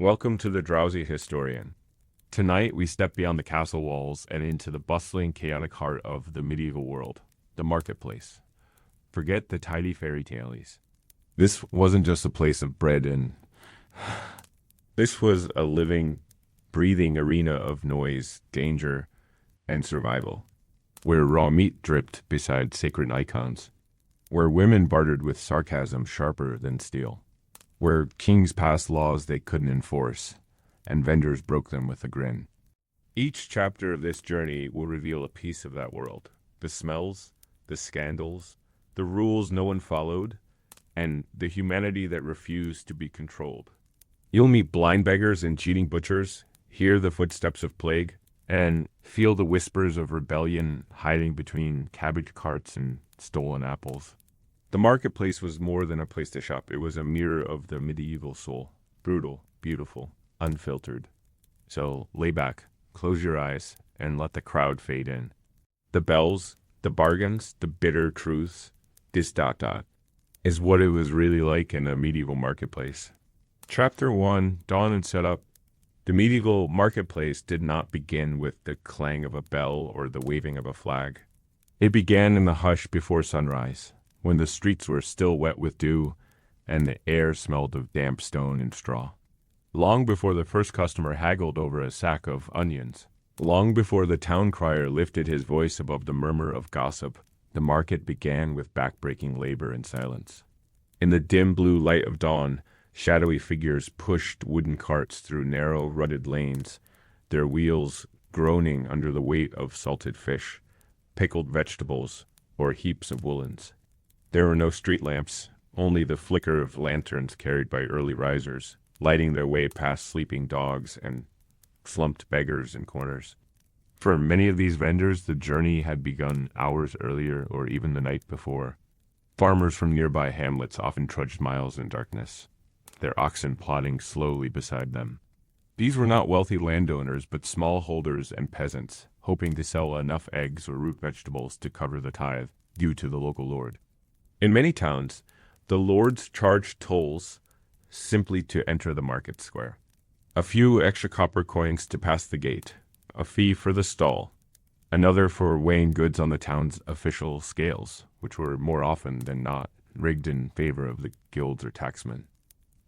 Welcome to the Drowsy Historian. Tonight we step beyond the castle walls and into the bustling, chaotic heart of the medieval world, the marketplace. Forget the tidy fairy tales. This wasn't just a place of bread and... This was a living, breathing arena of noise, danger, and survival, where raw meat dripped beside sacred icons, where women bartered with sarcasm sharper than steel, where kings passed laws they couldn't enforce, and vendors broke them with a grin. Each chapter of this journey will reveal a piece of that world. The smells, the scandals, the rules no one followed, and the humanity that refused to be controlled. You'll meet blind beggars and cheating butchers, hear the footsteps of plague, and feel the whispers of rebellion hiding between cabbage carts and stolen apples. The marketplace was more than a place to shop. It was a mirror of the medieval soul. Brutal, beautiful, unfiltered. So lay back, close your eyes, and let the crowd fade in. The bells, the bargains, the bitter truths, this ... is what it was really like in a medieval marketplace. Chapter 1, Dawn and Setup. The medieval marketplace did not begin with the clang of a bell or the waving of a flag. It began in the hush before sunrise, when the streets were still wet with dew and the air smelled of damp stone and straw. Long before the first customer haggled over a sack of onions, long before the town crier lifted his voice above the murmur of gossip, the market began with backbreaking labor and silence. In the dim blue light of dawn, shadowy figures pushed wooden carts through narrow, rutted lanes, their wheels groaning under the weight of salted fish, pickled vegetables, or heaps of woolens. There were no street lamps, only the flicker of lanterns carried by early risers, lighting their way past sleeping dogs and slumped beggars in corners. For many of these vendors, the journey had begun hours earlier or even the night before. Farmers from nearby hamlets often trudged miles in darkness, their oxen plodding slowly beside them. These were not wealthy landowners, but smallholders and peasants, hoping to sell enough eggs or root vegetables to cover the tithe due to the local lord. In many towns, the lords charged tolls simply to enter the market square. A few extra copper coins to pass the gate, a fee for the stall, another for weighing goods on the town's official scales, which were more often than not rigged in favor of the guilds or taxmen.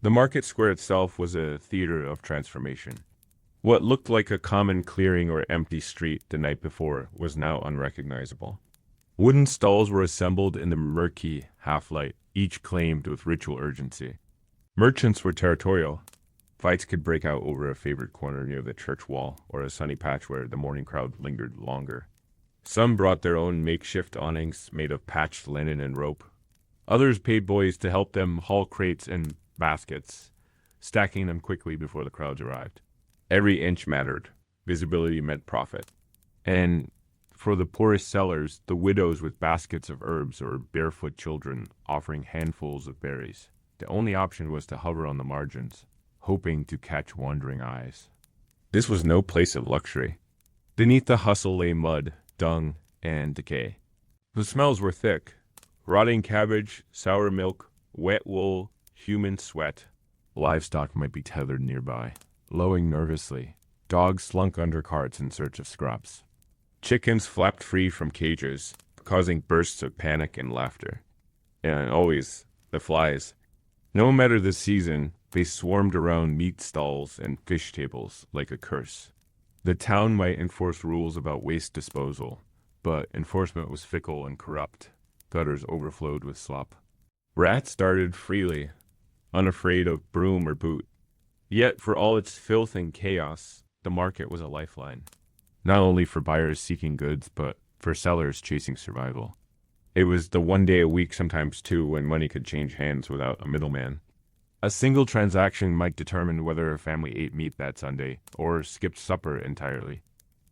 The market square itself was a theater of transformation. What looked like a common clearing or empty street the night before was now unrecognizable. Wooden stalls were assembled in the murky half-light, each claimed with ritual urgency. Merchants were territorial. Fights could break out over a favorite corner near the church wall or a sunny patch where the morning crowd lingered longer. Some brought their own makeshift awnings made of patched linen and rope. Others paid boys to help them haul crates and baskets, stacking them quickly before the crowds arrived. Every inch mattered. Visibility meant profit. And for the poorest sellers, the widows with baskets of herbs or barefoot children offering handfuls of berries, the only option was to hover on the margins, hoping to catch wandering eyes. This was no place of luxury. Beneath the hustle lay mud, dung, and decay. The smells were thick. Rotting cabbage, sour milk, wet wool, human sweat. Livestock might be tethered nearby, lowing nervously. Dogs slunk under carts in search of scraps. Chickens flapped free from cages, causing bursts of panic and laughter. And always, the flies. No matter the season, they swarmed around meat stalls and fish tables like a curse. The town might enforce rules about waste disposal, but enforcement was fickle and corrupt. Gutters overflowed with slop. Rats darted freely, unafraid of broom or boot. Yet, for all its filth and chaos, the market was a lifeline. Not only for buyers seeking goods, but for sellers chasing survival. It was the one day a week, sometimes two, when money could change hands without a middleman. A single transaction might determine whether a family ate meat that Sunday or skipped supper entirely.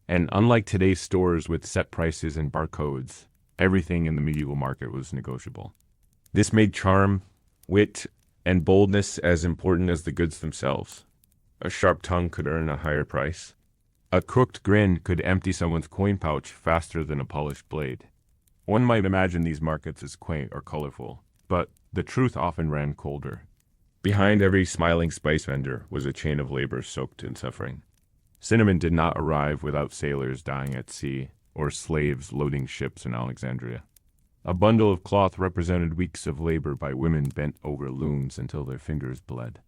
And unlike today's stores with set prices and barcodes, everything in the medieval market was negotiable. This made charm, wit, and boldness as important as the goods themselves. A sharp tongue could earn a higher price. A crooked grin could empty someone's coin pouch faster than a polished blade. One might imagine these markets as quaint or colorful, but the truth often ran colder. Behind every smiling spice vendor was a chain of labor soaked in suffering. Cinnamon did not arrive without sailors dying at sea or slaves loading ships in Alexandria. A bundle of cloth represented weeks of labor by women bent over looms until their fingers bled.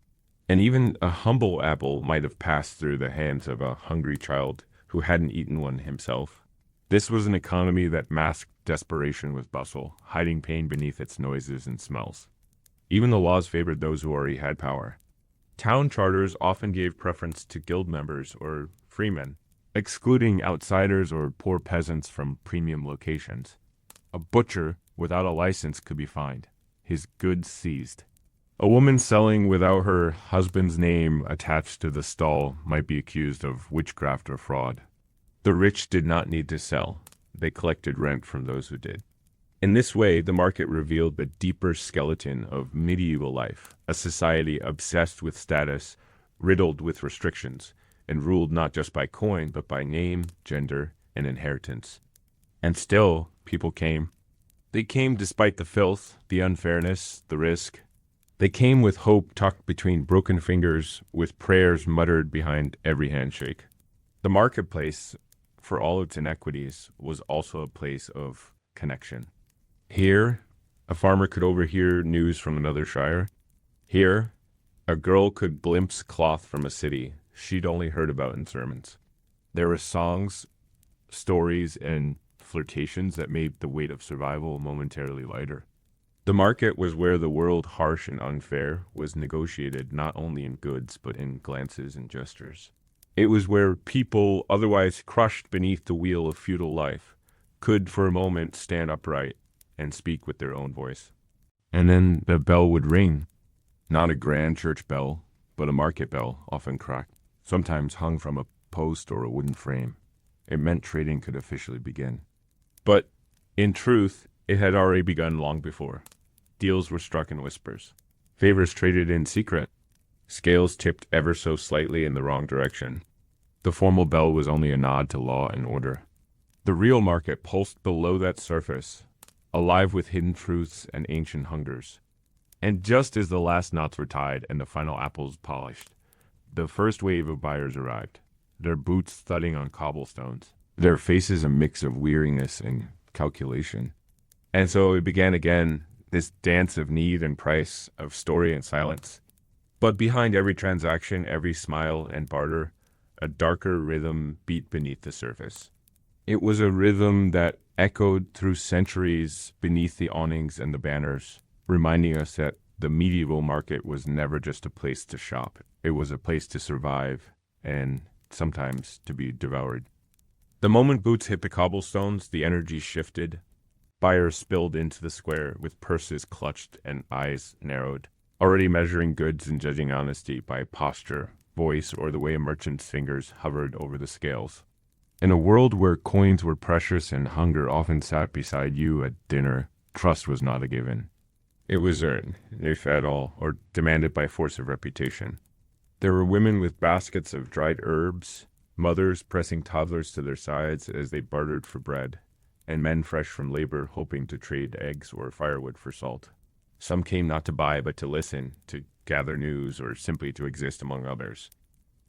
And even a humble apple might have passed through the hands of a hungry child who hadn't eaten one himself. This was an economy that masked desperation with bustle, hiding pain beneath its noises and smells. Even the laws favored those who already had power. Town charters often gave preference to guild members or freemen, excluding outsiders or poor peasants from premium locations. A butcher without a license could be fined, his goods seized. A woman selling without her husband's name attached to the stall might be accused of witchcraft or fraud. The rich did not need to sell. They collected rent from those who did. In this way, the market revealed the deeper skeleton of medieval life, a society obsessed with status, riddled with restrictions, and ruled not just by coin, but by name, gender, and inheritance. And still, people came. They came despite the filth, the unfairness, the risk. They came with hope tucked between broken fingers, with prayers muttered behind every handshake. The marketplace, for all its inequities, was also a place of connection. Here, a farmer could overhear news from another shire. Here, a girl could glimpse cloth from a city she'd only heard about in sermons. There were songs, stories, and flirtations that made the weight of survival momentarily lighter. The market was where the world harsh and unfair was negotiated not only in goods but in glances and gestures. It was where people, otherwise crushed beneath the wheel of feudal life, could for a moment stand upright and speak with their own voice. And then the bell would ring, not a grand church bell, but a market bell, often cracked, sometimes hung from a post or a wooden frame. It meant trading could officially begin. But, in truth, it had already begun long before. Deals were struck in whispers. Favors traded in secret. Scales tipped ever so slightly in the wrong direction. The formal bell was only a nod to law and order. The real market pulsed below that surface, alive with hidden truths and ancient hungers. And just as the last knots were tied and the final apples polished, the first wave of buyers arrived, their boots thudding on cobblestones, their faces a mix of weariness and calculation. And so it began again, this dance of need and price, of story and silence. But behind every transaction, every smile and barter, a darker rhythm beat beneath the surface. It was a rhythm that echoed through centuries beneath the awnings and the banners, reminding us that the medieval market was never just a place to shop. It was a place to survive and sometimes to be devoured. The moment boots hit the cobblestones, the energy shifted. Buyers spilled into the square with purses clutched and eyes narrowed, already measuring goods and judging honesty by posture, voice, or the way a merchant's fingers hovered over the scales. In a world where coins were precious and hunger often sat beside you at dinner, trust was not a given. It was earned, if at all, or demanded by force of reputation. There were women with baskets of dried herbs, mothers pressing toddlers to their sides as they bartered for bread, and men fresh from labor hoping to trade eggs or firewood for salt. Some came not to buy but to listen, to gather news, or simply to exist among others.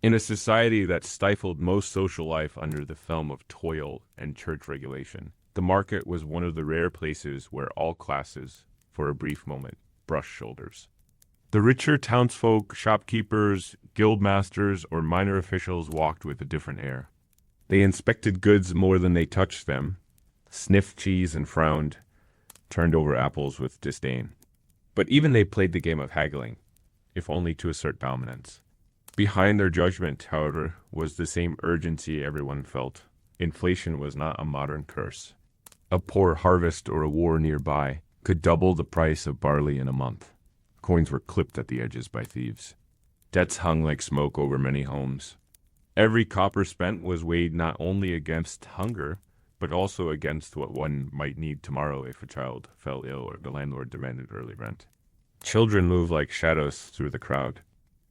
In a society that stifled most social life under the film of toil and church regulation, the market was one of the rare places where all classes, for a brief moment, brushed shoulders. The richer townsfolk, shopkeepers, guildmasters, or minor officials walked with a different air. They inspected goods more than they touched them, sniffed cheese and frowned, turned over apples with disdain. But even they played the game of haggling, if only to assert dominance. Behind their judgment, however, was the same urgency everyone felt. Inflation was not a modern curse. A poor harvest or a war nearby could double the price of barley in a month. Coins were clipped at the edges by thieves. Debts hung like smoke over many homes. Every copper spent was weighed not only against hunger, but also against what one might need tomorrow if a child fell ill or the landlord demanded early rent. Children moved like shadows through the crowd.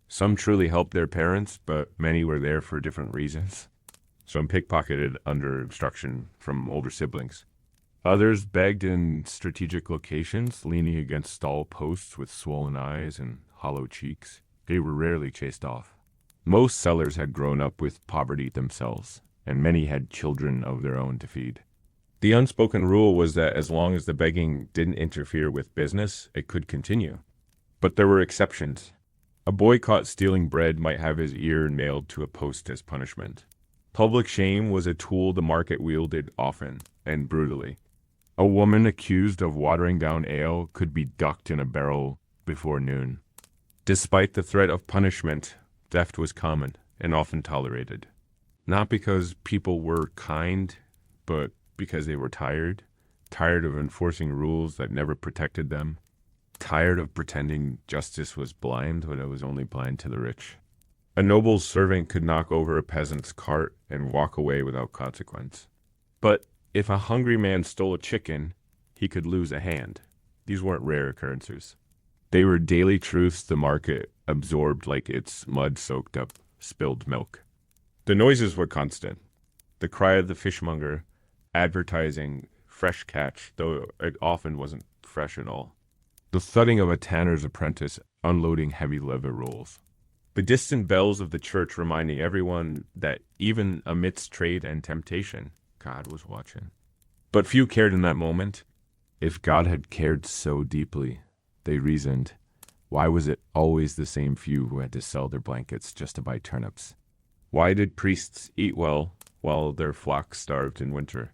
Some truly helped their parents, but many were there for different reasons. Some pickpocketed under instruction from older siblings. Others begged in strategic locations, leaning against stall posts with swollen eyes and hollow cheeks. They were rarely chased off. Most sellers had grown up with poverty themselves, and many had children of their own to feed. The unspoken rule was that as long as the begging didn't interfere with business, it could continue. But there were exceptions. A boy caught stealing bread might have his ear nailed to a post as punishment. Public shame was a tool the market wielded often and brutally. A woman accused of watering down ale could be ducked in a barrel before noon. Despite the threat of punishment, theft was common and often tolerated. Not because people were kind, but because they were tired of enforcing rules that never protected them, tired of pretending justice was blind when it was only blind to the rich. A noble's servant could knock over a peasant's cart and walk away without consequence. But if a hungry man stole a chicken, he could lose a hand. These weren't rare occurrences. They were daily truths the market absorbed like its mud-soaked up spilled milk. The noises were constant. The cry of the fishmonger, advertising fresh catch, though it often wasn't fresh at all. The thudding of a tanner's apprentice unloading heavy leather rolls. The distant bells of the church reminding everyone that even amidst trade and temptation, God was watching. But few cared in that moment. If God had cared so deeply, they reasoned, why was it always the same few who had to sell their blankets just to buy turnips? Why did priests eat well while their flocks starved in winter?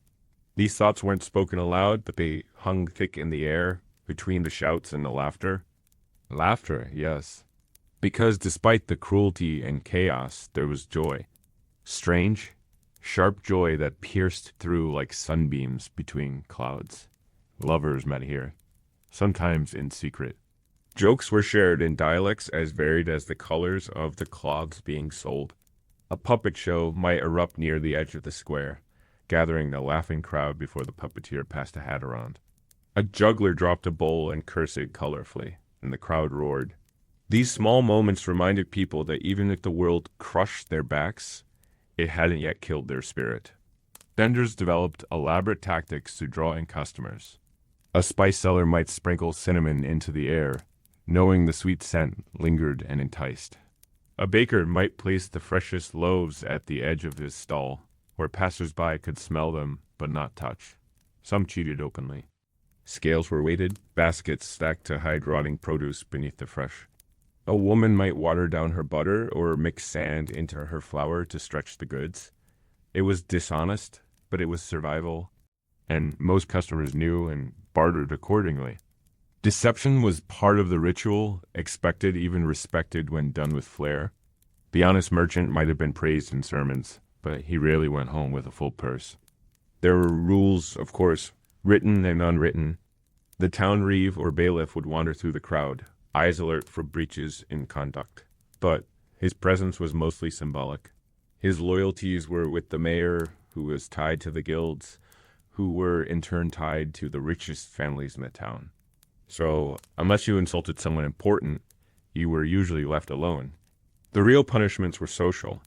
These thoughts weren't spoken aloud, but they hung thick in the air between the shouts and the laughter. Laughter, yes. Because despite the cruelty and chaos, there was joy. Strange, sharp joy that pierced through like sunbeams between clouds. Lovers met here, sometimes in secret. Jokes were shared in dialects as varied as the colors of the cloths being sold. A puppet show might erupt near the edge of the square, gathering a laughing crowd before the puppeteer passed a hat around. A juggler dropped a bowl and cursed colorfully, and the crowd roared. These small moments reminded people that even if the world crushed their backs, it hadn't yet killed their spirit. Vendors developed elaborate tactics to draw in customers. A spice seller might sprinkle cinnamon into the air, knowing the sweet scent lingered and enticed. A baker might place the freshest loaves at the edge of his stall, where passers-by could smell them but not touch. Some cheated openly. Scales were weighted, baskets stacked to hide rotting produce beneath the fresh. A woman might water down her butter or mix sand into her flour to stretch the goods. It was dishonest, but it was survival, and most customers knew and bartered accordingly. Deception was part of the ritual, expected, even respected when done with flair. The honest merchant might have been praised in sermons, but he rarely went home with a full purse. There were rules, of course, written and unwritten. The town reeve or bailiff would wander through the crowd, eyes alert for breaches in conduct. But his presence was mostly symbolic. His loyalties were with the mayor, who was tied to the guilds, who were in turn tied to the richest families in the town. So, unless you insulted someone important, you were usually left alone. The real punishments were social.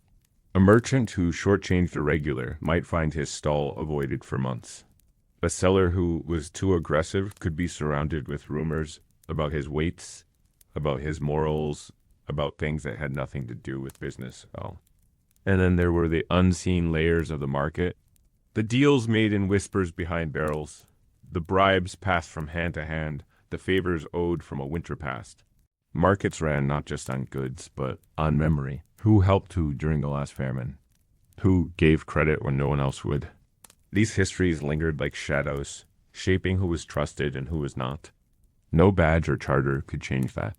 A merchant who shortchanged a regular might find his stall avoided for months. A seller who was too aggressive could be surrounded with rumors about his weights, about his morals, about things that had nothing to do with business at all. And then there were the unseen layers of the market. The deals made in whispers behind barrels. The bribes passed from hand to hand. The favors owed from a winter past. Markets ran not just on goods, but on memory. Who helped who during the last famine? Who gave credit when no one else would? These histories lingered like shadows, shaping who was trusted and who was not. No badge or charter could change that.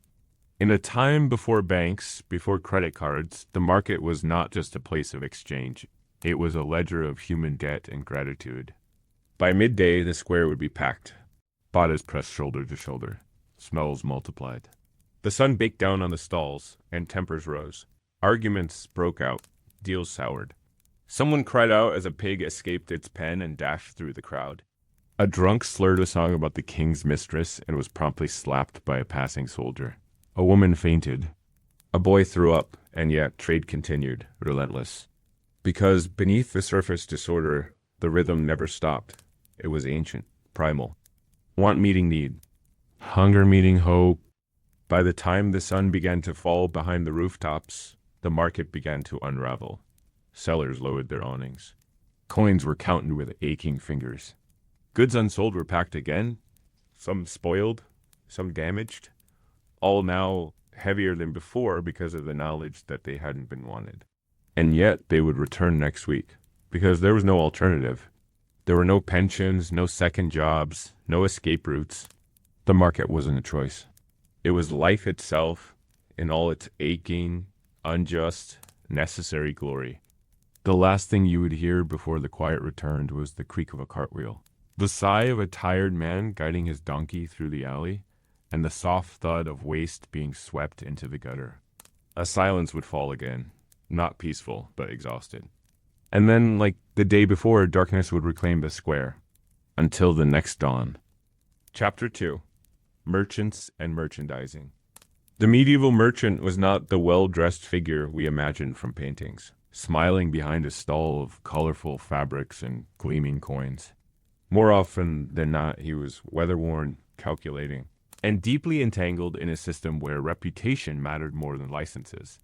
In a time before banks, before credit cards, the market was not just a place of exchange. It was a ledger of human debt and gratitude. By midday, the square would be packed. Bodies pressed shoulder to shoulder. Smells multiplied. The sun baked down on the stalls, and tempers rose. Arguments broke out. Deals soured. Someone cried out as a pig escaped its pen and dashed through the crowd. A drunk slurred a song about the king's mistress and was promptly slapped by a passing soldier. A woman fainted. A boy threw up, and yet trade continued, relentless. Because beneath the surface disorder, the rhythm never stopped. It was ancient, primal. Want meeting need. Hunger meeting hope. By the time the sun began to fall behind the rooftops, the market began to unravel. Sellers lowered their awnings. Coins were counted with aching fingers. Goods unsold were packed again, some spoiled, some damaged, all now heavier than before because of the knowledge that they hadn't been wanted. And yet they would return next week, because there was no alternative. There were no pensions, no second jobs, no escape routes. The market wasn't a choice. It was life itself in all its aching, unjust, necessary glory. The last thing you would hear before the quiet returned was the creak of a cartwheel, the sigh of a tired man guiding his donkey through the alley, and the soft thud of waste being swept into the gutter. A silence would fall again, not peaceful, but exhausted. And then, like the day before, darkness would reclaim the square, until the next dawn. Chapter 2. Merchants and Merchandising. The medieval merchant was not the well-dressed figure we imagined from paintings, smiling behind a stall of colorful fabrics and gleaming coins. More often than not, he was weather-worn, calculating, and deeply entangled in a system where reputation mattered more than licenses,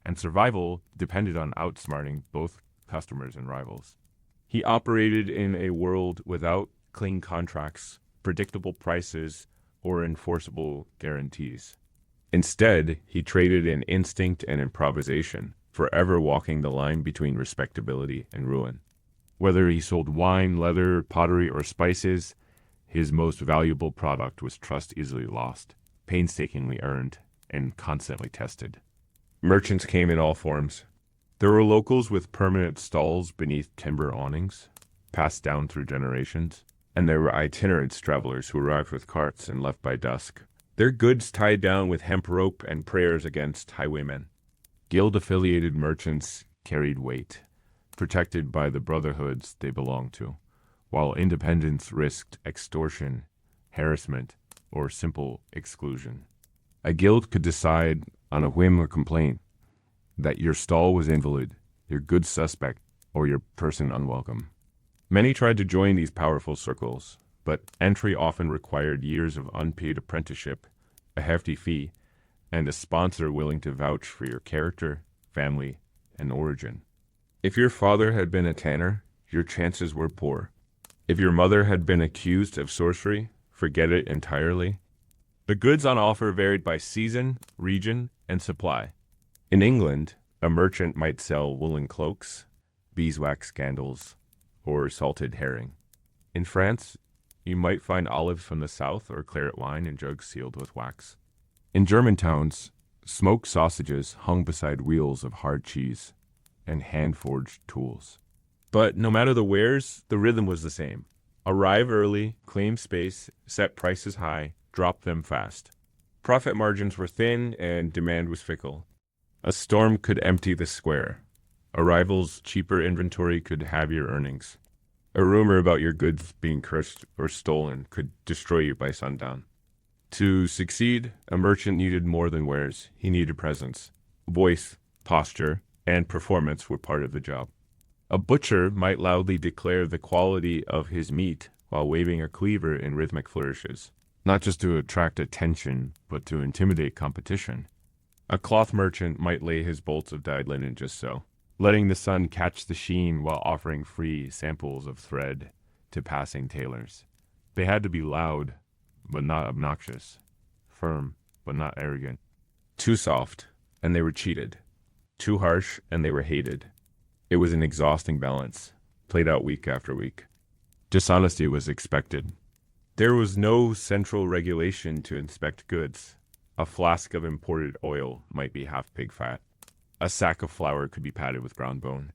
and survival depended on outsmarting both customers and rivals. He operated in a world without clean contracts, predictable prices, or enforceable guarantees. Instead, he traded in instinct and improvisation, forever walking the line between respectability and ruin. Whether he sold wine, leather, pottery, or spices, his most valuable product was trust easily lost, painstakingly earned, and constantly tested. Merchants came in all forms. There were locals with permanent stalls beneath timber awnings, passed down through generations, and there were itinerant travelers who arrived with carts and left by dusk, their goods tied down with hemp rope and prayers against highwaymen. Guild-affiliated merchants carried weight, protected by the brotherhoods they belonged to, while independents risked extortion, harassment, or simple exclusion. A guild could decide on a whim or complaint that your stall was invalid, your goods suspect, or your person unwelcome. Many tried to join these powerful circles, but entry often required years of unpaid apprenticeship, a hefty fee, and a sponsor willing to vouch for your character, family, and origin. If your father had been a tanner, your chances were poor. If your mother had been accused of sorcery, forget it entirely. The goods on offer varied by season, region, and supply. In England, a merchant might sell woolen cloaks, beeswax candles, or salted herring. In France, you might find olives from the south or claret wine in jugs sealed with wax. In German towns, smoked sausages hung beside wheels of hard cheese and hand-forged tools. But no matter the wares, the rhythm was the same. Arrive early, claim space, set prices high, drop them fast. Profit margins were thin and demand was fickle. A storm could empty the square. A rival's cheaper inventory could have your earnings. A rumor about your goods being cursed or stolen could destroy you by sundown. To succeed, a merchant needed more than wares. He needed presence. Voice, posture, and performance were part of the job. A butcher might loudly declare the quality of his meat while waving a cleaver in rhythmic flourishes, not just to attract attention, but to intimidate competition. A cloth merchant might lay his bolts of dyed linen just so, letting the sun catch the sheen while offering free samples of thread to passing tailors. They had to be loud, but not obnoxious, firm, but not arrogant. Too soft, and they were cheated. Too harsh, and they were hated. It was an exhausting balance, played out week after week. Dishonesty was expected. There was no central regulation to inspect goods. A flask of imported oil might be half pig fat. A sack of flour could be padded with ground bone.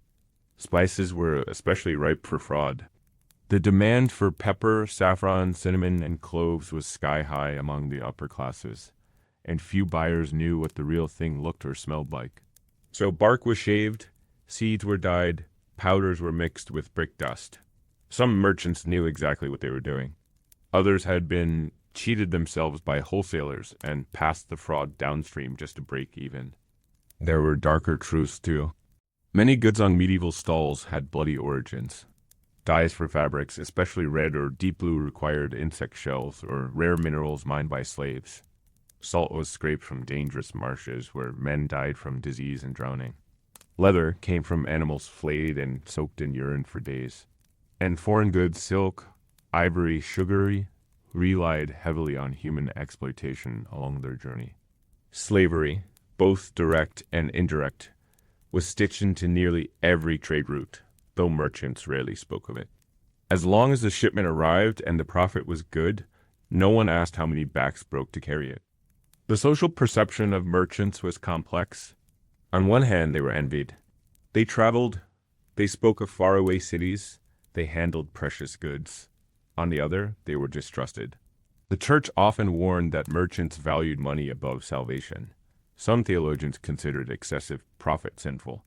Spices were especially ripe for fraud. The demand for pepper, saffron, cinnamon, and cloves was sky high among the upper classes, and few buyers knew what the real thing looked or smelled like. So bark was shaved, seeds were dyed, powders were mixed with brick dust. Some merchants knew exactly what they were doing. Others had been cheated themselves by wholesalers and passed the fraud downstream just to break even. There were darker truths too. Many goods on medieval stalls had bloody origins. Dyes for fabrics, especially red or deep blue, required insect shells or rare minerals mined by slaves. Salt was scraped from dangerous marshes where men died from disease and drowning. Leather came from animals flayed and soaked in urine for days. And foreign goods, silk, ivory, sugary, relied heavily on human exploitation along their journey. Slavery, both direct and indirect, was stitched into nearly every trade route, though merchants rarely spoke of it. As long as the shipment arrived and the profit was good, no one asked how many backs broke to carry it. The social perception of merchants was complex. On one hand, they were envied. They traveled, they spoke of faraway cities, they handled precious goods. On the other, they were distrusted. The church often warned that merchants valued money above salvation. Some theologians considered excessive profit sinful.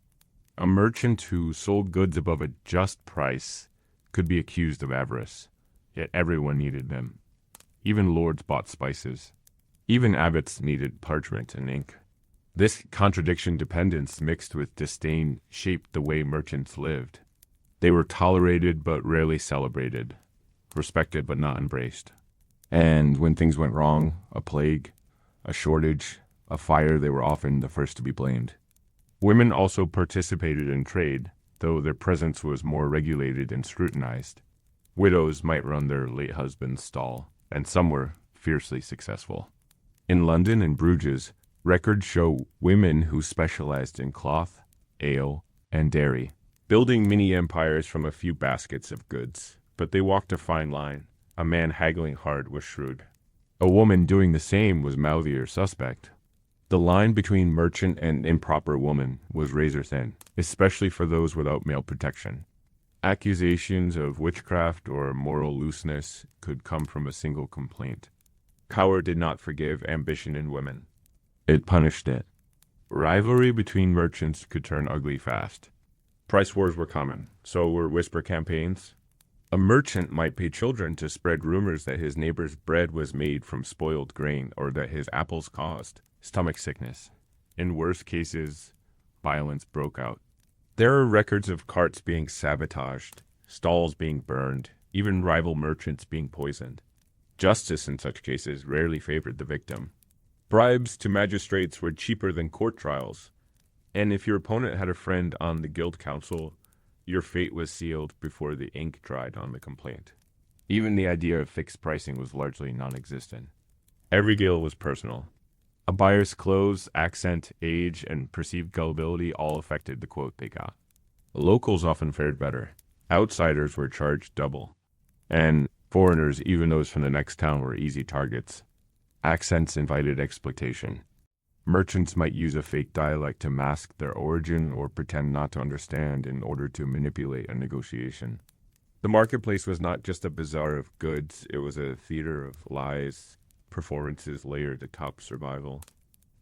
A merchant who sold goods above a just price could be accused of avarice, yet everyone needed them. Even lords bought spices. Even abbots needed parchment and ink. This contradiction dependence mixed with disdain shaped the way merchants lived. They were tolerated but rarely celebrated, respected but not embraced. And when things went wrong, a plague, a shortage, a fire, they were often the first to be blamed. Women also participated in trade, though their presence was more regulated and scrutinized. Widows might run their late husband's stall, and some were fiercely successful. In London and Bruges, records show women who specialized in cloth, ale, and dairy, building mini empires from a few baskets of goods. But they walked a fine line. A man haggling hard was shrewd. A woman doing the same was mouthy or suspect. The line between merchant and improper woman was razor thin, especially for those without male protection. Accusations of witchcraft or moral looseness could come from a single complaint. Power did not forgive ambition in women. It punished it. Rivalry between merchants could turn ugly fast. Price wars were common, so were whisper campaigns. A merchant might pay children to spread rumors that his neighbor's bread was made from spoiled grain or that his apples caused stomach sickness. In worse cases, violence broke out. There are records of carts being sabotaged, stalls being burned, even rival merchants being poisoned. Justice in such cases rarely favored the victim. Bribes to magistrates were cheaper than court trials, and if your opponent had a friend on the guild council, your fate was sealed before the ink dried on the complaint. Even the idea of fixed pricing was largely non-existent. Every deal was personal. A buyer's clothes, accent, age, and perceived gullibility all affected the quote they got. Locals often fared better. Outsiders were charged double. And foreigners, even those from the next town, were easy targets. Accents invited exploitation. Merchants might use a fake dialect to mask their origin or pretend not to understand in order to manipulate a negotiation. The marketplace was not just a bazaar of goods, it was a theater of lies, performances layered atop survival.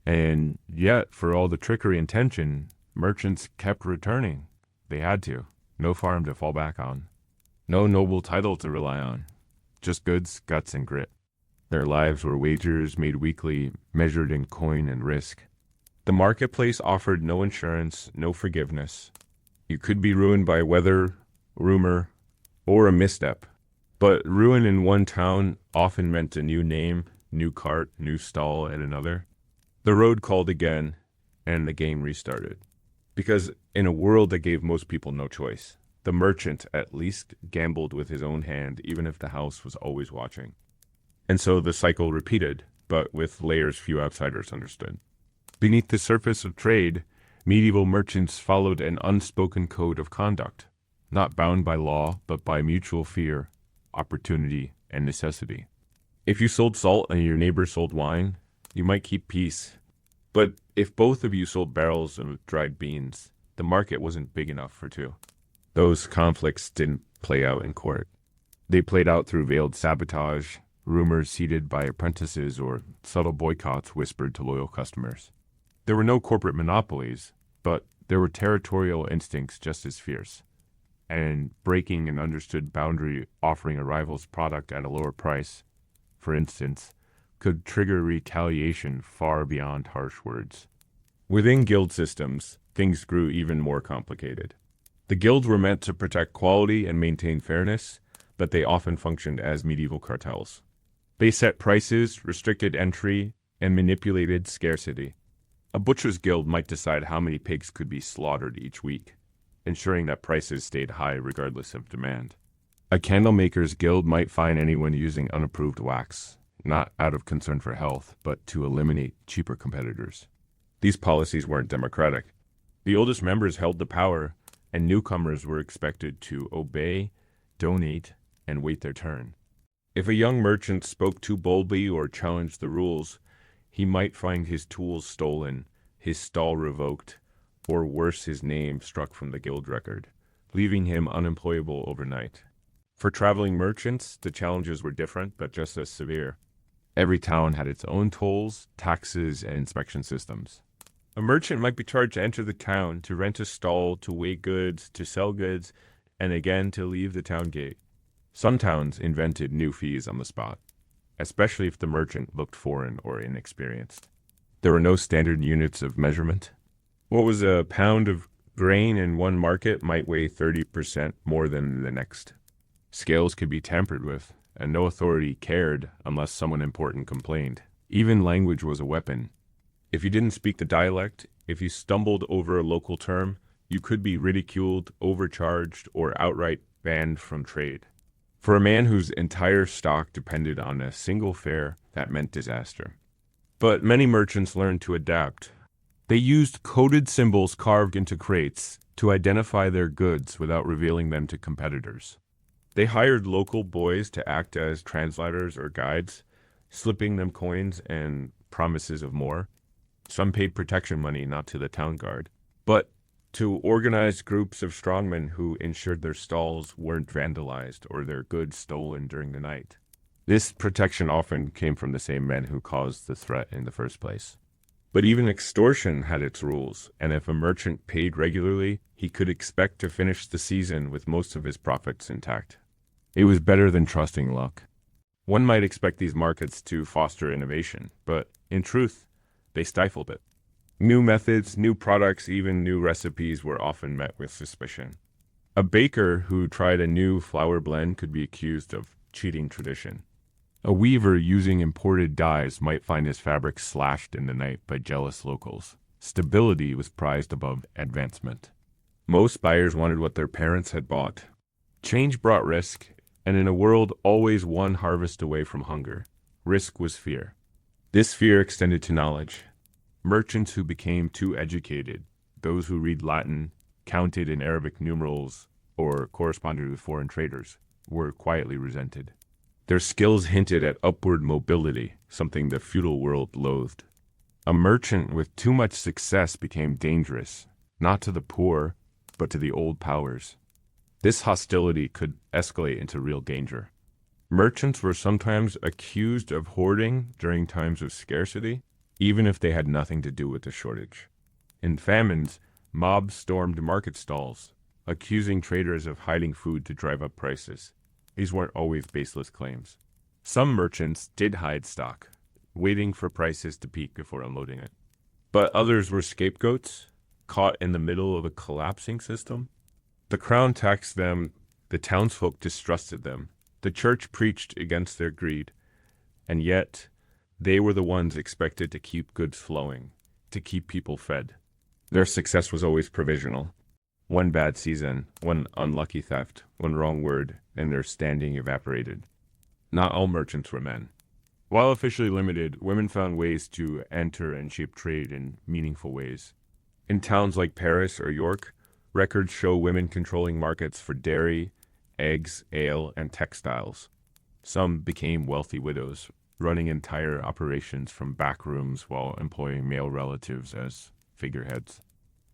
And yet, for all the trickery and tension, merchants kept returning. They had to. No farm to fall back on. No noble title to rely on. Just goods, guts, and grit. Their lives were wagers made weekly, measured in coin and risk. The marketplace offered no insurance, no forgiveness. You could be ruined by weather, rumor, or a misstep. But ruin in one town often meant a new name, new cart, new stall at another. The road called again, and the game restarted. Because in a world that gave most people no choice, the merchant at least gambled with his own hand, even if the house was always watching. And so the cycle repeated, but with layers few outsiders understood. Beneath the surface of trade, medieval merchants followed an unspoken code of conduct, not bound by law, but by mutual fear, opportunity, and necessity. If you sold salt and your neighbor sold wine, you might keep peace. But if both of you sold barrels of dried beans, the market wasn't big enough for two. Those conflicts didn't play out in court. They played out through veiled sabotage, rumors seeded by apprentices, or subtle boycotts whispered to loyal customers. There were no corporate monopolies, but there were territorial instincts just as fierce. And breaking an understood boundary, offering a rival's product at a lower price, for instance, could trigger retaliation far beyond harsh words. Within guild systems, things grew even more complicated. The guilds were meant to protect quality and maintain fairness, but they often functioned as medieval cartels. They set prices, restricted entry, and manipulated scarcity. A butcher's guild might decide how many pigs could be slaughtered each week, ensuring that prices stayed high regardless of demand. A candlemaker's guild might fine anyone using unapproved wax, not out of concern for health, but to eliminate cheaper competitors. These policies weren't democratic. The oldest members held the power, and newcomers were expected to obey, donate, and wait their turn. If a young merchant spoke too boldly or challenged the rules, he might find his tools stolen, his stall revoked, or worse, his name struck from the guild record, leaving him unemployable overnight. For traveling merchants, the challenges were different, but just as severe. Every town had its own tolls, taxes, and inspection systems. A merchant might be charged to enter the town, to rent a stall, to weigh goods, to sell goods, and again to leave the town gate. Some towns invented new fees on the spot, especially if the merchant looked foreign or inexperienced. There were no standard units of measurement. What was a pound of grain in one market might weigh 30% more than the next. Scales could be tampered with, and no authority cared unless someone important complained. Even language was a weapon. If you didn't speak the dialect, if you stumbled over a local term, you could be ridiculed, overcharged, or outright banned from trade. For a man whose entire stock depended on a single fare, that meant disaster. But many merchants learned to adapt. They used coded symbols carved into crates to identify their goods without revealing them to competitors. They hired local boys to act as translators or guides, slipping them coins and promises of more. Some paid protection money, not to the town guard, but to organized groups of strongmen who ensured their stalls weren't vandalized or their goods stolen during the night. This protection often came from the same men who caused the threat in the first place. But even extortion had its rules, and if a merchant paid regularly, he could expect to finish the season with most of his profits intact. It was better than trusting luck. One might expect these markets to foster innovation, but in truth, they stifled it. New methods, new products, even new recipes were often met with suspicion. A baker who tried a new flour blend could be accused of cheating tradition. A weaver using imported dyes might find his fabric slashed in the night by jealous locals. Stability was prized above advancement. Most buyers wanted what their parents had bought. Change brought risk, and in a world always one harvest away from hunger, risk was fear. This fear extended to knowledge. Merchants who became too educated, those who read Latin, counted in Arabic numerals, or corresponded with foreign traders, were quietly resented. Their skills hinted at upward mobility, something the feudal world loathed. A merchant with too much success became dangerous, not to the poor, but to the old powers. This hostility could escalate into real danger. Merchants were sometimes accused of hoarding during times of scarcity, even if they had nothing to do with the shortage. In famines, mobs stormed market stalls, accusing traders of hiding food to drive up prices. These weren't always baseless claims. Some merchants did hide stock, waiting for prices to peak before unloading it. But others were scapegoats, caught in the middle of a collapsing system. The crown taxed them, the townsfolk distrusted them, the church preached against their greed, and yet they were the ones expected to keep goods flowing, to keep people fed. Their success was always provisional. One bad season, one unlucky theft, one wrong word, and their standing evaporated. Not all merchants were men. While officially limited, women found ways to enter and shape trade in meaningful ways. In towns like Paris or York, records show women controlling markets for dairy, eggs, ale, and textiles. Some became wealthy widows, running entire operations from back rooms while employing male relatives as figureheads.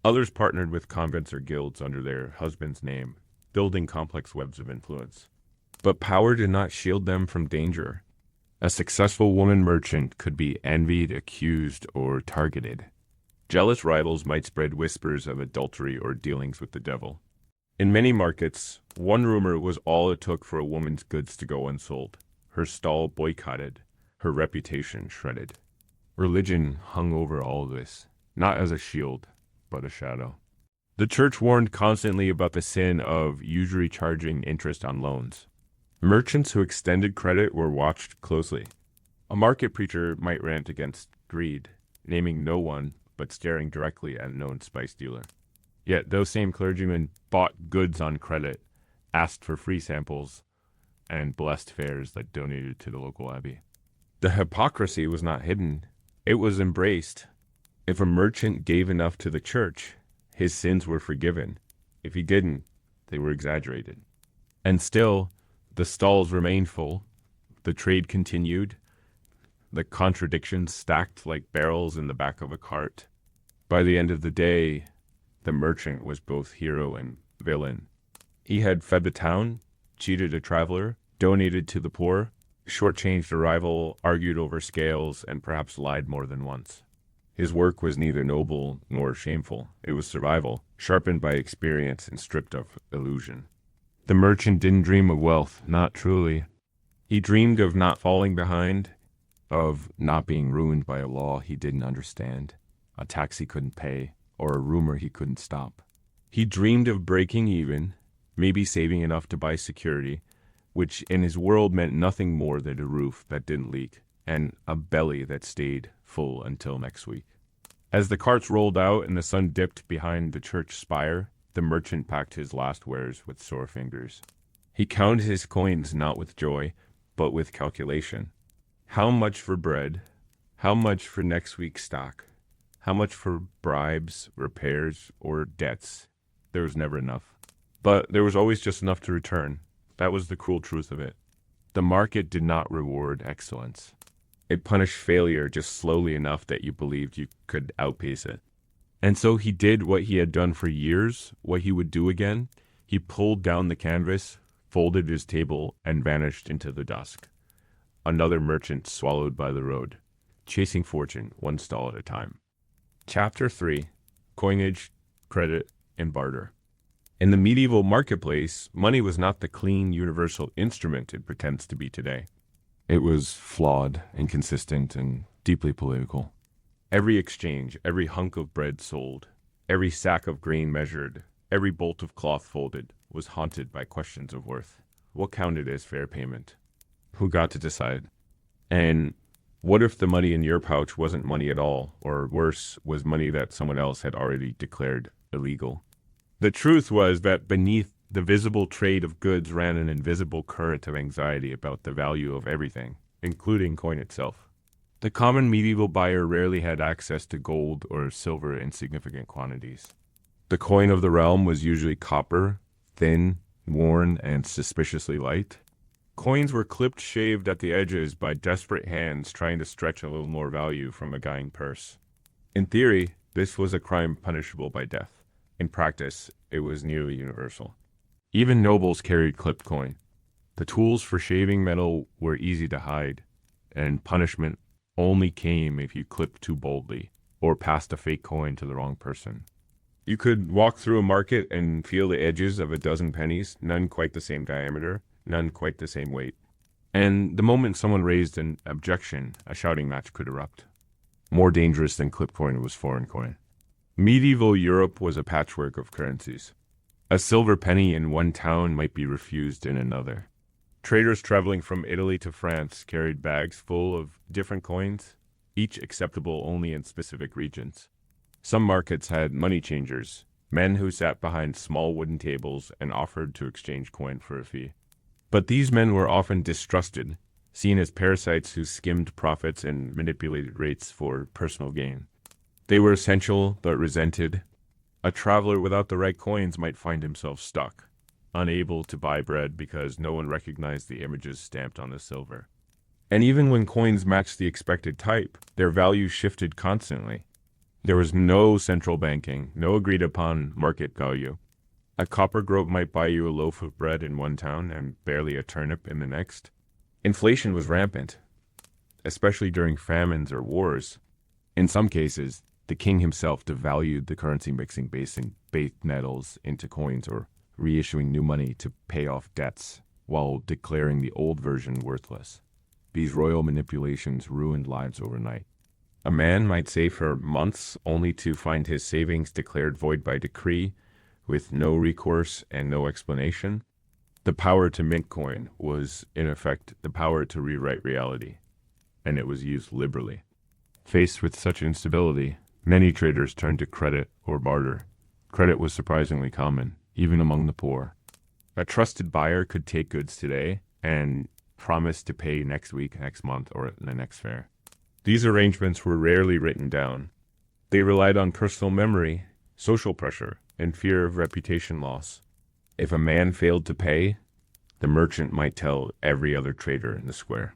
Others partnered with convents or guilds under their husband's name, building complex webs of influence. But power did not shield them from danger. A successful woman merchant could be envied, accused, or targeted. Jealous rivals might spread whispers of adultery or dealings with the devil. In many markets, one rumor was all it took for a woman's goods to go unsold, her stall boycotted, her reputation shredded. Religion hung over all this, not as a shield, but a shadow. The church warned constantly about the sin of usury charging interest on loans. Merchants who extended credit were watched closely. A market preacher might rant against greed, naming no one but staring directly at a known spice dealer. Yet those same clergymen bought goods on credit, asked for free samples, and blessed fairs that donated to the local abbey. The hypocrisy was not hidden, it was embraced. If a merchant gave enough to the church, his sins were forgiven. If he didn't, they were exaggerated. And still, the stalls remained full, the trade continued, the contradictions stacked like barrels in the back of a cart. By the end of the day, the merchant was both hero and villain. He had fed the town, cheated a traveler, donated to the poor, shortchanged a rival, argued over scales, and perhaps lied more than once. His work was neither noble nor shameful. It was survival, sharpened by experience and stripped of illusion. The merchant didn't dream of wealth, not truly. He dreamed of not falling behind, of not being ruined by a law he didn't understand, a tax he couldn't pay, or a rumor he couldn't stop. He dreamed of breaking even, maybe saving enough to buy security, which in his world meant nothing more than a roof that didn't leak, and a belly that stayed full until next week. As the carts rolled out and the sun dipped behind the church spire, the merchant packed his last wares with sore fingers. He counted his coins not with joy, but with calculation. How much for bread? How much for next week's stock? How much for bribes, repairs, or debts? There was never enough. But there was always just enough to return. That was the cruel truth of it. The market did not reward excellence. It punished failure just slowly enough that you believed you could outpace it. And so he did what he had done for years, what he would do again. He pulled down the canvas, folded his table, and vanished into the dusk. Another merchant swallowed by the road, chasing fortune one stall at a time. Chapter 3. Coinage, Credit, and Barter. In the medieval marketplace, money was not the clean, universal instrument it pretends to be today. It was flawed, inconsistent, and deeply political. Every exchange, every hunk of bread sold, every sack of grain measured, every bolt of cloth folded, was haunted by questions of worth. What counted as fair payment? Who got to decide? And what if the money in your pouch wasn't money at all, or worse, was money that someone else had already declared illegal? The truth was that beneath the visible trade of goods ran an invisible current of anxiety about the value of everything, including coin itself. The common medieval buyer rarely had access to gold or silver in significant quantities. The coin of the realm was usually copper, thin, worn, and suspiciously light. Coins were clipped shaved at the edges by desperate hands trying to stretch a little more value from a guying purse. In theory, this was a crime punishable by death. In practice, it was nearly universal. Even nobles carried clipped coin. The tools for shaving metal were easy to hide, and punishment only came if you clipped too boldly or passed a fake coin to the wrong person. You could walk through a market and feel the edges of a dozen pennies, none quite the same diameter, none quite the same weight. And the moment someone raised an objection, a shouting match could erupt. More dangerous than clipped coin was foreign coin. Medieval Europe was a patchwork of currencies. A silver penny in one town might be refused in another. Traders traveling from Italy to France carried bags full of different coins, each acceptable only in specific regions. Some markets had money changers, men who sat behind small wooden tables and offered to exchange coin for a fee. But these men were often distrusted, seen as parasites who skimmed profits and manipulated rates for personal gain. They were essential but resented. A traveler without the right coins might find himself stuck, unable to buy bread because no one recognized the images stamped on the silver. And even when coins matched the expected type, their value shifted constantly. There was no central banking, no agreed upon market value. A copper groat might buy you a loaf of bread in one town and barely a turnip in the next. Inflation was rampant, especially during famines or wars. In some cases, the king himself devalued the currency, mixing base metals into coins or reissuing new money to pay off debts while declaring the old version worthless. These royal manipulations ruined lives overnight. A man might save for months only to find his savings declared void by decree, with no recourse and no explanation. The power to mint coin was, in effect, the power to rewrite reality. and it was used liberally. Faced with such instability, many traders turned to credit or barter. Credit was surprisingly common, even among the poor. A trusted buyer could take goods today and promise to pay next week, next month, or the next fair. These arrangements were rarely written down. They relied on personal memory, social pressure, and fear of reputation loss. If a man failed to pay, the merchant might tell every other trader in the square.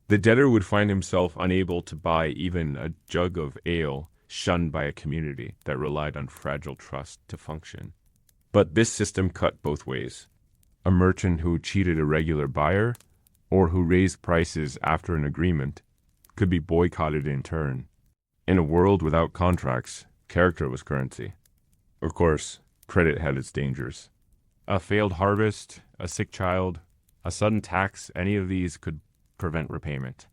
The debtor would find himself unable to buy even a jug of ale, shunned by a community that relied on fragile trust to function. But this system cut both ways. A merchant who cheated a regular buyer, or who raised prices after an agreement, could be boycotted in turn. In a world without contracts, character was currency. Of course, credit had its dangers. A failed harvest, a sick child, a sudden tax, any of these could prevent repayment.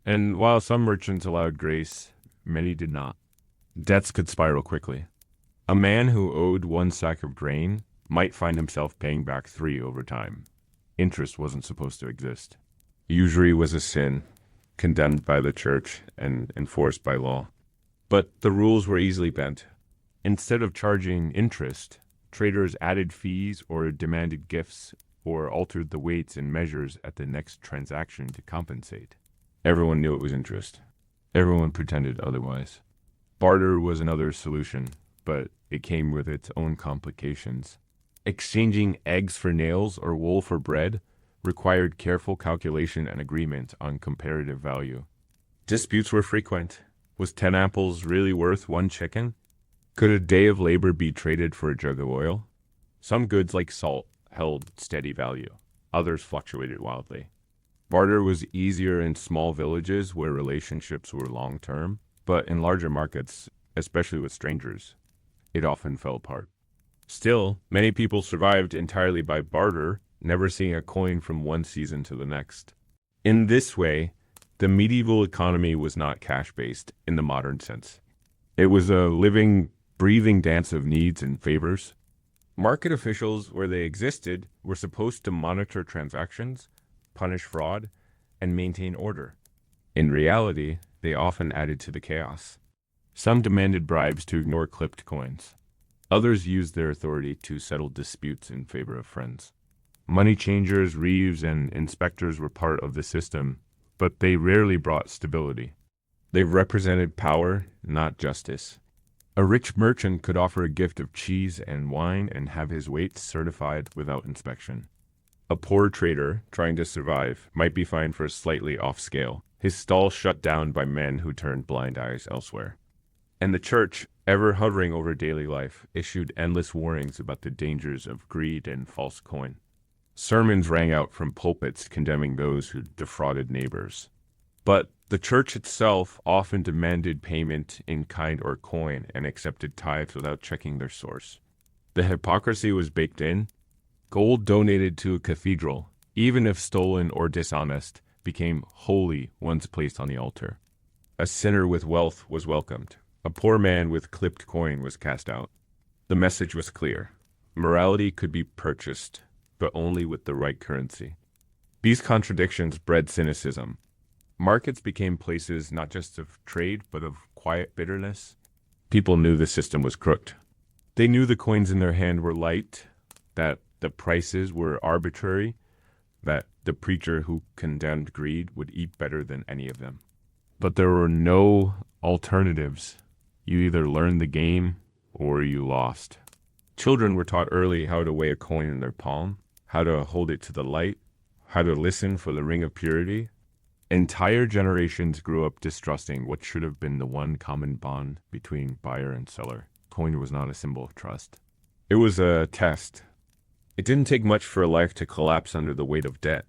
And while some merchants allowed grace, many did not. Debts could spiral quickly. A man who owed 1 sack of grain might find himself paying back 3 over time. Interest wasn't supposed to exist. Usury was a sin, condemned by the church and enforced by law. But the rules were easily bent. Instead of charging interest, traders added fees or demanded gifts or altered the weights and measures at the next transaction to compensate. Everyone knew it was interest. Everyone pretended otherwise. Barter was another solution, but it came with its own complications. Exchanging eggs for nails or wool for bread required careful calculation and agreement on comparative value. Disputes were frequent. Was 10 apples really worth 1 chicken? Could a day of labor be traded for a jug of oil? Some goods like salt held steady value. Others fluctuated wildly. Barter was easier in small villages where relationships were long-term, but in larger markets, especially with strangers, it often fell apart. Still, many people survived entirely by barter, never seeing a coin from one season to the next. In this way, the medieval economy was not cash-based in the modern sense. It was a living, breathing dance of needs and favors. Market officials, where they existed, were supposed to monitor transactions, punish fraud, and maintain order. In reality, they often added to the chaos. Some demanded bribes to ignore clipped coins. Others used their authority to settle disputes in favor of friends. Money changers, reeves, and inspectors were part of the system, but they rarely brought stability. They represented power, not justice. A rich merchant could offer a gift of cheese and wine and have his weights certified without inspection. A poor trader, trying to survive, might be fined for slightly off scale, his stall shut down by men who turned blind eyes elsewhere. And the church, ever hovering over daily life, issued endless warnings about the dangers of greed and false coin. Sermons rang out from pulpits condemning those who defrauded neighbors. But the church itself often demanded payment in kind or coin and accepted tithes without checking their source. The hypocrisy was baked in. Gold donated to a cathedral, even if stolen or dishonest, became holy once placed on the altar. A sinner with wealth was welcomed. A poor man with clipped coin was cast out. The message was clear. Morality could be purchased, but only with the right currency. These contradictions bred cynicism. Markets became places not just of trade, but of quiet bitterness. People knew the system was crooked. They knew the coins in their hand were light, that the prices were arbitrary, that the preacher who condemned greed would eat better than any of them. But there were no alternatives. You either learned the game or you lost. Children were taught early how to weigh a coin in their palm, how to hold it to the light, how to listen for the ring of purity. Entire generations grew up distrusting what should have been the one common bond between buyer and seller. Coin was not a symbol of trust. It was a test. It didn't take much for a life to collapse under the weight of debt.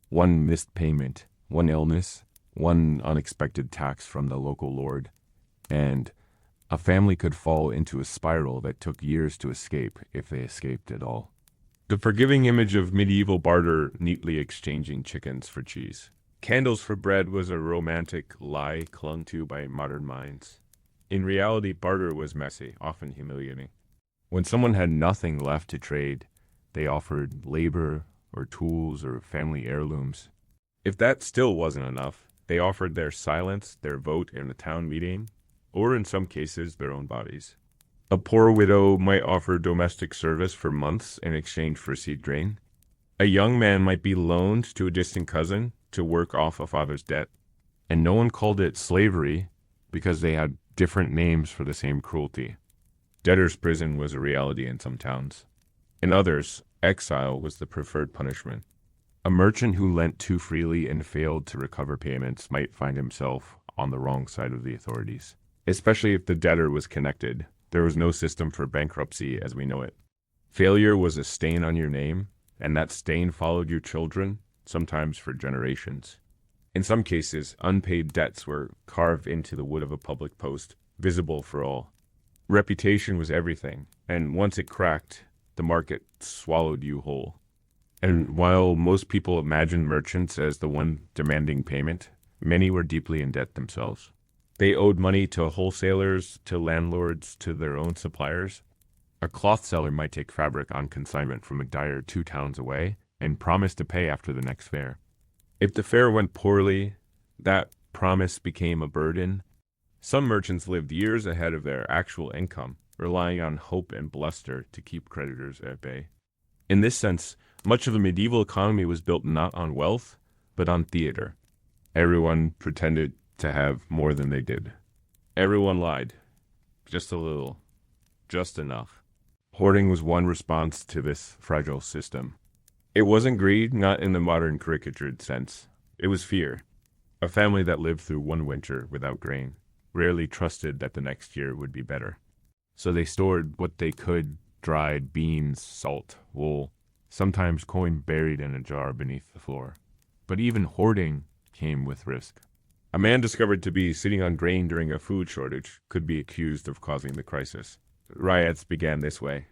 One missed payment, one illness, one unexpected tax from the local lord, and a family could fall into a spiral that took years to escape, if they escaped at all. The forgiving image of medieval barter neatly exchanging chickens for cheese. Candles for bread was a romantic lie clung to by modern minds. In reality, barter was messy, often humiliating. When someone had nothing left to trade, they offered labor or tools or family heirlooms. If that still wasn't enough, They offered their silence, their vote in a town meeting, or in some cases, their own bodies. A poor widow might offer domestic service for months in exchange for seed grain. A young man might be loaned to a distant cousin to work off a father's debt. And no one called it slavery because they had different names for the same cruelty. Debtor's prison was a reality in some towns. In others, exile was the preferred punishment. A merchant who lent too freely and failed to recover payments might find himself on the wrong side of the authorities, especially if the debtor was connected. There was no system for bankruptcy as we know it. Failure was a stain on your name, and that stain followed your children, sometimes for generations. In some cases, unpaid debts were carved into the wood of a public post, visible for all. Reputation was everything, and once it cracked, the market swallowed you whole. And while most people imagined merchants as the one demanding payment, many were deeply in debt themselves. They owed money to wholesalers, to landlords, to their own suppliers. A cloth seller might take fabric on consignment from a dyer 2 towns away and promise to pay after the next fair. If the fair went poorly, that promise became a burden. Some merchants lived years ahead of their actual income, relying on hope and bluster to keep creditors at bay. In this sense, much of the medieval economy was built not on wealth, but on theater. Everyone pretended to have more than they did. Everyone lied. Just a little. Just enough. Hoarding was one response to this fragile system. It wasn't greed, not in the modern caricatured sense. It was fear. A family that lived through one winter without grain rarely trusted that the next year would be better. So they stored what they could: dried beans, salt, wool, sometimes coin buried in a jar beneath the floor. But even hoarding came with risk. A man discovered to be sitting on grain during a food shortage could be accused of causing the crisis. Riots began this way.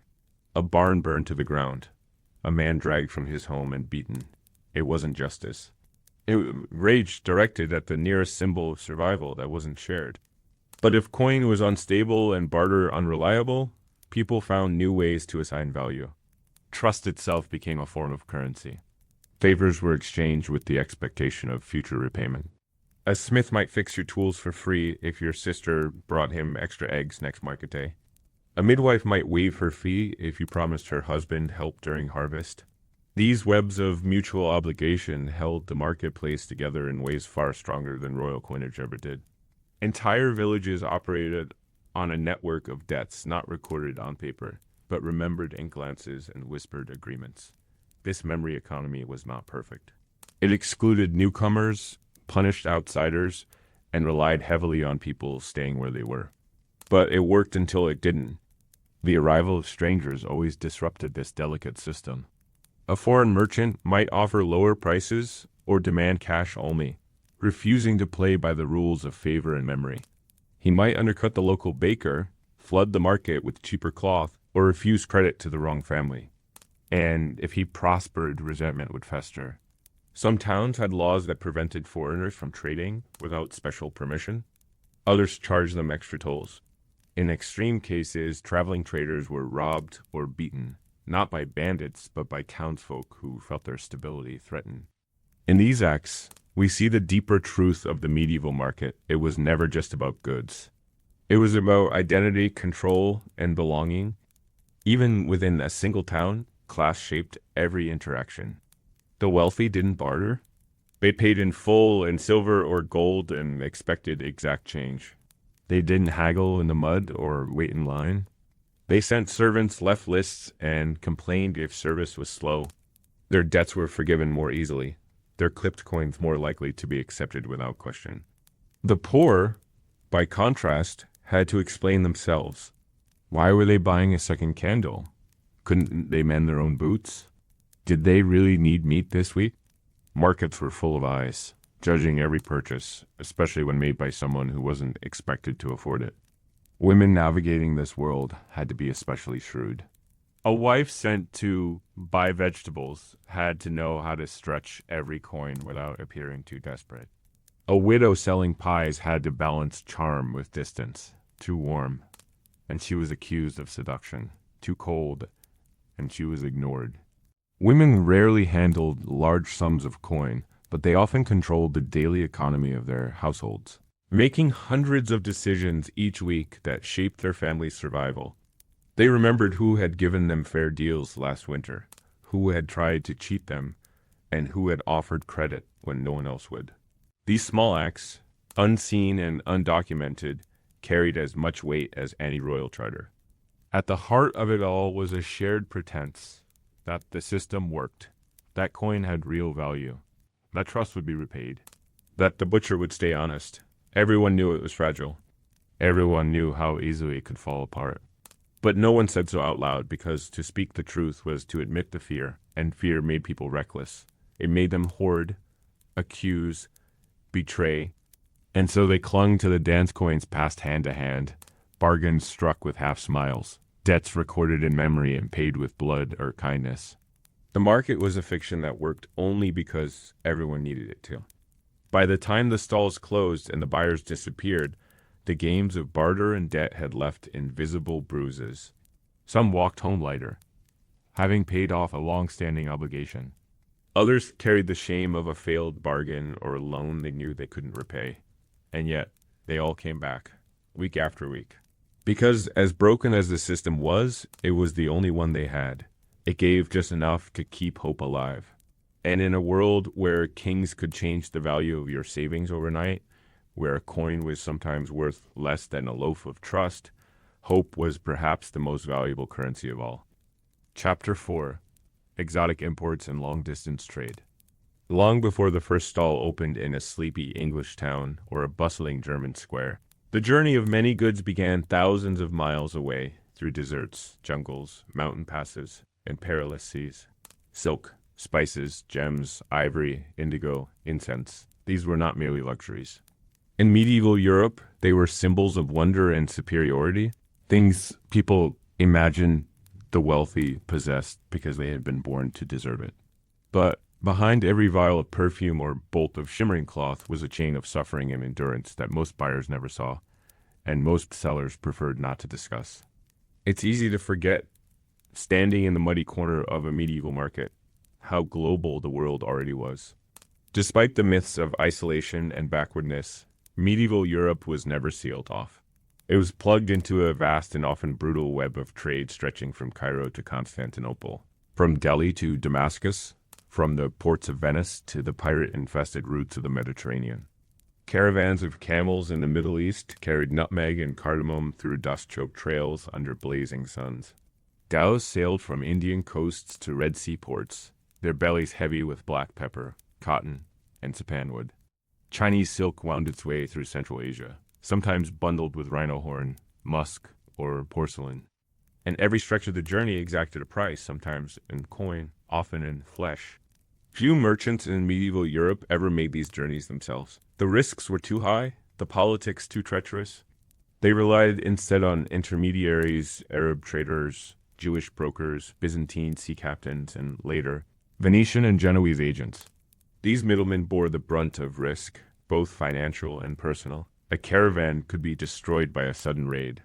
A barn burned to the ground. A man dragged from his home and beaten. It wasn't justice. Rage directed at the nearest symbol of survival that wasn't shared. But if coin was unstable and barter unreliable, people found new ways to assign value. Trust itself became a form of currency. Favors were exchanged with the expectation of future repayment. A smith might fix your tools for free if your sister brought him extra eggs next market day. A midwife might waive her fee if you promised her husband help during harvest. These webs of mutual obligation held the marketplace together in ways far stronger than royal coinage ever did. Entire villages operated on a network of debts not recorded on paper, but remembered in glances and whispered agreements. This memory economy was not perfect. It excluded newcomers, punished outsiders, and relied heavily on people staying where they were. But it worked until it didn't. The arrival of strangers always disrupted this delicate system. A foreign merchant might offer lower prices or demand cash only, refusing to play by the rules of favor and memory. He might undercut the local baker, flood the market with cheaper cloth, or refuse credit to the wrong family. And if he prospered, resentment would fester. Some towns had laws that prevented foreigners from trading without special permission. Others charged them extra tolls. In extreme cases, traveling traders were robbed or beaten, not by bandits, but by townsfolk who felt their stability threatened. In these acts, we see the deeper truth of the medieval market. It was never just about goods. It was about identity, control, and belonging. Even within a single town, class shaped every interaction. The wealthy didn't barter. They paid in full in silver or gold and expected exact change. They didn't haggle in the mud or wait in line. They sent servants, left lists, and complained if service was slow. Their debts were forgiven more easily, their clipped coins more likely to be accepted without question. The poor, by contrast, had to explain themselves. Why were they buying a second candle? Couldn't they mend their own boots? Did they really need meat this week? Markets were full of eyes, judging every purchase, especially when made by someone who wasn't expected to afford it. Women navigating this world had to be especially shrewd. A wife sent to buy vegetables had to know how to stretch every coin without appearing too desperate. A widow selling pies had to balance charm with distance. Too warm, and she was accused of seduction. Too cold, and she was ignored. Women rarely handled large sums of coin, but they often controlled the daily economy of their households, making hundreds of decisions each week that shaped their family's survival. They remembered who had given them fair deals last winter, who had tried to cheat them, and who had offered credit when no one else would. These small acts, unseen and undocumented, carried as much weight as any royal charter. At the heart of it all was a shared pretense that the system worked, that coin had real value, that trust would be repaid, that the butcher would stay honest. Everyone knew it was fragile. Everyone knew how easily it could fall apart. But no one said so out loud, because to speak the truth was to admit the fear, and fear made people reckless. It made them hoard, accuse, betray, and so they clung to the dance coins passed hand to hand, bargains struck with half smiles, debts recorded in memory and paid with blood or kindness. The market was a fiction that worked only because everyone needed it to. By the time the stalls closed and the buyers disappeared, the games of barter and debt had left invisible bruises. Some walked home lighter, having paid off a long-standing obligation. Others carried the shame of a failed bargain or a loan they knew they couldn't repay. And yet, they all came back, week after week. Because as broken as the system was, it was the only one they had. It gave just enough to keep hope alive. And in a world where kings could change the value of your savings overnight, where a coin was sometimes worth less than a loaf of trust, hope was perhaps the most valuable currency of all. Chapter 4. Exotic Imports and Long-Distance Trade. Long before the first stall opened in a sleepy English town or a bustling German square, the journey of many goods began thousands of miles away through deserts, jungles, mountain passes, and perilous seas. Silk, spices, gems, ivory, indigo, incense. These were not merely luxuries. In medieval Europe, they were symbols of wonder and superiority, things people imagined the wealthy possessed because they had been born to deserve it. But behind every vial of perfume or bolt of shimmering cloth was a chain of suffering and endurance that most buyers never saw, and most sellers preferred not to discuss. It's easy to forget, standing in the muddy corner of a medieval market, how global the world already was. Despite the myths of isolation and backwardness, medieval Europe was never sealed off. It was plugged into a vast and often brutal web of trade stretching from Cairo to Constantinople, from Delhi to Damascus, from the ports of Venice to the pirate-infested routes of the Mediterranean. Caravans of camels in the Middle East carried nutmeg and cardamom through dust-choked trails under blazing suns. Dhows sailed from Indian coasts to Red Sea ports, their bellies heavy with black pepper, cotton, and sapanwood. Chinese silk wound its way through Central Asia, sometimes bundled with rhino horn, musk, or porcelain. And every stretch of the journey exacted a price, sometimes in coin, often in flesh. Few merchants in medieval Europe ever made these journeys themselves. The risks were too high, the politics too treacherous. They relied instead on intermediaries, Arab traders, Jewish brokers, Byzantine sea captains, and later, Venetian and Genoese agents. These middlemen bore the brunt of risk, both financial and personal. A caravan could be destroyed by a sudden raid.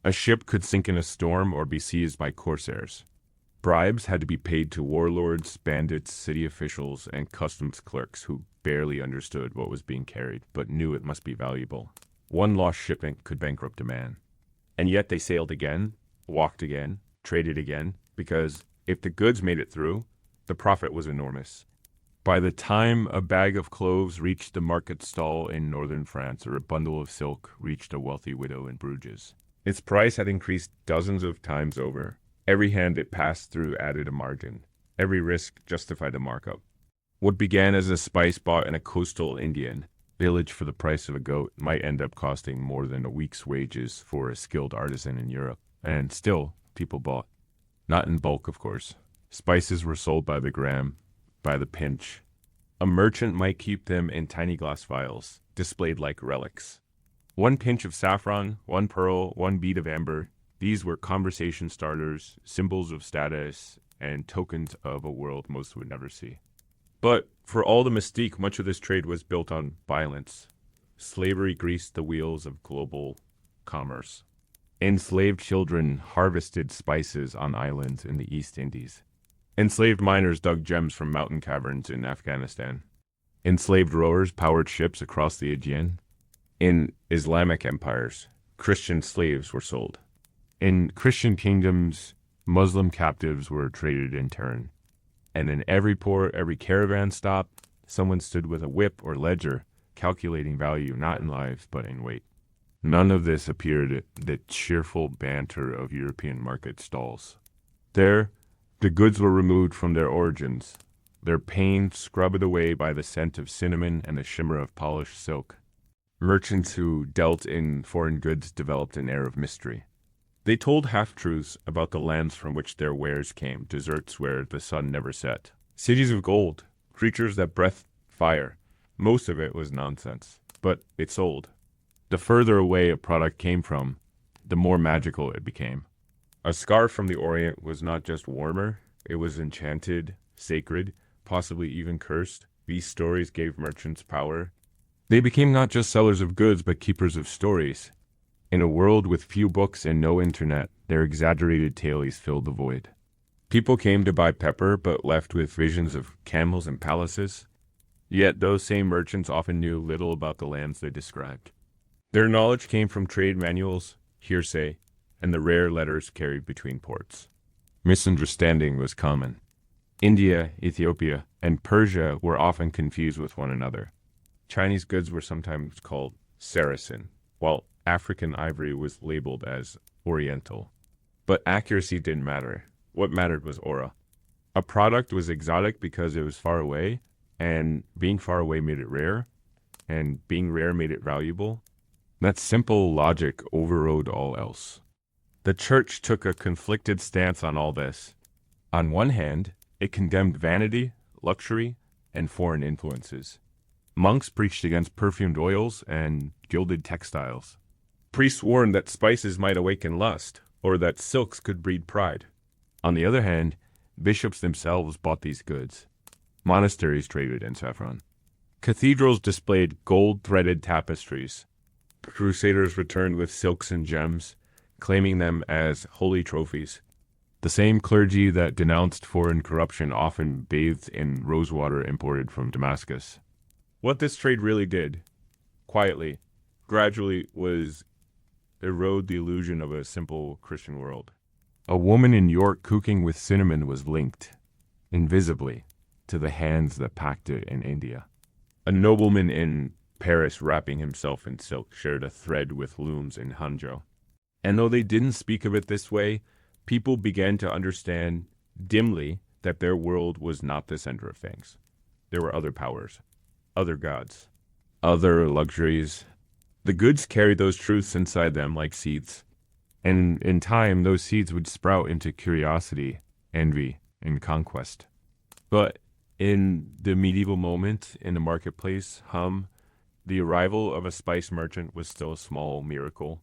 A ship could sink in a storm or be seized by corsairs. Bribes had to be paid to warlords, bandits, city officials, and customs clerks who barely understood what was being carried, but knew it must be valuable. One lost shipment could bankrupt a man. And yet they sailed again, walked again, traded again, because if the goods made it through, the profit was enormous. By the time a bag of cloves reached the market stall in northern France, or a bundle of silk reached a wealthy widow in Bruges, its price had increased dozens of times over. Every hand it passed through added a margin. Every risk justified a markup. What began as a spice bought in a coastal Indian village for the price of a goat might end up costing more than a week's wages for a skilled artisan in Europe. And still, people bought. Not in bulk, of course. Spices were sold by the gram, by the pinch. A merchant might keep them in tiny glass vials, displayed like relics. One pinch of saffron, one pearl, one bead of amber. These were conversation starters, symbols of status, and tokens of a world most would never see. But for all the mystique, much of this trade was built on violence. Slavery greased the wheels of global commerce. Enslaved children harvested spices on islands in the East Indies. Enslaved miners dug gems from mountain caverns in Afghanistan. Enslaved rowers powered ships across the Aegean. In Islamic empires, Christian slaves were sold. In Christian kingdoms, Muslim captives were traded in turn. And in every port, every caravan stop, someone stood with a whip or ledger, calculating value not in lives but in weight. None of this appeared in the cheerful banter of European market stalls. There, the goods were removed from their origins, their pain scrubbed away by the scent of cinnamon and the shimmer of polished silk. Merchants who dealt in foreign goods developed an air of mystery. They told half-truths about the lands from which their wares came, deserts where the sun never set. Cities of gold, creatures that breathed fire. Most of it was nonsense, but it sold. The further away a product came from, the more magical it became. A scarf from the Orient was not just warmer, it was enchanted, sacred, possibly even cursed. These stories gave merchants power. They became not just sellers of goods, but keepers of stories. In a world with few books and no internet, their exaggerated tales filled the void. People came to buy pepper, but left with visions of camels and palaces. Yet those same merchants often knew little about the lands they described. Their knowledge came from trade manuals, hearsay, and the rare letters carried between ports. Misunderstanding was common. India, Ethiopia, and Persia were often confused with one another. Chinese goods were sometimes called Saracen, while African ivory was labeled as Oriental. But accuracy didn't matter. What mattered was aura. A product was exotic because it was far away, and being far away made it rare, and being rare made it valuable. That simple logic overrode all else. The church took a conflicted stance on all this. On one hand, it condemned vanity, luxury, and foreign influences. Monks preached against perfumed oils and gilded textiles. Priests warned that spices might awaken lust, or that silks could breed pride. On the other hand, bishops themselves bought these goods. Monasteries traded in saffron. Cathedrals displayed gold-threaded tapestries. Crusaders returned with silks and gems, claiming them as holy trophies. The same clergy that denounced foreign corruption often bathed in rosewater imported from Damascus. What this trade really did, quietly, gradually, was erode the illusion of a simple Christian world. A woman in York cooking with cinnamon was linked, invisibly, to the hands that packed it in India. A nobleman in Paris wrapping himself in silk shared a thread with looms in Hangzhou. And though they didn't speak of it this way, people began to understand dimly that their world was not the center of things. There were other powers, other gods, other luxuries. The goods carried those truths inside them like seeds. And in time, those seeds would sprout into curiosity, envy, and conquest. But in the medieval moment, in the marketplace, the arrival of a spice merchant was still a small miracle.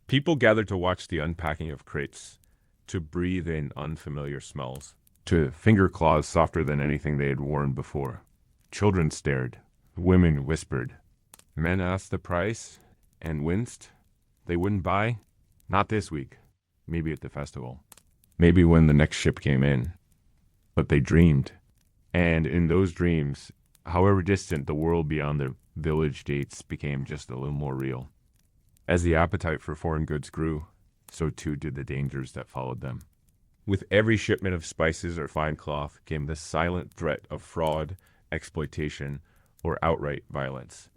People gathered to watch the unpacking of crates, to breathe in unfamiliar smells, to finger claws softer than anything they had worn before. Children stared. Women whispered. Men asked the price and winced. They wouldn't buy. Not this week. Maybe at the festival. Maybe when the next ship came in. But they dreamed. And in those dreams, however distant the world beyond the village gates became just a little more real. As the appetite for foreign goods grew, so too did the dangers that followed them. With every shipment of spices or fine cloth came the silent threat of fraud, exploitation, or outright violence.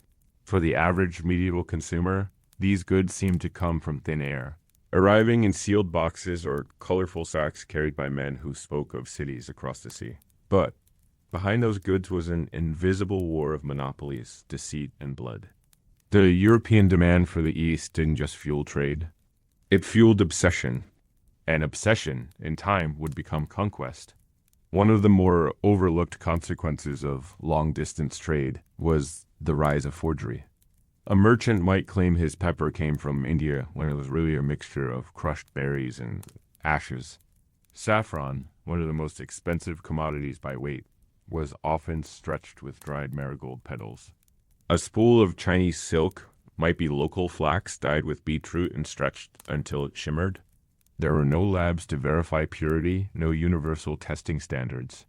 For the average medieval consumer, these goods seemed to come from thin air, arriving in sealed boxes or colorful sacks carried by men who spoke of cities across the sea. But behind those goods was an invisible war of monopolies, deceit, and blood. The European demand for the East didn't just fuel trade. It fueled obsession, and obsession, in time, would become conquest. One of the more overlooked consequences of long-distance trade was the rise of forgery. A merchant might claim his pepper came from India when it was really a mixture of crushed berries and ashes. Saffron, one of the most expensive commodities by weight, was often stretched with dried marigold petals. A spool of Chinese silk might be local flax dyed with beetroot and stretched until it shimmered. There were no labs to verify purity, no universal testing standards.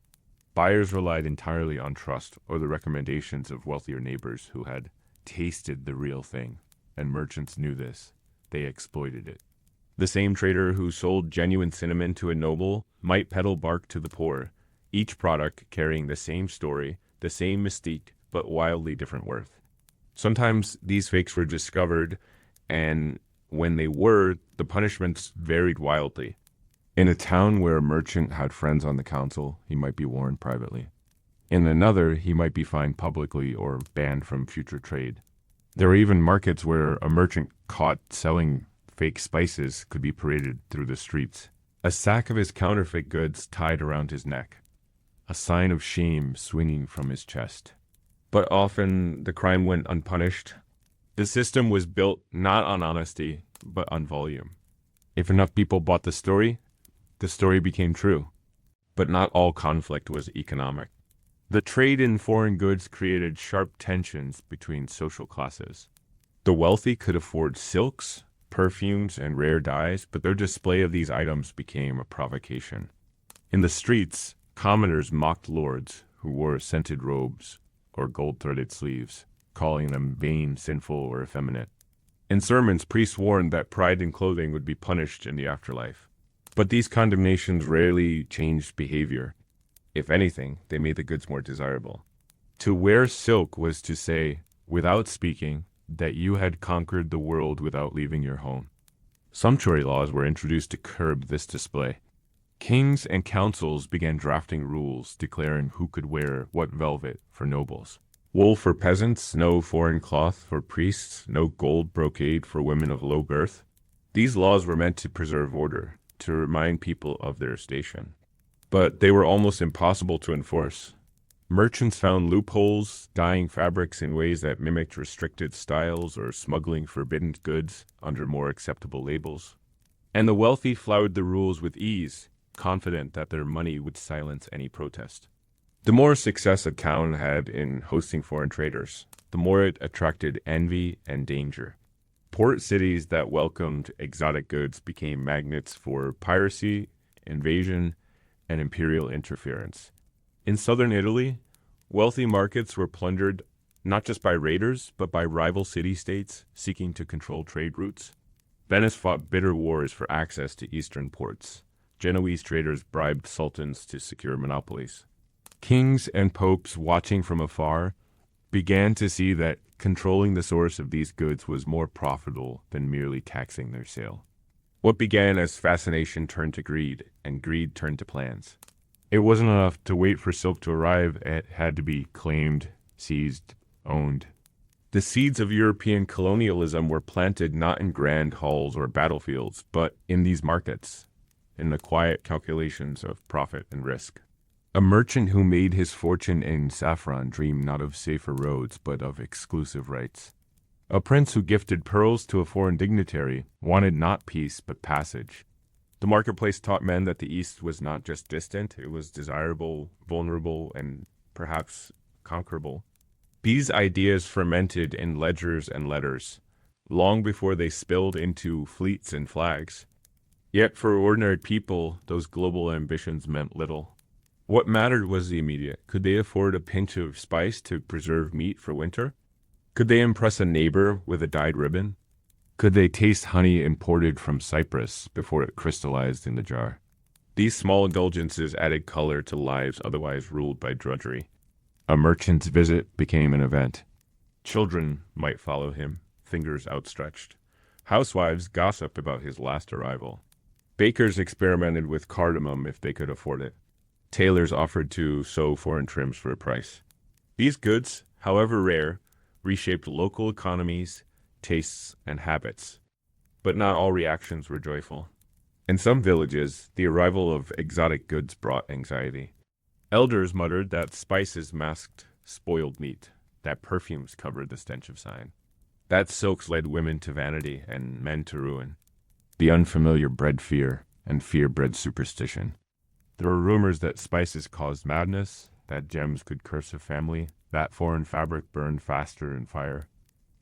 Buyers relied entirely on trust or the recommendations of wealthier neighbors who had tasted the real thing, and merchants knew this. They exploited it. The same trader who sold genuine cinnamon to a noble might peddle bark to the poor, each product carrying the same story, the same mystique, but wildly different worth. Sometimes these fakes were discovered, and when they were, the punishments varied wildly. In a town where a merchant had friends on the council, he might be warned privately. In another, he might be fined publicly or banned from future trade. There were even markets where a merchant caught selling fake spices could be paraded through the streets. A sack of his counterfeit goods tied around his neck, a sign of shame swinging from his chest. But often the crime went unpunished. The system was built not on honesty, but on volume. If enough people bought the story became true. But not all conflict was economic. The trade in foreign goods created sharp tensions between social classes. The wealthy could afford silks, perfumes, and rare dyes, but their display of these items became a provocation. In the streets, commoners mocked lords who wore scented robes or gold-threaded sleeves, calling them vain, sinful, or effeminate. In sermons, priests warned that pride in clothing would be punished in the afterlife. But these condemnations rarely changed behavior. If anything, they made the goods more desirable. To wear silk was to say, without speaking, that you had conquered the world without leaving your home. Sumptuary laws were introduced to curb this display. Kings and councils began drafting rules declaring who could wear what velvet for nobles. Wool for peasants, no foreign cloth for priests, no gold brocade for women of low birth. These laws were meant to preserve order, to remind people of their station. But they were almost impossible to enforce. Merchants found loopholes, dyeing fabrics in ways that mimicked restricted styles or smuggling forbidden goods under more acceptable labels. And the wealthy flouted the rules with ease, confident that their money would silence any protest. The more success a town had in hosting foreign traders, the more it attracted envy and danger. Port cities that welcomed exotic goods became magnets for piracy, invasion, and imperial interference. In southern Italy, wealthy markets were plundered not just by raiders, but by rival city-states seeking to control trade routes. Venice fought bitter wars for access to eastern ports. Genoese traders bribed sultans to secure monopolies. Kings and popes, watching from afar, began to see that controlling the source of these goods was more profitable than merely taxing their sale. What began as fascination turned to greed, and greed turned to plans. It wasn't enough to wait for silk to arrive, it had to be claimed, seized, owned. The seeds of European colonialism were planted not in grand halls or battlefields, but in these markets, in the quiet calculations of profit and risk. A merchant who made his fortune in saffron dreamed not of safer roads, but of exclusive rights. A prince who gifted pearls to a foreign dignitary wanted not peace, but passage. The marketplace taught men that the East was not just distant, it was desirable, vulnerable, and perhaps conquerable. These ideas fermented in ledgers and letters, long before they spilled into fleets and flags. Yet for ordinary people, those global ambitions meant little. What mattered was the immediate. Could they afford a pinch of spice to preserve meat for winter? Could they impress a neighbor with a dyed ribbon? Could they taste honey imported from Cyprus before it crystallized in the jar? These small indulgences added color to lives otherwise ruled by drudgery. A merchant's visit became an event. Children might follow him, fingers outstretched. Housewives gossiped about his last arrival. Bakers experimented with cardamom if they could afford it. Tailors offered to sew foreign trims for a price. These goods, however rare, reshaped local economies, tastes, and habits. But not all reactions were joyful. In some villages, the arrival of exotic goods brought anxiety. Elders muttered that spices masked spoiled meat, that perfumes covered the stench of swine, that silks led women to vanity and men to ruin. The unfamiliar bred fear, and fear bred superstition. There were rumors that spices caused madness, that gems could curse a family, that foreign fabric burned faster in fire.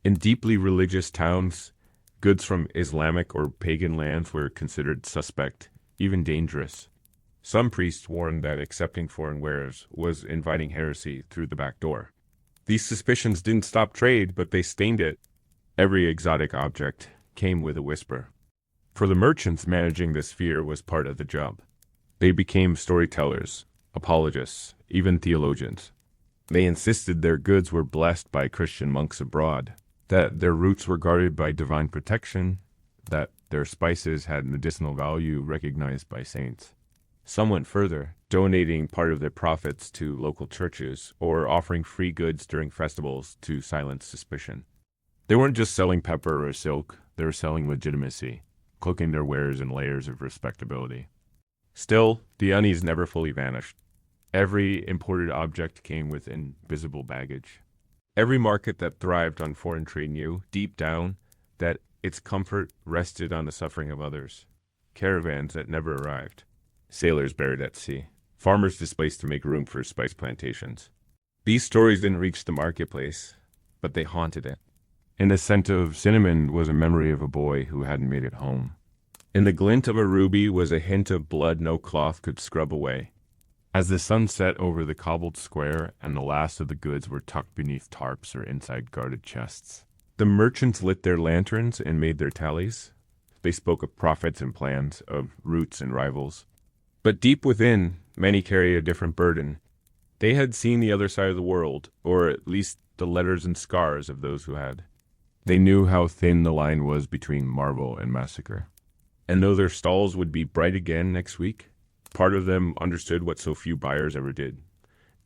In deeply religious towns, goods from Islamic or pagan lands were considered suspect, even dangerous. Some priests warned that accepting foreign wares was inviting heresy through the back door. These suspicions didn't stop trade, but they stained it. Every exotic object came with a whisper. For the merchants, managing this fear was part of the job. They became storytellers, apologists, even theologians. They insisted their goods were blessed by Christian monks abroad, that their roots were guarded by divine protection, that their spices had medicinal value recognized by saints. Some went further, donating part of their profits to local churches or offering free goods during festivals to silence suspicion. They weren't just selling pepper or silk, they were selling legitimacy, cloaking their wares in layers of respectability. Still, the unease never fully vanished. Every imported object came with invisible baggage. Every market that thrived on foreign trade knew, deep down, that its comfort rested on the suffering of others. Caravans that never arrived. Sailors buried at sea. Farmers displaced to make room for spice plantations. These stories didn't reach the marketplace, but they haunted it. In the scent of cinnamon was a memory of a boy who hadn't made it home. In the glint of a ruby was a hint of blood no cloth could scrub away. As the sun set over the cobbled square and the last of the goods were tucked beneath tarps or inside guarded chests, the merchants lit their lanterns and made their tallies. They spoke of profits and plans, of routes and rivals. But deep within, many carried a different burden. They had seen the other side of the world, or at least the letters and scars of those who had. They knew how thin the line was between marvel and massacre. And though their stalls would be bright again next week, part of them understood what so few buyers ever did,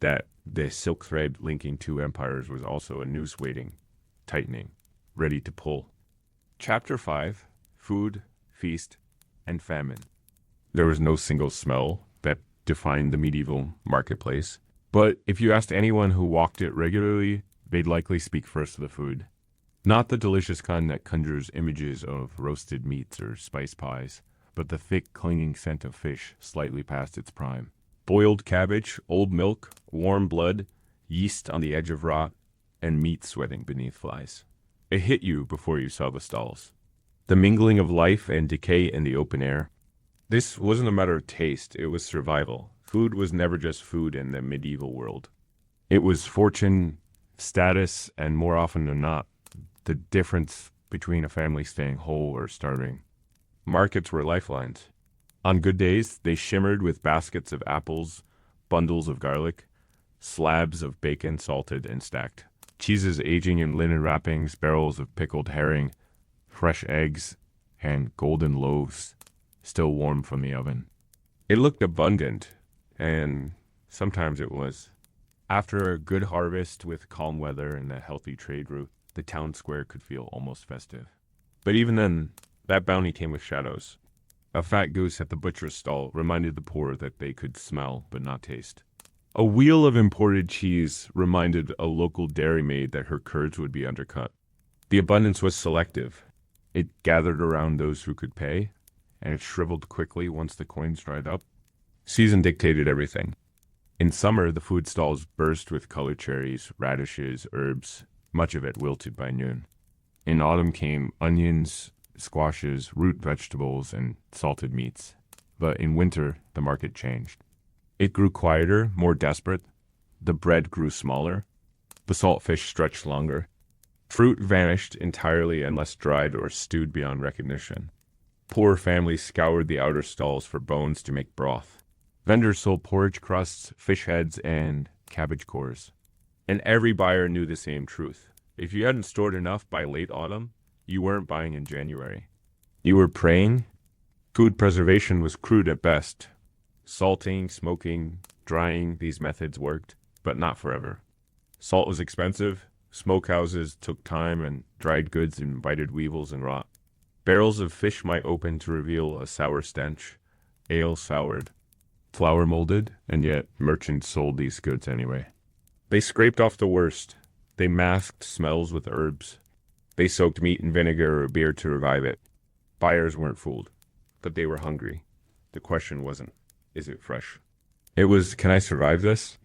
that the silk thread linking two empires was also a noose waiting, tightening, ready to pull. Chapter 5, Food, Feast, and Famine. There was no single smell that defined the medieval marketplace, but if you asked anyone who walked it regularly, they'd likely speak first of the food. Not the delicious kind that conjures images of roasted meats or spice pies, but the thick, clinging scent of fish slightly past its prime. Boiled cabbage, old milk, warm blood, yeast on the edge of rot, and meat sweating beneath flies. It hit you before you saw the stalls. The mingling of life and decay in the open air. This wasn't a matter of taste, it was survival. Food was never just food in the medieval world. It was fortune, status, and more often than not, the difference between a family staying whole or starving. Markets were lifelines. On good days, they shimmered with baskets of apples, bundles of garlic, slabs of bacon salted and stacked, cheeses aging in linen wrappings, barrels of pickled herring, fresh eggs, and golden loaves still warm from the oven. It looked abundant, and sometimes it was. After a good harvest with calm weather and a healthy trade route, the town square could feel almost festive. But even then, that bounty came with shadows. A fat goose at the butcher's stall reminded the poor that they could smell but not taste. A wheel of imported cheese reminded a local dairymaid that her curds would be undercut. The abundance was selective. It gathered around those who could pay, and it shriveled quickly once the coins dried up. Season dictated everything. In summer, the food stalls burst with colored cherries, radishes, herbs, much of it wilted by noon. In autumn came onions, squashes, root vegetables, and salted meats. But in winter, the market changed. It grew quieter, more desperate. The bread grew smaller. The salt fish stretched longer. Fruit vanished entirely unless dried or stewed beyond recognition. Poor families scoured the outer stalls for bones to make broth. Vendors sold porridge crusts, fish heads, and cabbage cores. And every buyer knew the same truth. If you hadn't stored enough by late autumn, you weren't buying in January. You were praying. Food preservation was crude at best. Salting, smoking, drying, these methods worked, but not forever. Salt was expensive, smokehouses took time, and dried goods invited weevils and rot. Barrels of fish might open to reveal a sour stench, ale soured, flour molded, and yet merchants sold these goods anyway. They scraped off the worst. They masked smells with herbs. They soaked meat in vinegar or beer to revive it. Buyers weren't fooled, but they were hungry. The question wasn't, is it fresh? It was, can I survive this?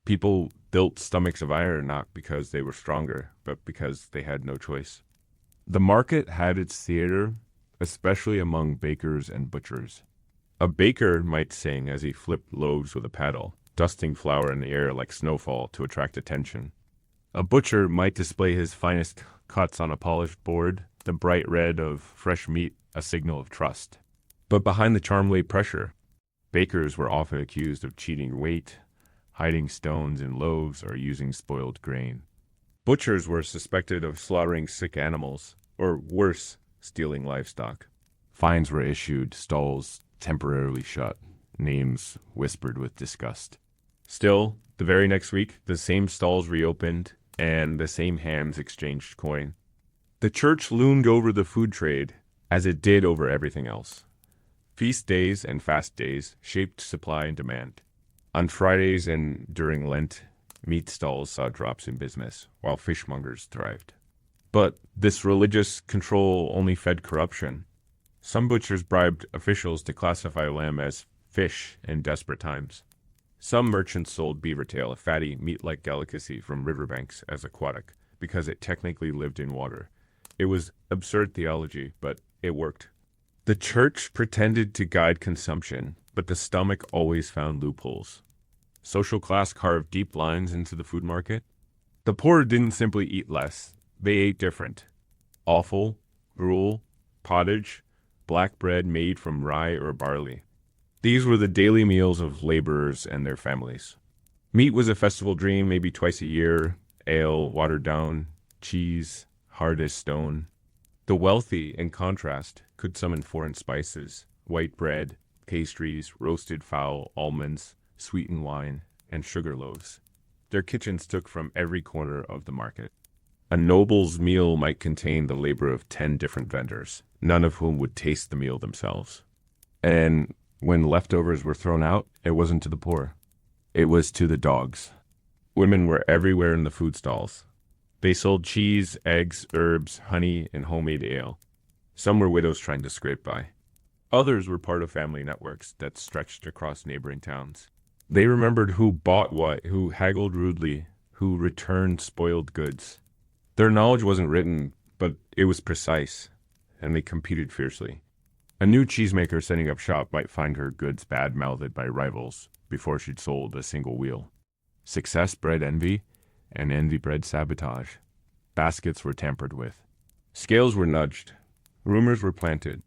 People built stomachs of iron not because they were stronger, but because they had no choice. The market had its theater, especially among bakers and butchers. A baker might sing as he flipped loaves with a paddle, dusting flour in the air like snowfall to attract attention. A butcher might display his finest cuts on a polished board, the bright red of fresh meat a signal of trust. But behind the charm lay pressure. Bakers were often accused of cheating weight, hiding stones in loaves, or using spoiled grain. Butchers were suspected of slaughtering sick animals, or worse, stealing livestock. Fines were issued, stalls temporarily shut, names whispered with disgust. Still, the very next week, the same stalls reopened, and the same hands exchanged coin. The church loomed over the food trade, as it did over everything else. Feast days and fast days shaped supply and demand. On Fridays and during Lent, meat stalls saw drops in business, while fishmongers thrived. But this religious control only fed corruption. Some butchers bribed officials to classify lamb as fish in desperate times. Some merchants sold beaver tail, a fatty, meat-like delicacy from riverbanks, as aquatic, because it technically lived in water. It was absurd theology, but it worked. The church pretended to guide consumption, but the stomach always found loopholes. Social class carved deep lines into the food market. The poor didn't simply eat less, they ate different. Offal, gruel, pottage, black bread made from rye or barley. These were the daily meals of laborers and their families. Meat was a festival dream, maybe twice a year, ale, watered down, cheese, hard as stone. The wealthy, in contrast, could summon foreign spices, white bread, pastries, roasted fowl, almonds, sweetened wine, and sugar loaves. Their kitchens took from every corner of the market. A noble's meal might contain the labor of 10 different vendors, none of whom would taste the meal themselves. And when leftovers were thrown out, it wasn't to the poor. It was to the dogs. Women were everywhere in the food stalls. They sold cheese, eggs, herbs, honey, and homemade ale. Some were widows trying to scrape by. Others were part of family networks that stretched across neighboring towns. They remembered who bought what, who haggled rudely, who returned spoiled goods. Their knowledge wasn't written, but it was precise, and they competed fiercely. A new cheesemaker setting up shop might find her goods bad-mouthed by rivals before she'd sold a single wheel. Success bred envy, and envy bred sabotage. Baskets were tampered with. Scales were nudged. Rumors were planted.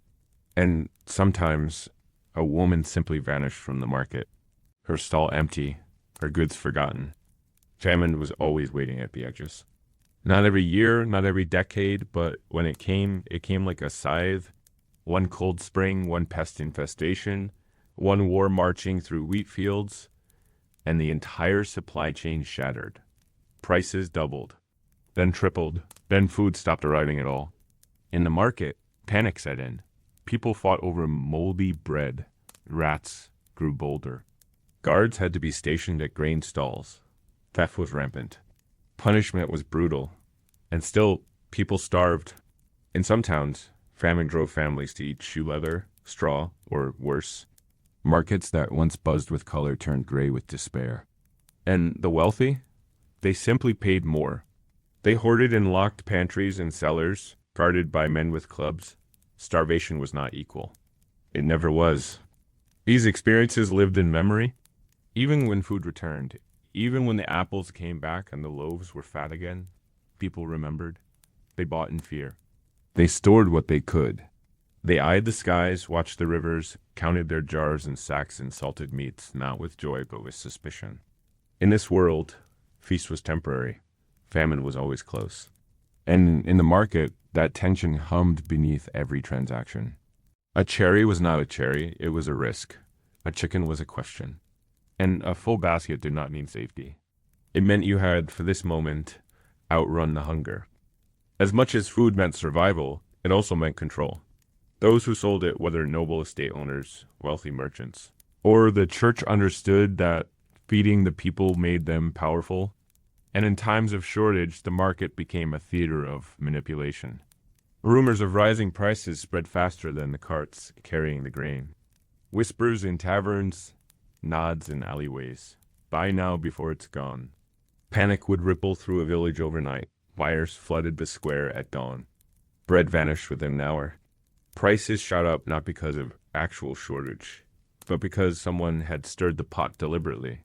And sometimes a woman simply vanished from the market. Her stall empty, her goods forgotten. Famine was always waiting at the edges. Not every year, not every decade, but when it came like a scythe. One cold spring, one pest infestation, one war marching through wheat fields, and the entire supply chain shattered. Prices doubled, then tripled, then food stopped arriving at all. In the market, panic set in. People fought over moldy bread. Rats grew bolder. Guards had to be stationed at grain stalls. Theft was rampant. Punishment was brutal. And still, people starved. In some towns, famine drove families to eat shoe leather, straw, or worse. Markets that once buzzed with color turned gray with despair. And the wealthy? They simply paid more. They hoarded in locked pantries and cellars, guarded by men with clubs. Starvation was not equal. It never was. These experiences lived in memory. Even when food returned, even when the apples came back and the loaves were fat again, people remembered. They bought in fear. They stored what they could. They eyed the skies, watched the rivers, counted their jars and sacks and salted meats, not with joy but with suspicion. In this world, feast was temporary. Famine was always close. And in the market, that tension hummed beneath every transaction. A cherry was not a cherry, it was a risk. A chicken was a question. And a full basket did not mean safety. It meant you had, for this moment, outrun the hunger. As much as food meant survival, it also meant control. Those who sold it, whether noble estate owners, wealthy merchants, or the church, understood that feeding the people made them powerful. And in times of shortage, the market became a theater of manipulation. Rumors of rising prices spread faster than the carts carrying the grain. Whispers in taverns, nods in alleyways. Buy now before it's gone. Panic would ripple through a village overnight. Wires flooded the square at dawn. Bread vanished within an hour. Prices shot up not because of actual shortage, but because someone had stirred the pot deliberately.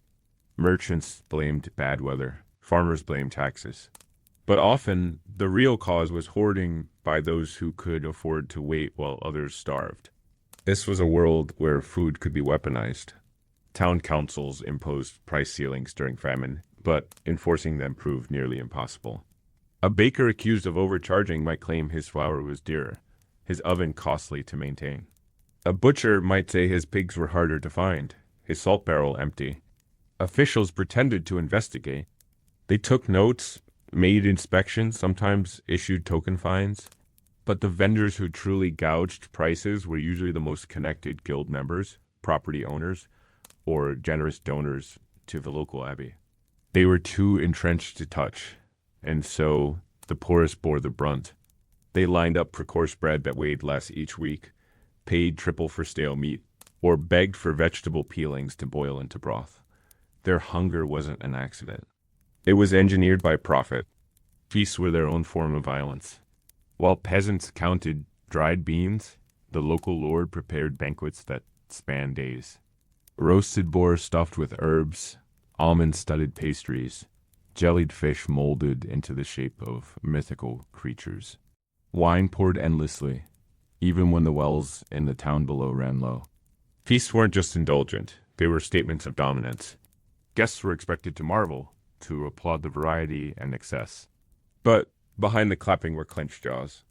Merchants blamed bad weather, farmers blamed taxes. But often, the real cause was hoarding by those who could afford to wait while others starved. This was a world where food could be weaponized. Town councils imposed price ceilings during famine, but enforcing them proved nearly impossible. A baker accused of overcharging might claim his flour was dearer, his oven costly to maintain. A butcher might say his pigs were harder to find, his salt barrel empty. Officials pretended to investigate. They took notes, made inspections, sometimes issued token fines. But the vendors who truly gouged prices were usually the most connected guild members, property owners, or generous donors to the local abbey. They were too entrenched to touch, and so the poorest bore the brunt. They lined up for coarse bread that weighed less each week, paid triple for stale meat, or begged for vegetable peelings to boil into broth. Their hunger wasn't an accident. It was engineered by profit. Feasts were their own form of violence. While peasants counted dried beans, the local lord prepared banquets that spanned days. Roasted boar stuffed with herbs, almond-studded pastries, jellied fish molded into the shape of mythical creatures. Wine poured endlessly, even when the wells in the town below ran low. Feasts weren't just indulgent, they were statements of dominance. Guests were expected to marvel, to applaud the variety and excess. But behind the clapping were clenched jaws.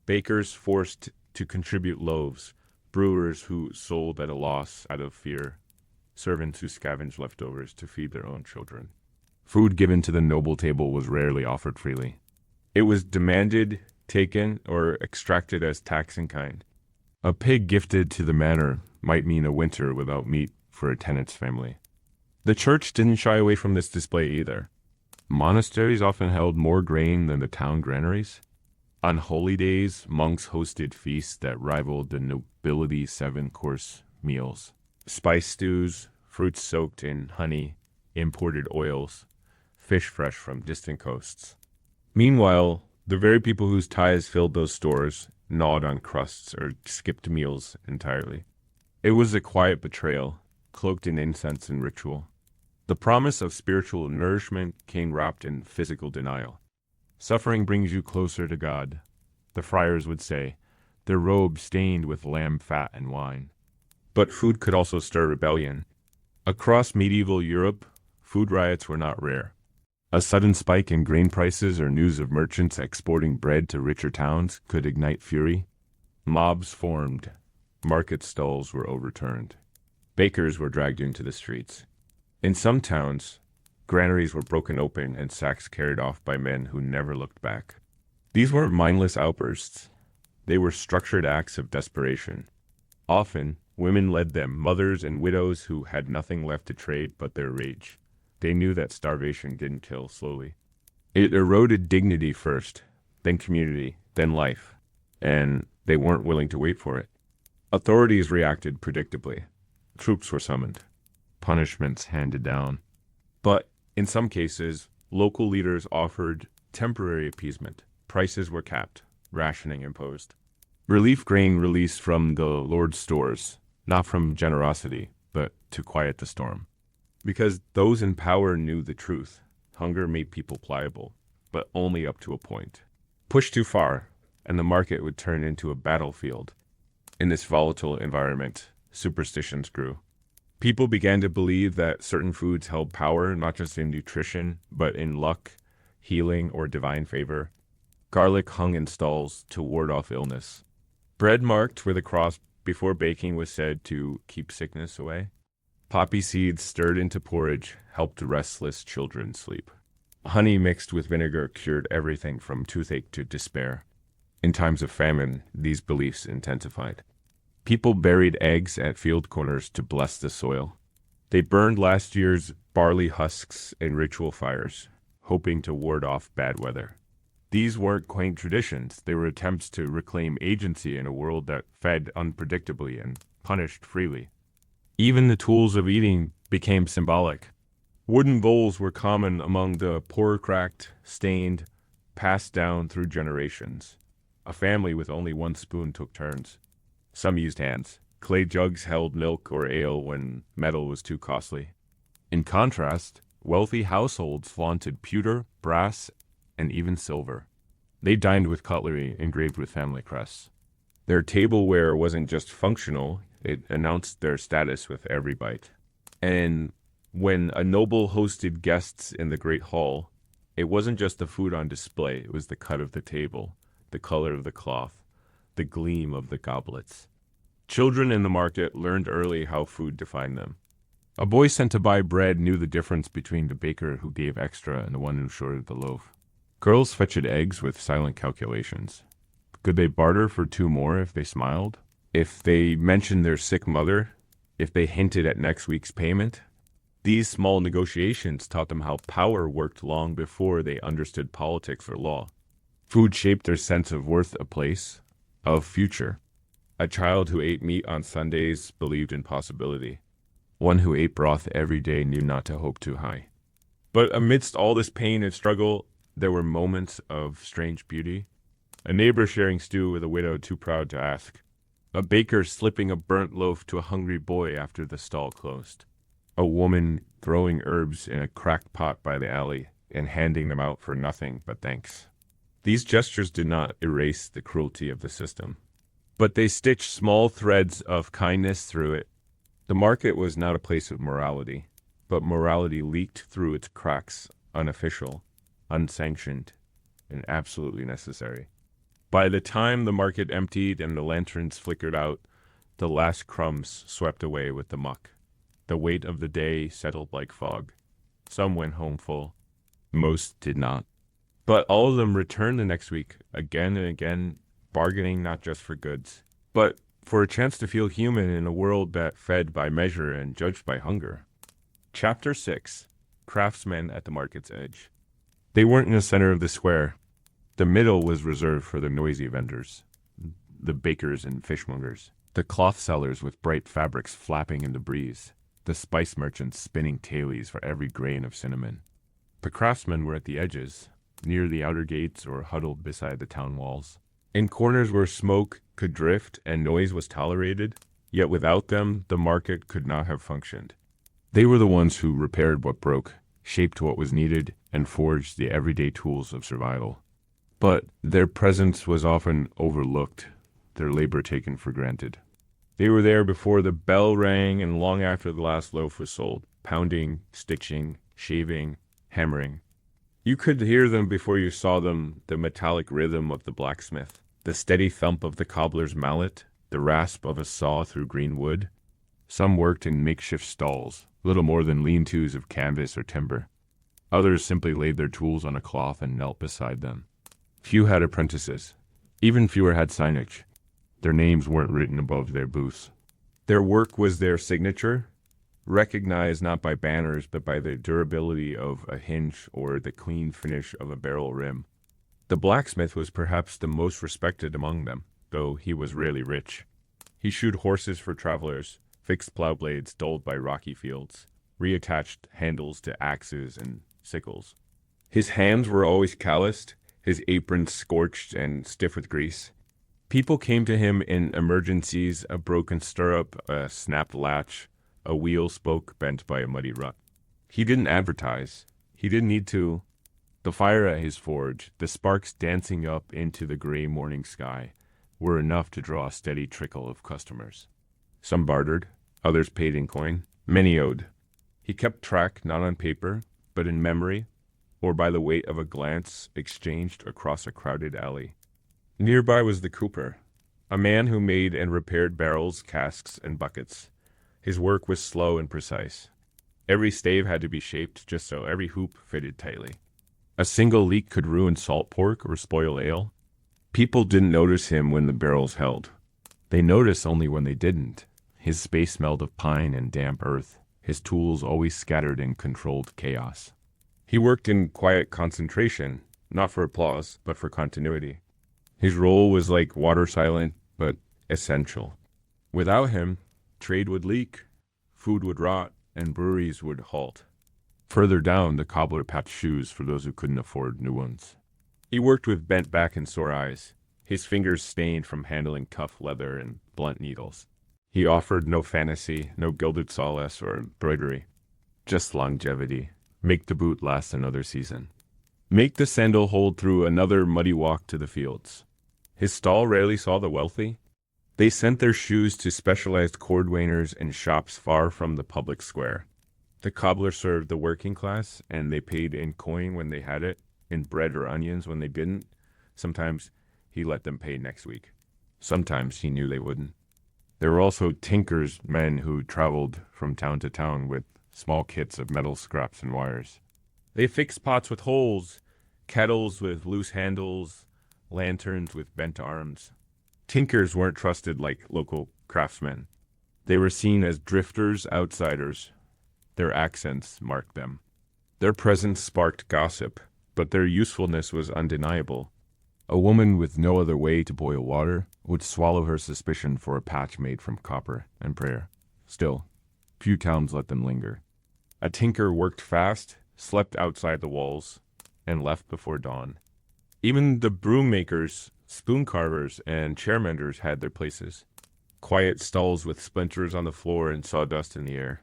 Bakers forced to contribute loaves, brewers who sold at a loss out of fear, servants who scavenged leftovers to feed their own children. Food given to the noble table was rarely offered freely. It was demanded, taken, or extracted as tax in kind. A pig gifted to the manor might mean a winter without meat for a tenant's family. The church didn't shy away from this display either. Monasteries often held more grain than the town granaries. On holy days, monks hosted feasts that rivaled the nobility's 7-course meals. Spice stews, fruits soaked in honey, imported oils, fish fresh from distant coasts. Meanwhile, the very people whose ties filled those stores gnawed on crusts or skipped meals entirely. It was a quiet betrayal, cloaked in incense and ritual. The promise of spiritual nourishment came wrapped in physical denial. Suffering brings you closer to God, the friars would say, their robes stained with lamb fat and wine. But food could also stir rebellion. Across medieval Europe, food riots were not rare. A sudden spike in grain prices or news of merchants exporting bread to richer towns could ignite fury. Mobs formed. Market stalls were overturned. Bakers were dragged into the streets. In some towns, granaries were broken open and sacks carried off by men who never looked back. These weren't mindless outbursts. They were structured acts of desperation. Often, women led them, mothers and widows who had nothing left to trade but their rage. They knew that starvation didn't kill slowly. It eroded dignity first, then community, then life, and they weren't willing to wait for it. Authorities reacted predictably. Troops were summoned. Punishments handed down. But in some cases, local leaders offered temporary appeasement. Prices were capped, rationing imposed. Relief grain released from the Lord's stores, not from generosity, but to quiet the storm. Because those in power knew the truth. Hunger made people pliable, but only up to a point. Push too far, and the market would turn into a battlefield. In this volatile environment, superstitions grew. People began to believe that certain foods held power, not just in nutrition, but in luck, healing, or divine favor. Garlic hung in stalls to ward off illness. Bread marked with a cross before baking was said to keep sickness away. Poppy seeds stirred into porridge helped restless children sleep. Honey mixed with vinegar cured everything from toothache to despair. In times of famine, these beliefs intensified. People buried eggs at field corners to bless the soil. They burned last year's barley husks in ritual fires, hoping to ward off bad weather. These weren't quaint traditions. They were attempts to reclaim agency in a world that fed unpredictably and punished freely. Even the tools of eating became symbolic. Wooden bowls were common among the poor, cracked, stained, passed down through generations. A family with only one spoon took turns. Some used hands, Clay jugs held milk or ale when metal was too costly. In contrast, wealthy households flaunted pewter, brass, and even silver. They dined with cutlery engraved with family crests. Their tableware wasn't just functional, it announced their status with every bite. And when a noble hosted guests in the great hall, it wasn't just the food on display, it was the cut of the table, the color of the cloth, the gleam of the goblets. Children in the market learned early how food defined them. A boy sent to buy bread knew the difference between the baker who gave extra and the one who shorted the loaf. Girls fetched eggs with silent calculations. Could they barter for two more if they smiled? If they mentioned their sick mother? If they hinted at next week's payment? These small negotiations taught them how power worked long before they understood politics or law. Food shaped their sense of worth, a place, of future. A child who ate meat on Sundays believed in possibility. One who ate broth every day knew not to hope too high. But amidst all this pain and struggle, there were moments of strange beauty. A neighbor sharing stew with a widow too proud to ask. A baker slipping a burnt loaf to a hungry boy after the stall closed. A woman throwing herbs in a cracked pot by the alley and handing them out for nothing but thanks. These gestures did not erase the cruelty of the system, but they stitched small threads of kindness through it. The market was not a place of morality, but morality leaked through its cracks, unofficial, unsanctioned, and absolutely necessary. By the time the market emptied and the lanterns flickered out, the last crumbs swept away with the muck. The weight of the day settled like fog. Some went home full. Most did not. But all of them returned the next week, again and again, bargaining not just for goods, but for a chance to feel human in a world that fed by measure and judged by hunger. Chapter 6. Craftsmen at the Market's Edge. They weren't in the center of the square. The middle was reserved for the noisy vendors, the bakers and fishmongers, the cloth sellers with bright fabrics flapping in the breeze, the spice merchants spinning tailies for every grain of cinnamon. The craftsmen were at the edges, near the outer gates or huddled beside the town walls. In corners where smoke could drift and noise was tolerated, yet without them the market could not have functioned. They were the ones who repaired what broke, shaped what was needed, and forged the everyday tools of survival. But their presence was often overlooked, their labor taken for granted. They were there before the bell rang and long after the last loaf was sold, pounding, stitching, shaving, hammering. You could hear them before you saw them, the metallic rhythm of the blacksmith, the steady thump of the cobbler's mallet, the rasp of a saw through green wood. Some worked in makeshift stalls, little more than lean-tos of canvas or timber. Others simply laid their tools on a cloth and knelt beside them. Few had apprentices. Even fewer had signage. Their names weren't written above their booths. Their work was their signature, recognized not by banners but by the durability of a hinge or the clean finish of a barrel rim. The blacksmith was perhaps the most respected among them, though he was rarely rich. He shoed horses for travelers, fixed plow blades dulled by rocky fields, reattached handles to axes and sickles. His hands were always calloused, his apron scorched and stiff with grease. People came to him in emergencies, a broken stirrup, a snapped latch, a wheel spoke bent by a muddy rut. He didn't advertise. He didn't need to. The fire at his forge, the sparks dancing up into the gray morning sky, were enough to draw a steady trickle of customers. Some bartered, others paid in coin, many owed. He kept track not on paper, but in memory, or by the weight of a glance exchanged across a crowded alley. Nearby was the cooper, a man who made and repaired barrels, casks, and buckets. His work was slow and precise. Every stave had to be shaped just so every hoop fitted tightly. A single leak could ruin salt pork or spoil ale. People didn't notice him when the barrels held. They noticed only when they didn't. His space smelled of pine and damp earth, his tools always scattered in controlled chaos. He worked in quiet concentration, not for applause, but for continuity. His role was like water silent, but essential. Without him, trade would leak, food would rot, and breweries would halt. Further down, the cobbler patched shoes for those who couldn't afford new ones. He worked with bent back and sore eyes, his fingers stained from handling tough leather and blunt needles. He offered no fantasy, no gilded solace or embroidery, just longevity. Make the boot last another season. Make the sandal hold through another muddy walk to the fields. His stall rarely saw the wealthy. They sent their shoes to specialized cordwainers in shops far from the public square. The cobbler served the working class, and they paid in coin when they had it, in bread or onions when they didn't. Sometimes he let them pay next week. Sometimes he knew they wouldn't. There were also tinkers, men who traveled from town to town with small kits of metal scraps and wires. They fixed pots with holes, kettles with loose handles, lanterns with bent arms. Tinkers weren't trusted like local craftsmen. They were seen as drifters, outsiders. Their accents marked them. Their presence sparked gossip, but their usefulness was undeniable. A woman with no other way to boil water would swallow her suspicion for a patch made from copper and prayer. Still, few towns let them linger. A tinker worked fast, slept outside the walls, and left before dawn. Even the broom makers, spoon carvers, and chair menders had their places. Quiet stalls with splinters on the floor and sawdust in the air.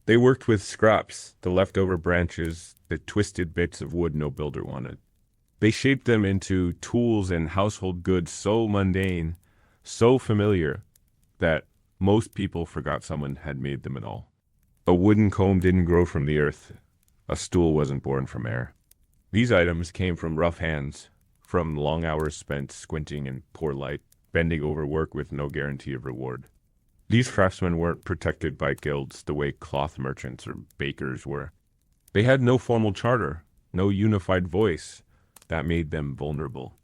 They worked with scraps, the leftover branches, the twisted bits of wood no builder wanted. They shaped them into tools and household goods so mundane, so familiar, that most people forgot someone had made them at all. A wooden comb didn't grow from the earth. A stool wasn't born from air. These items came from rough hands, from long hours spent squinting in poor light, bending over work with no guarantee of reward. These craftsmen weren't protected by guilds the way cloth merchants or bakers were. They had no formal charter, no unified voice. That made them vulnerable.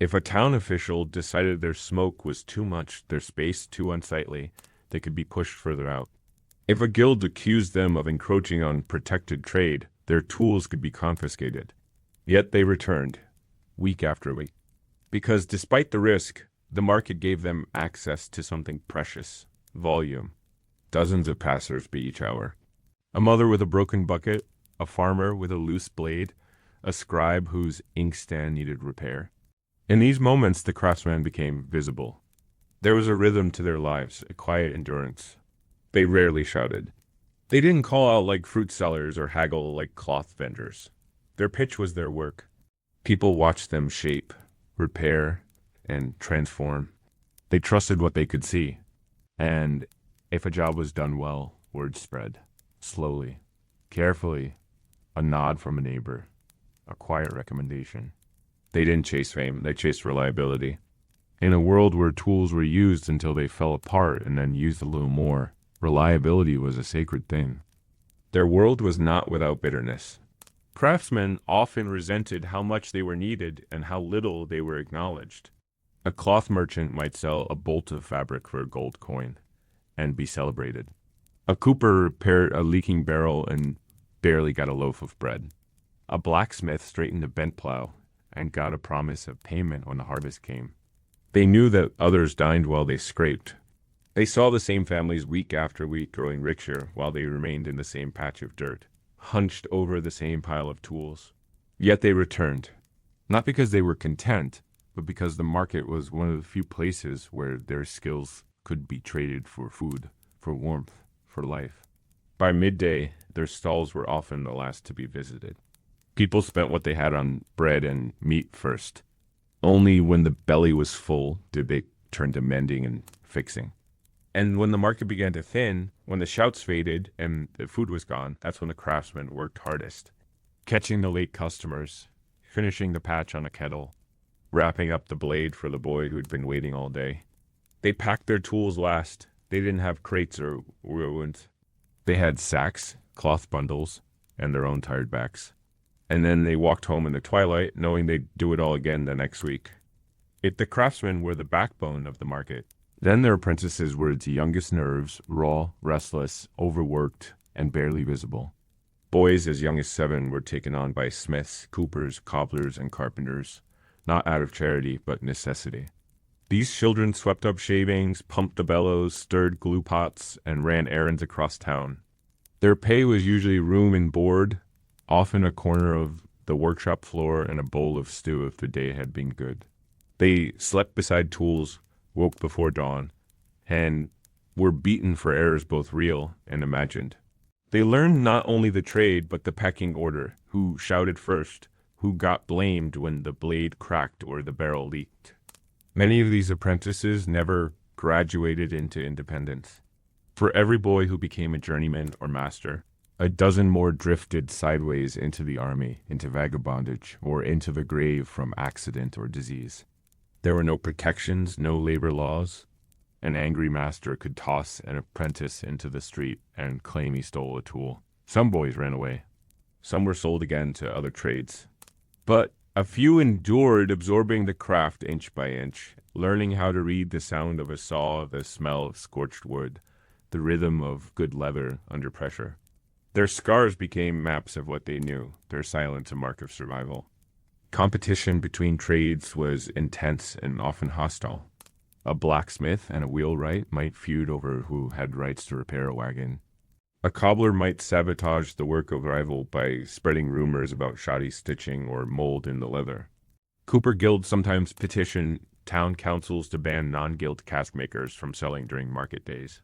If a town official decided their smoke was too much, their space too unsightly, they could be pushed further out. If a guild accused them of encroaching on protected trade, their tools could be confiscated. Yet they returned, week after week. Because despite the risk, the market gave them access to something precious, volume. Dozens of passers-by each hour. A mother with a broken bucket, a farmer with a loose blade, a scribe whose inkstand needed repair. In these moments, the craftsman became visible. There was a rhythm to their lives, a quiet endurance. They rarely shouted. They didn't call out like fruit sellers or haggle like cloth vendors. Their pitch was their work. People watched them shape, repair, and transform. They trusted what they could see. And if a job was done well, word spread. Slowly, carefully, a nod from a neighbor, a quiet recommendation. They didn't chase fame, they chased reliability. In a world where tools were used until they fell apart and then used a little more, reliability was a sacred thing. Their world was not without bitterness. Craftsmen often resented how much they were needed and how little they were acknowledged. A cloth merchant might sell a bolt of fabric for a gold coin and be celebrated. A cooper repaired a leaking barrel and barely got a loaf of bread. A blacksmith straightened a bent plow and got a promise of payment when the harvest came. They knew that others dined while they scraped. They saw the same families week after week growing richer while they remained in the same patch of dirt, hunched over the same pile of tools. Yet they returned, not because they were content, but because the market was one of the few places where their skills could be traded for food, for warmth, for life. By midday, their stalls were often the last to be visited. People spent what they had on bread and meat first. Only when the belly was full did they turn to mending and fixing. And when the market began to thin, when the shouts faded and the food was gone, that's when the craftsmen worked hardest. Catching the late customers, finishing the patch on a kettle, wrapping up the blade for the boy who'd been waiting all day. They packed their tools last. They didn't have crates or ruins. They had sacks, cloth bundles, and their own tired backs. And then they walked home in the twilight, knowing they'd do it all again the next week. The craftsmen were the backbone of the market. Then their apprentices were its youngest nerves, raw, restless, overworked, and barely visible. Boys as young as 7 were taken on by smiths, coopers, cobblers, and carpenters, not out of charity, but necessity. These children swept up shavings, pumped the bellows, stirred glue pots, and ran errands across town. Their pay was usually room and board, often a corner of the workshop floor and a bowl of stew if the day had been good. They slept beside tools, woke before dawn, and were beaten for errors both real and imagined. They learned not only the trade, but the pecking order, who shouted first, who got blamed when the blade cracked or the barrel leaked. Many of these apprentices never graduated into independence. For every boy who became a journeyman or master, a dozen more drifted sideways into the army, into vagabondage, or into the grave from accident or disease. There were no protections, no labor laws. An angry master could toss an apprentice into the street and claim he stole a tool. Some boys ran away. Some were sold again to other trades. But a few endured, absorbing the craft inch by inch, learning how to read the sound of a saw, the smell of scorched wood, the rhythm of good leather under pressure. Their scars became maps of what they knew, their silence a mark of survival. Competition between trades was intense and often hostile. A blacksmith and a wheelwright might feud over who had rights to repair a wagon. A cobbler might sabotage the work of a rival by spreading rumors about shoddy stitching or mold in the leather. Cooper guilds sometimes petitioned town councils to ban non-guild cask makers from selling during market days.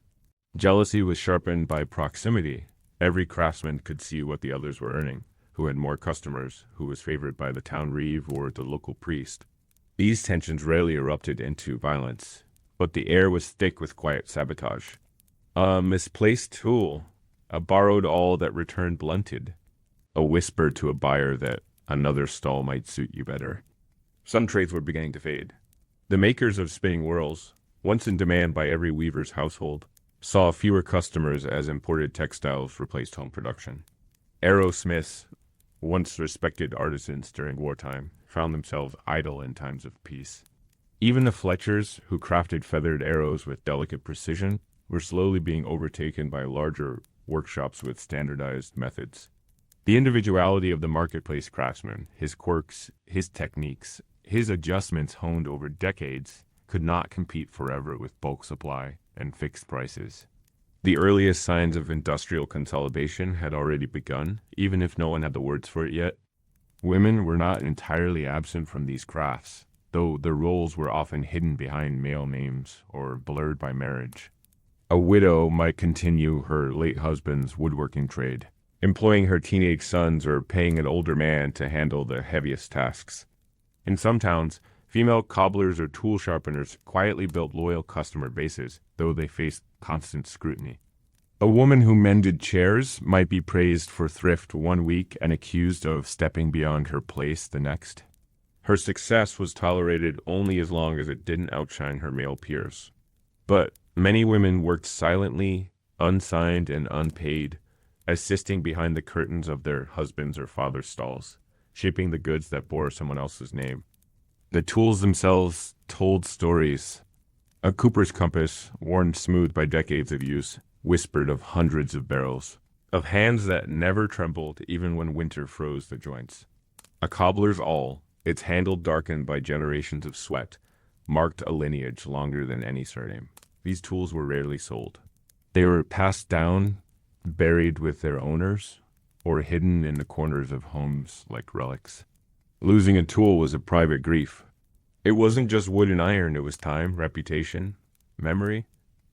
Jealousy was sharpened by proximity. Every craftsman could see what the others were earning, who had more customers, who was favored by the town reeve or the local priest. These tensions rarely erupted into violence, but the air was thick with quiet sabotage. A misplaced tool, a borrowed awl that returned blunted, a whisper to a buyer that another stall might suit you better. Some trades were beginning to fade. The makers of spinning whorls, once in demand by every weaver's household, saw fewer customers as imported textiles replaced home production. Arrowsmiths, once respected artisans during wartime, found themselves idle in times of peace. Even the Fletchers, who crafted feathered arrows with delicate precision, were slowly being overtaken by larger workshops with standardized methods. The individuality of the marketplace craftsman, his quirks, his techniques, his adjustments honed over decades, could not compete forever with bulk supply and fixed prices. The earliest signs of industrial consolidation had already begun, even if no one had the words for it yet. Women were not entirely absent from these crafts, though their roles were often hidden behind male names or blurred by marriage. A widow might continue her late husband's woodworking trade, employing her teenage sons or paying an older man to handle the heaviest tasks. In some towns, female cobblers or tool sharpeners quietly built loyal customer bases, though they faced constant scrutiny. A woman who mended chairs might be praised for thrift one week and accused of stepping beyond her place the next. Her success was tolerated only as long as it didn't outshine her male peers. But many women worked silently, unsigned and unpaid, assisting behind the curtains of their husbands' or fathers' stalls, shaping the goods that bore someone else's name. The tools themselves told stories. A cooper's compass, worn smooth by decades of use, whispered of hundreds of barrels, of hands that never trembled even when winter froze the joints. A cobbler's awl, its handle darkened by generations of sweat, marked a lineage longer than any surname. These tools were rarely sold. They were passed down, buried with their owners, or hidden in the corners of homes like relics. Losing a tool was a private grief. It wasn't just wood and iron, it was time, reputation, memory.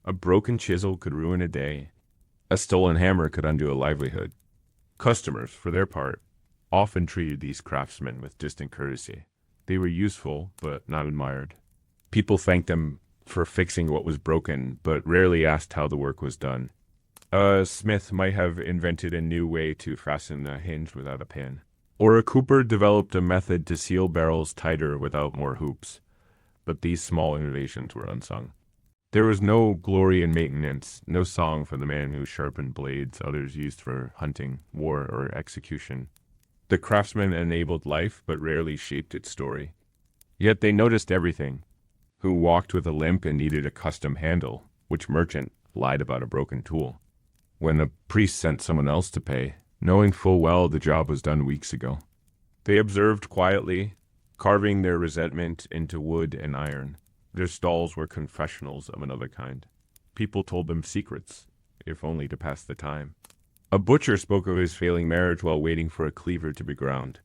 A broken chisel could ruin a day. A stolen hammer could undo a livelihood. Customers, for their part, often treated these craftsmen with distant courtesy. They were useful, but not admired. People thanked them for fixing what was broken, but rarely asked how the work was done. A smith might have invented a new way to fasten a hinge without a pin. Or a cooper developed a method to seal barrels tighter without more hoops. But these small innovations were unsung. There was no glory in maintenance, no song for the man who sharpened blades others used for hunting, war, or execution. The craftsman enabled life, but rarely shaped its story. Yet they noticed everything. Who walked with a limp and needed a custom handle, which merchant lied about a broken tool. When a priest sent someone else to pay, knowing full well the job was done weeks ago. They observed quietly, carving their resentment into wood and iron. Their stalls were confessionals of another kind. People told them secrets, if only to pass the time. A butcher spoke of his failing marriage while waiting for a cleaver to be ground.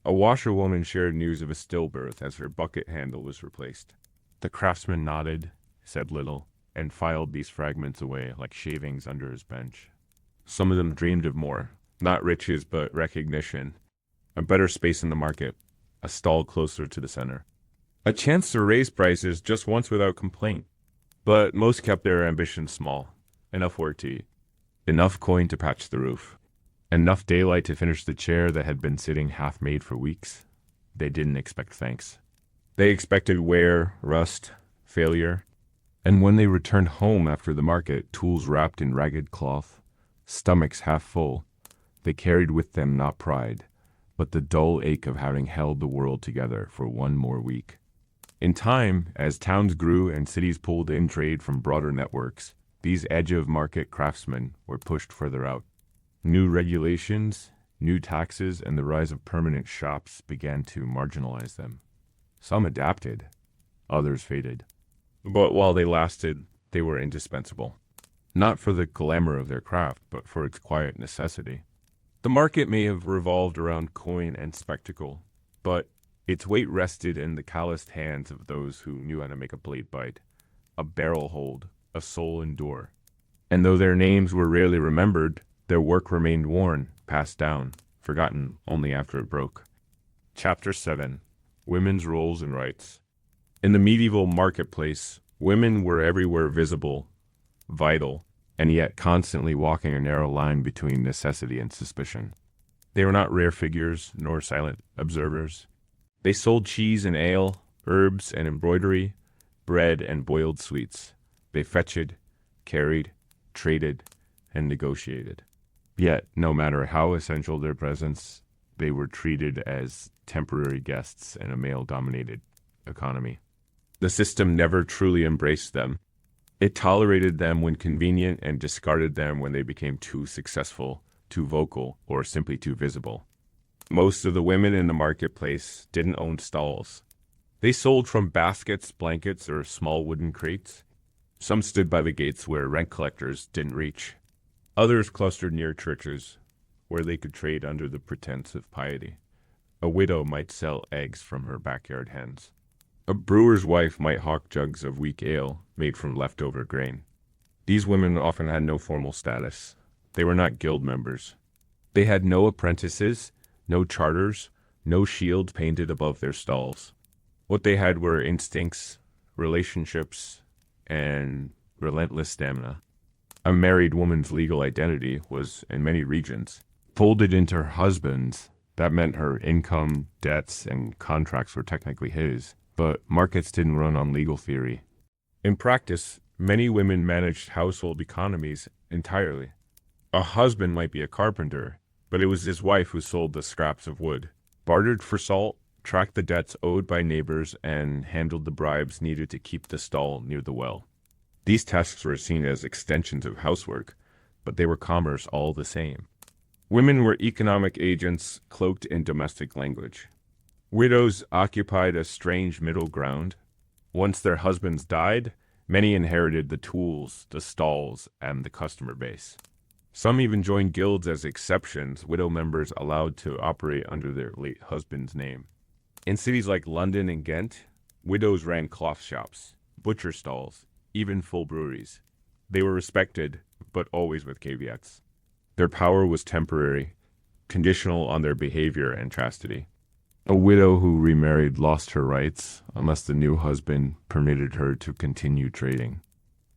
A washerwoman shared news of a stillbirth as her bucket handle was replaced. The craftsman nodded, said little. and filed these fragments away like shavings under his bench. Some of them dreamed of more, not riches but recognition, a better space in the market, a stall closer to the center, a chance to raise prices just once without complaint. But most kept their ambitions small, enough work to eat, enough coin to patch the roof, enough daylight to finish the chair that had been sitting half-made for weeks. They didn't expect thanks. They expected wear, rust, failure. And when they returned home after the market, tools wrapped in ragged cloth, stomachs half full, they carried with them not pride, but the dull ache of having held the world together for one more week. In time, as towns grew and cities pulled in trade from broader networks, these edge-of-market craftsmen were pushed further out. New regulations, new taxes, and the rise of permanent shops began to marginalize them. Some adapted, others faded. But while they lasted, they were indispensable. Not for the glamour of their craft, but for its quiet necessity. The market may have revolved around coin and spectacle, but its weight rested in the calloused hands of those who knew how to make a blade bite, a barrel hold, a soul endure. And though their names were rarely remembered, their work remained worn, passed down, forgotten only after it broke. Chapter 7. Women's Roles and Rights. In the medieval marketplace, women were everywhere visible, vital, and yet constantly walking a narrow line between necessity and suspicion. They were not rare figures, nor silent observers. They sold cheese and ale, herbs and embroidery, bread and boiled sweets. They fetched, carried, traded, and negotiated. Yet, no matter how essential their presence, they were treated as temporary guests in a male-dominated economy. The system never truly embraced them. It tolerated them when convenient and discarded them when they became too successful, too vocal, or simply too visible. Most of the women in the marketplace didn't own stalls. They sold from baskets, blankets, or small wooden crates. Some stood by the gates where rent collectors didn't reach. Others clustered near churches, where they could trade under the pretense of piety. A widow might sell eggs from her backyard hens. A brewer's wife might hawk jugs of weak ale made from leftover grain. These women often had no formal status. They were not guild members. They had no apprentices, no charters, no shield painted above their stalls. What they had were instincts, relationships, and relentless stamina. A married woman's legal identity was, in many regions, folded into her husband's. That meant her income, debts, and contracts were technically his, but markets didn't run on legal theory. In practice, many women managed household economies entirely. A husband might be a carpenter, but it was his wife who sold the scraps of wood, bartered for salt, tracked the debts owed by neighbors, and handled the bribes needed to keep the stall near the well. These tasks were seen as extensions of housework, but they were commerce all the same. Women were economic agents cloaked in domestic language. Widows occupied a strange middle ground. Once their husbands died, many inherited the tools, the stalls, and the customer base. Some even joined guilds as exceptions, widow members allowed to operate under their late husband's name. In cities like London and Ghent, widows ran cloth shops, butcher stalls, even full breweries. They were respected, but always with caveats. Their power was temporary, conditional on their behavior and chastity. A widow who remarried lost her rights unless the new husband permitted her to continue trading.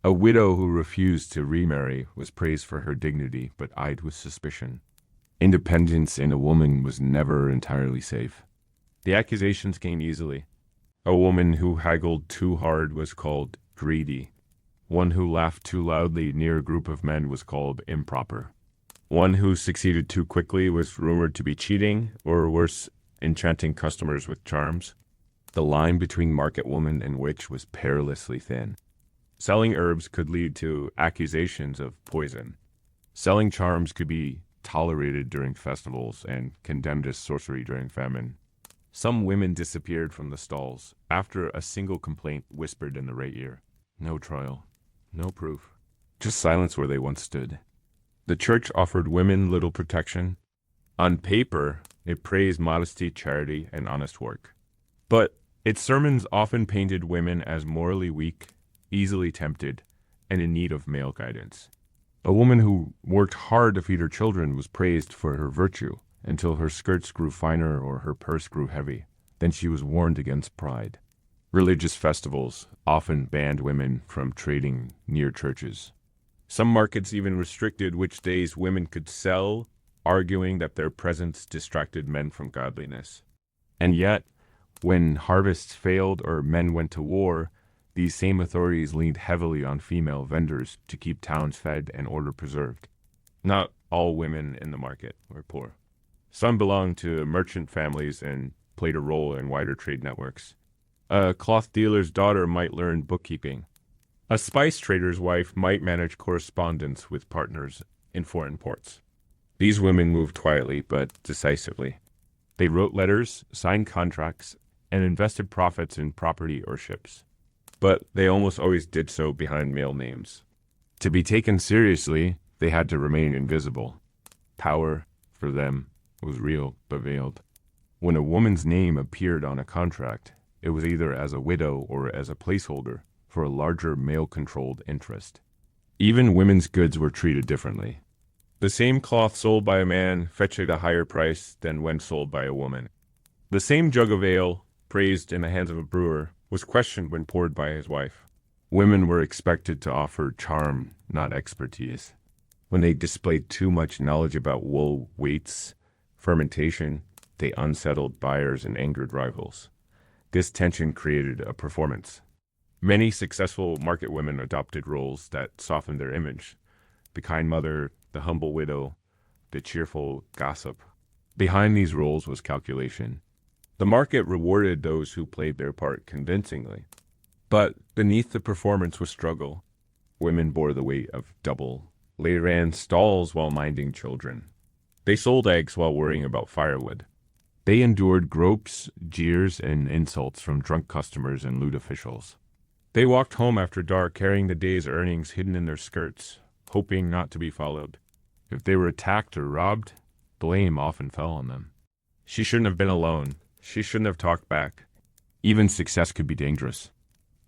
A widow who refused to remarry was praised for her dignity but eyed with suspicion. Independence in a woman was never entirely safe. The accusations came easily. A woman who haggled too hard was called greedy. One who laughed too loudly near a group of men was called improper. One who succeeded too quickly was rumored to be cheating, or worse, enchanting customers with charms. The line between market woman and witch was perilously thin. Selling herbs could lead to accusations of poison. Selling charms could be tolerated during festivals and condemned as sorcery during famine. Some women disappeared from the stalls after a single complaint whispered in the right ear. No trial, no proof, just silence where they once stood. The church offered women little protection. On paper, it praised modesty, charity, and honest work. But its sermons often painted women as morally weak, easily tempted, and in need of male guidance. A woman who worked hard to feed her children was praised for her virtue until her skirts grew finer or her purse grew heavy. Then she was warned against pride. Religious festivals often banned women from trading near churches. Some markets even restricted which days women could sell, arguing that their presence distracted men from godliness. And yet, when harvests failed or men went to war, these same authorities leaned heavily on female vendors to keep towns fed and order preserved. Not all women in the market were poor. Some belonged to merchant families and played a role in wider trade networks. A cloth dealer's daughter might learn bookkeeping. A spice trader's wife might manage correspondence with partners in foreign ports. These women moved quietly but decisively. They wrote letters, signed contracts, and invested profits in property or ships. But they almost always did so behind male names. To be taken seriously, they had to remain invisible. Power, for them, was real but veiled. When a woman's name appeared on a contract, it was either as a widow or as a placeholder for a larger male-controlled interest. Even women's goods were treated differently. The same cloth sold by a man fetched a higher price than when sold by a woman. The same jug of ale, praised in the hands of a brewer, was questioned when poured by his wife. Women were expected to offer charm, not expertise. When they displayed too much knowledge about wool weights, fermentation, they unsettled buyers and angered rivals. This tension created a performance. Many successful market women adopted roles that softened their image. The kind mother, the humble widow, the cheerful gossip. Behind these roles was calculation. The market rewarded those who played their part convincingly. But beneath the performance was struggle. Women bore the weight of double. They ran stalls while minding children. They sold eggs while worrying about firewood. They endured gropes, jeers, and insults from drunk customers and lewd officials. They walked home after dark carrying the day's earnings hidden in their skirts, hoping not to be followed. If they were attacked or robbed, blame often fell on them. She shouldn't have been alone. She shouldn't have talked back. Even success could be dangerous.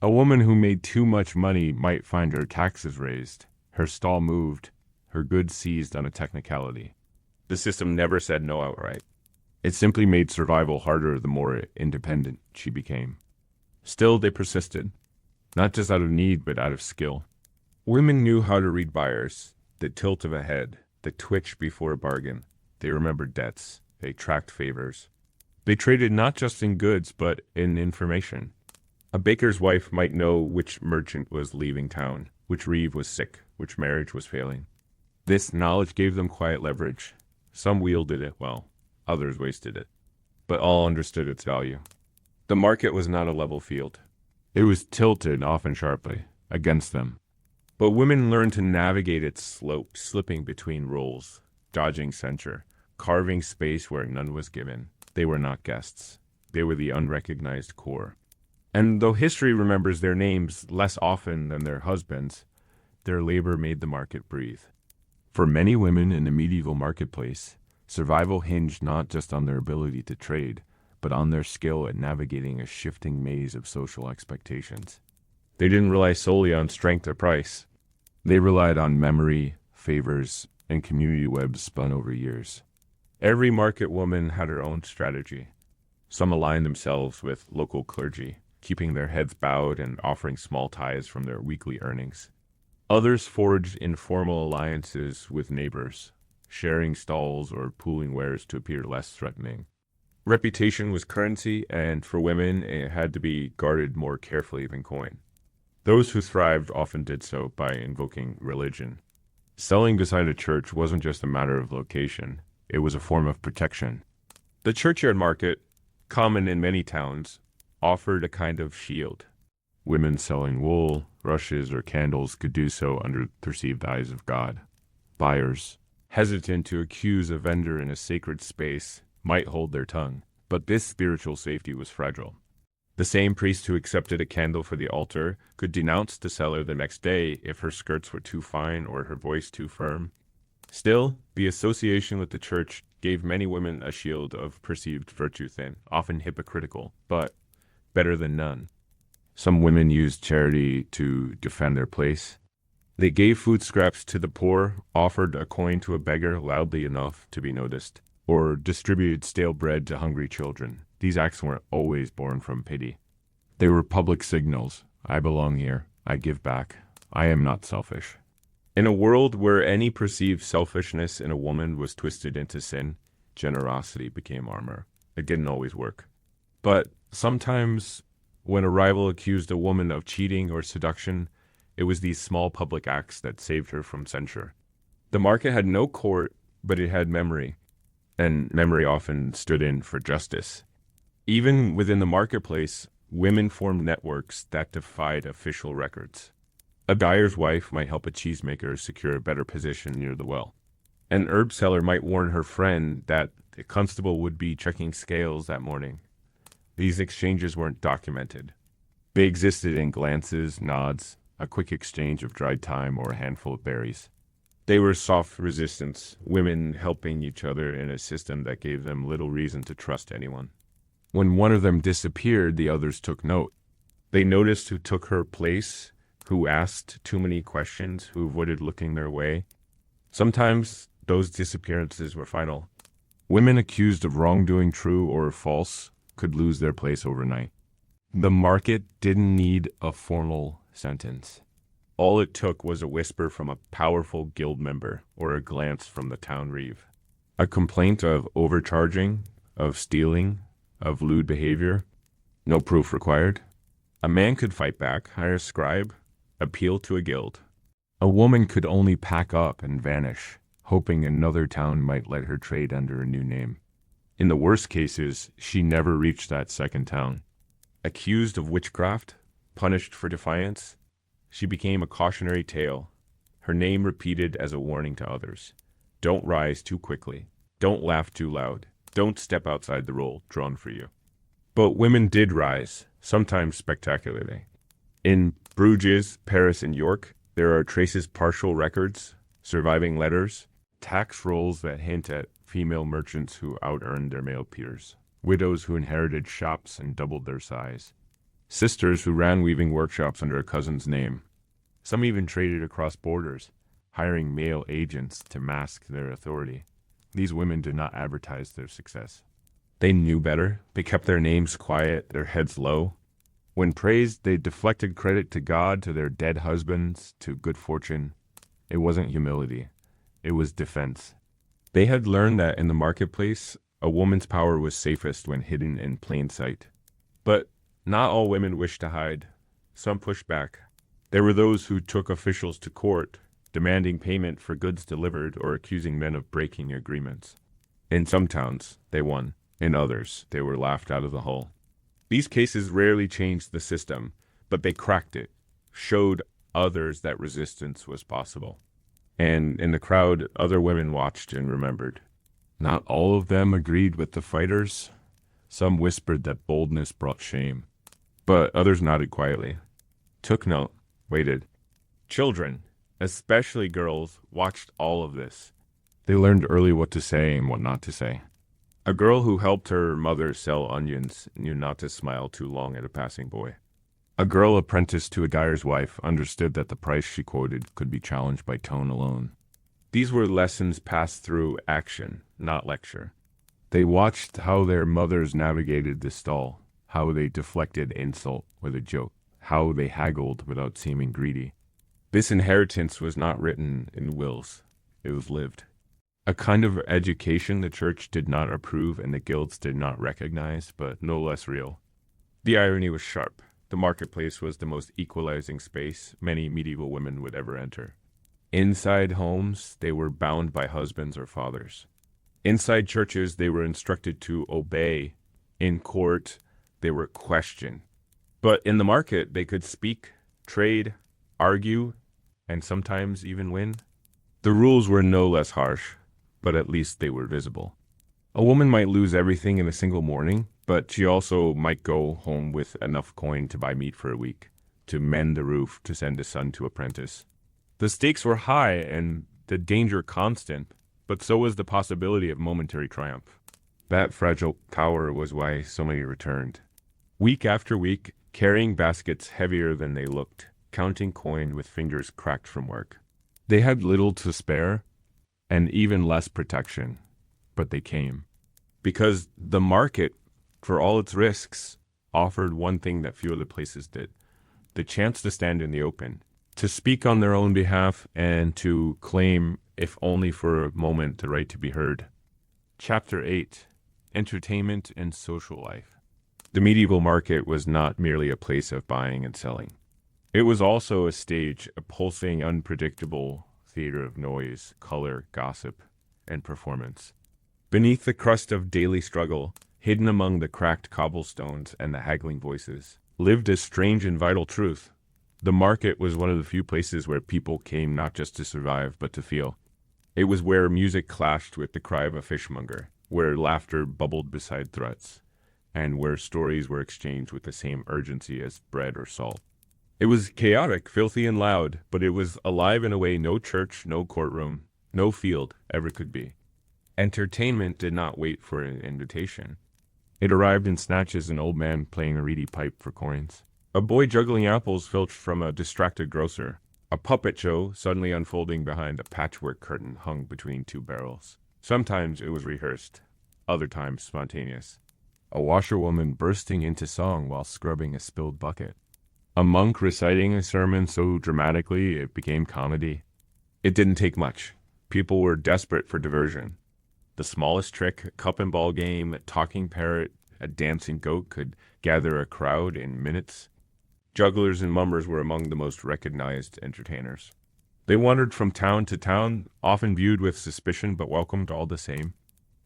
A woman who made too much money might find her taxes raised, her stall moved, her goods seized on a technicality. The system never said no outright. It simply made survival harder the more independent she became. Still, they persisted, not just out of need, but out of skill. Women knew how to read buyers, the tilt of a head, the twitch before a bargain. They remembered debts. They tracked favors. They traded not just in goods, but in information. A baker's wife might know which merchant was leaving town, which reeve was sick, which marriage was failing. This knowledge gave them quiet leverage. Some wielded it well, others wasted it, but all understood its value. The market was not a level field. It was tilted, often sharply, against them. But women learned to navigate its slope, slipping between roles, dodging censure, carving space where none was given. They were not guests. They were the unrecognized core. And though history remembers their names less often than their husbands, their labor made the market breathe. For many women in the medieval marketplace, survival hinged not just on their ability to trade, but on their skill at navigating a shifting maze of social expectations. They didn't rely solely on strength or price. They relied on memory, favors, and community webs spun over years. Every market woman had her own strategy. Some aligned themselves with local clergy, keeping their heads bowed and offering small tithes from their weekly earnings. Others forged informal alliances with neighbors, sharing stalls or pooling wares to appear less threatening. Reputation was currency, and for women, it had to be guarded more carefully than coin. Those who thrived often did so by invoking religion. Selling beside a church wasn't just a matter of location. It was a form of protection. The churchyard market, common in many towns, offered a kind of shield. Women selling wool, rushes, or candles could do so under the perceived eyes of God. Buyers, hesitant to accuse a vendor in a sacred space, might hold their tongue, but this spiritual safety was fragile. The same priest who accepted a candle for the altar could denounce the seller the next day if her skirts were too fine or her voice too firm. Still, the association with the church gave many women a shield of perceived virtue thin, often hypocritical, but better than none. Some women used charity to defend their place. They gave food scraps to the poor, offered a coin to a beggar loudly enough to be noticed, or distributed stale bread to hungry children. These acts weren't always born from pity. They were public signals. I belong here. I give back. I am not selfish. In a world where any perceived selfishness in a woman was twisted into sin, generosity became armor. It didn't always work. But sometimes, when a rival accused a woman of cheating or seduction, it was these small public acts that saved her from censure. The market had no court, but it had memory, and memory often stood in for justice. Even within the marketplace, women formed networks that defied official records. A dyer's wife might help a cheesemaker secure a better position near the well. An herb seller might warn her friend that the constable would be checking scales that morning. These exchanges weren't documented. They existed in glances, nods, a quick exchange of dried thyme or a handful of berries. They were soft resistance, women helping each other in a system that gave them little reason to trust anyone. When one of them disappeared, the others took note. They noticed who took her place, who asked too many questions, who avoided looking their way. Sometimes those disappearances were final. Women accused of wrongdoing, true or false, could lose their place overnight. The market didn't need a formal sentence. All it took was a whisper from a powerful guild member or a glance from the town reeve. A complaint of overcharging, of stealing, of lewd behavior. No proof required. A man could fight back, hire a scribe, appeal to a guild. A woman could only pack up and vanish, hoping another town might let her trade under a new name. In the worst cases, she never reached that second town. Accused of witchcraft, punished for defiance, she became a cautionary tale, her name repeated as a warning to others. Don't rise too quickly. Don't laugh too loud. Don't step outside the role drawn for you. But women did rise, sometimes spectacularly. In Bruges, Paris, and York, there are traces partial records, surviving letters, tax rolls that hint at female merchants who out-earned their male peers, widows who inherited shops and doubled their size, sisters who ran weaving workshops under a cousin's name. Some even traded across borders, hiring male agents to mask their authority. These women did not advertise their success. They knew better. They kept their names quiet, their heads low. When praised, they deflected credit to God, to their dead husbands, to good fortune. It wasn't humility. It was defense. They had learned that in the marketplace, a woman's power was safest when hidden in plain sight. But not all women wished to hide. Some pushed back. There were those who took officials to court, demanding payment for goods delivered or accusing men of breaking agreements. In some towns, they won. In others, they were laughed out of the hall. These cases rarely changed the system, but they cracked it, showed others that resistance was possible. And in the crowd, other women watched and remembered. Not all of them agreed with the fighters. Some whispered that boldness brought shame, but others nodded quietly, took note, waited. Children, especially girls, watched all of this. They learned early what to say and what not to say. A girl who helped her mother sell onions knew not to smile too long at a passing boy. A girl apprenticed to a dyer's wife understood that the price she quoted could be challenged by tone alone. These were lessons passed through action, not lecture. They watched how their mothers navigated the stall, how they deflected insult with a joke, how they haggled without seeming greedy. This inheritance was not written in wills. It was lived. A kind of education the church did not approve and the guilds did not recognize, but no less real. The irony was sharp. The marketplace was the most equalizing space many medieval women would ever enter. Inside homes, they were bound by husbands or fathers. Inside churches, they were instructed to obey. In court, they were questioned. But in the market, they could speak, trade, argue, and sometimes even win. The rules were no less harsh, but at least they were visible. A woman might lose everything in a single morning, but she also might go home with enough coin to buy meat for a week, to mend the roof, to send a son to apprentice. The stakes were high and the danger constant, but so was the possibility of momentary triumph. That fragile power was why so many returned. Week after week, carrying baskets heavier than they looked, counting coin with fingers cracked from work. They had little to spare and even less protection, but they came. Because the market, for all its risks, offered one thing that few other places did: the chance to stand in the open, to speak on their own behalf, and to claim, if only for a moment, the right to be heard. Chapter 8: Entertainment and Social Life. The medieval market was not merely a place of buying and selling. It was also a stage, a pulsing, unpredictable theater of noise, color, gossip, and performance. Beneath the crust of daily struggle, hidden among the cracked cobblestones and the haggling voices, lived a strange and vital truth. The market was one of the few places where people came not just to survive, but to feel. It was where music clashed with the cry of a fishmonger, where laughter bubbled beside threats, and where stories were exchanged with the same urgency as bread or salt. It was chaotic, filthy, and loud, but it was alive in a way no church, no courtroom, no field ever could be. Entertainment did not wait for an invitation. It arrived in snatches: an old man playing a reedy pipe for coins, a boy juggling apples filched from a distracted grocer, a puppet show suddenly unfolding behind a patchwork curtain hung between two barrels. Sometimes it was rehearsed, other times spontaneous. A washerwoman bursting into song while scrubbing a spilled bucket. A monk reciting a sermon so dramatically it became comedy. It didn't take much. People were desperate for diversion. The smallest trick, a cup and ball game, a talking parrot, a dancing goat could gather a crowd in minutes. Jugglers and mummers were among the most recognized entertainers. They wandered from town to town, often viewed with suspicion but welcomed all the same.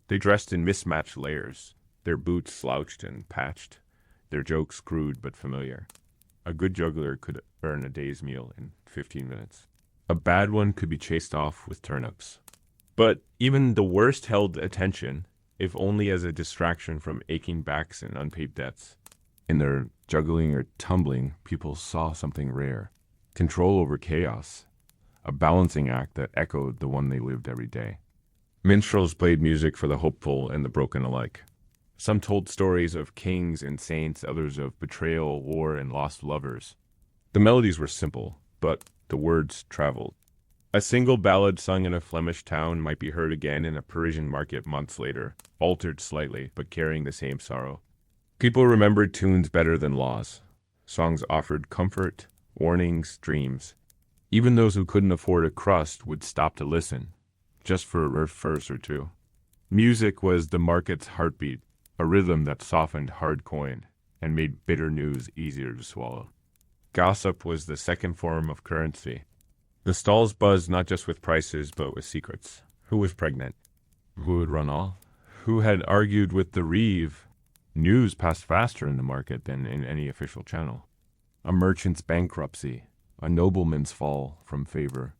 They dressed in mismatched layers, their boots slouched and patched, their jokes crude but familiar. A good juggler could earn a day's meal in 15 minutes. A bad one could be chased off with turnips. But even the worst held attention, if only as a distraction from aching backs and unpaid debts. In their juggling or tumbling, people saw something rare: control over chaos, a balancing act that echoed the one they lived every day. Minstrels played music for the hopeful and the broken alike. Some told stories of kings and saints, others of betrayal, war, and lost lovers. The melodies were simple, but the words traveled. A single ballad sung in a Flemish town might be heard again in a Parisian market months later, altered slightly, but carrying the same sorrow. People remembered tunes better than laws. Songs offered comfort, warnings, dreams. Even those who couldn't afford a crust would stop to listen, just for a verse or two. Music was the market's heartbeat, a rhythm that softened hard coin and made bitter news easier to swallow. Gossip was the second form of currency. The stalls buzzed not just with prices, but with secrets. Who was pregnant? Who would run off? Who had argued with the reeve? News passed faster in the market than in any official channel. A merchant's bankruptcy, a nobleman's fall from favor,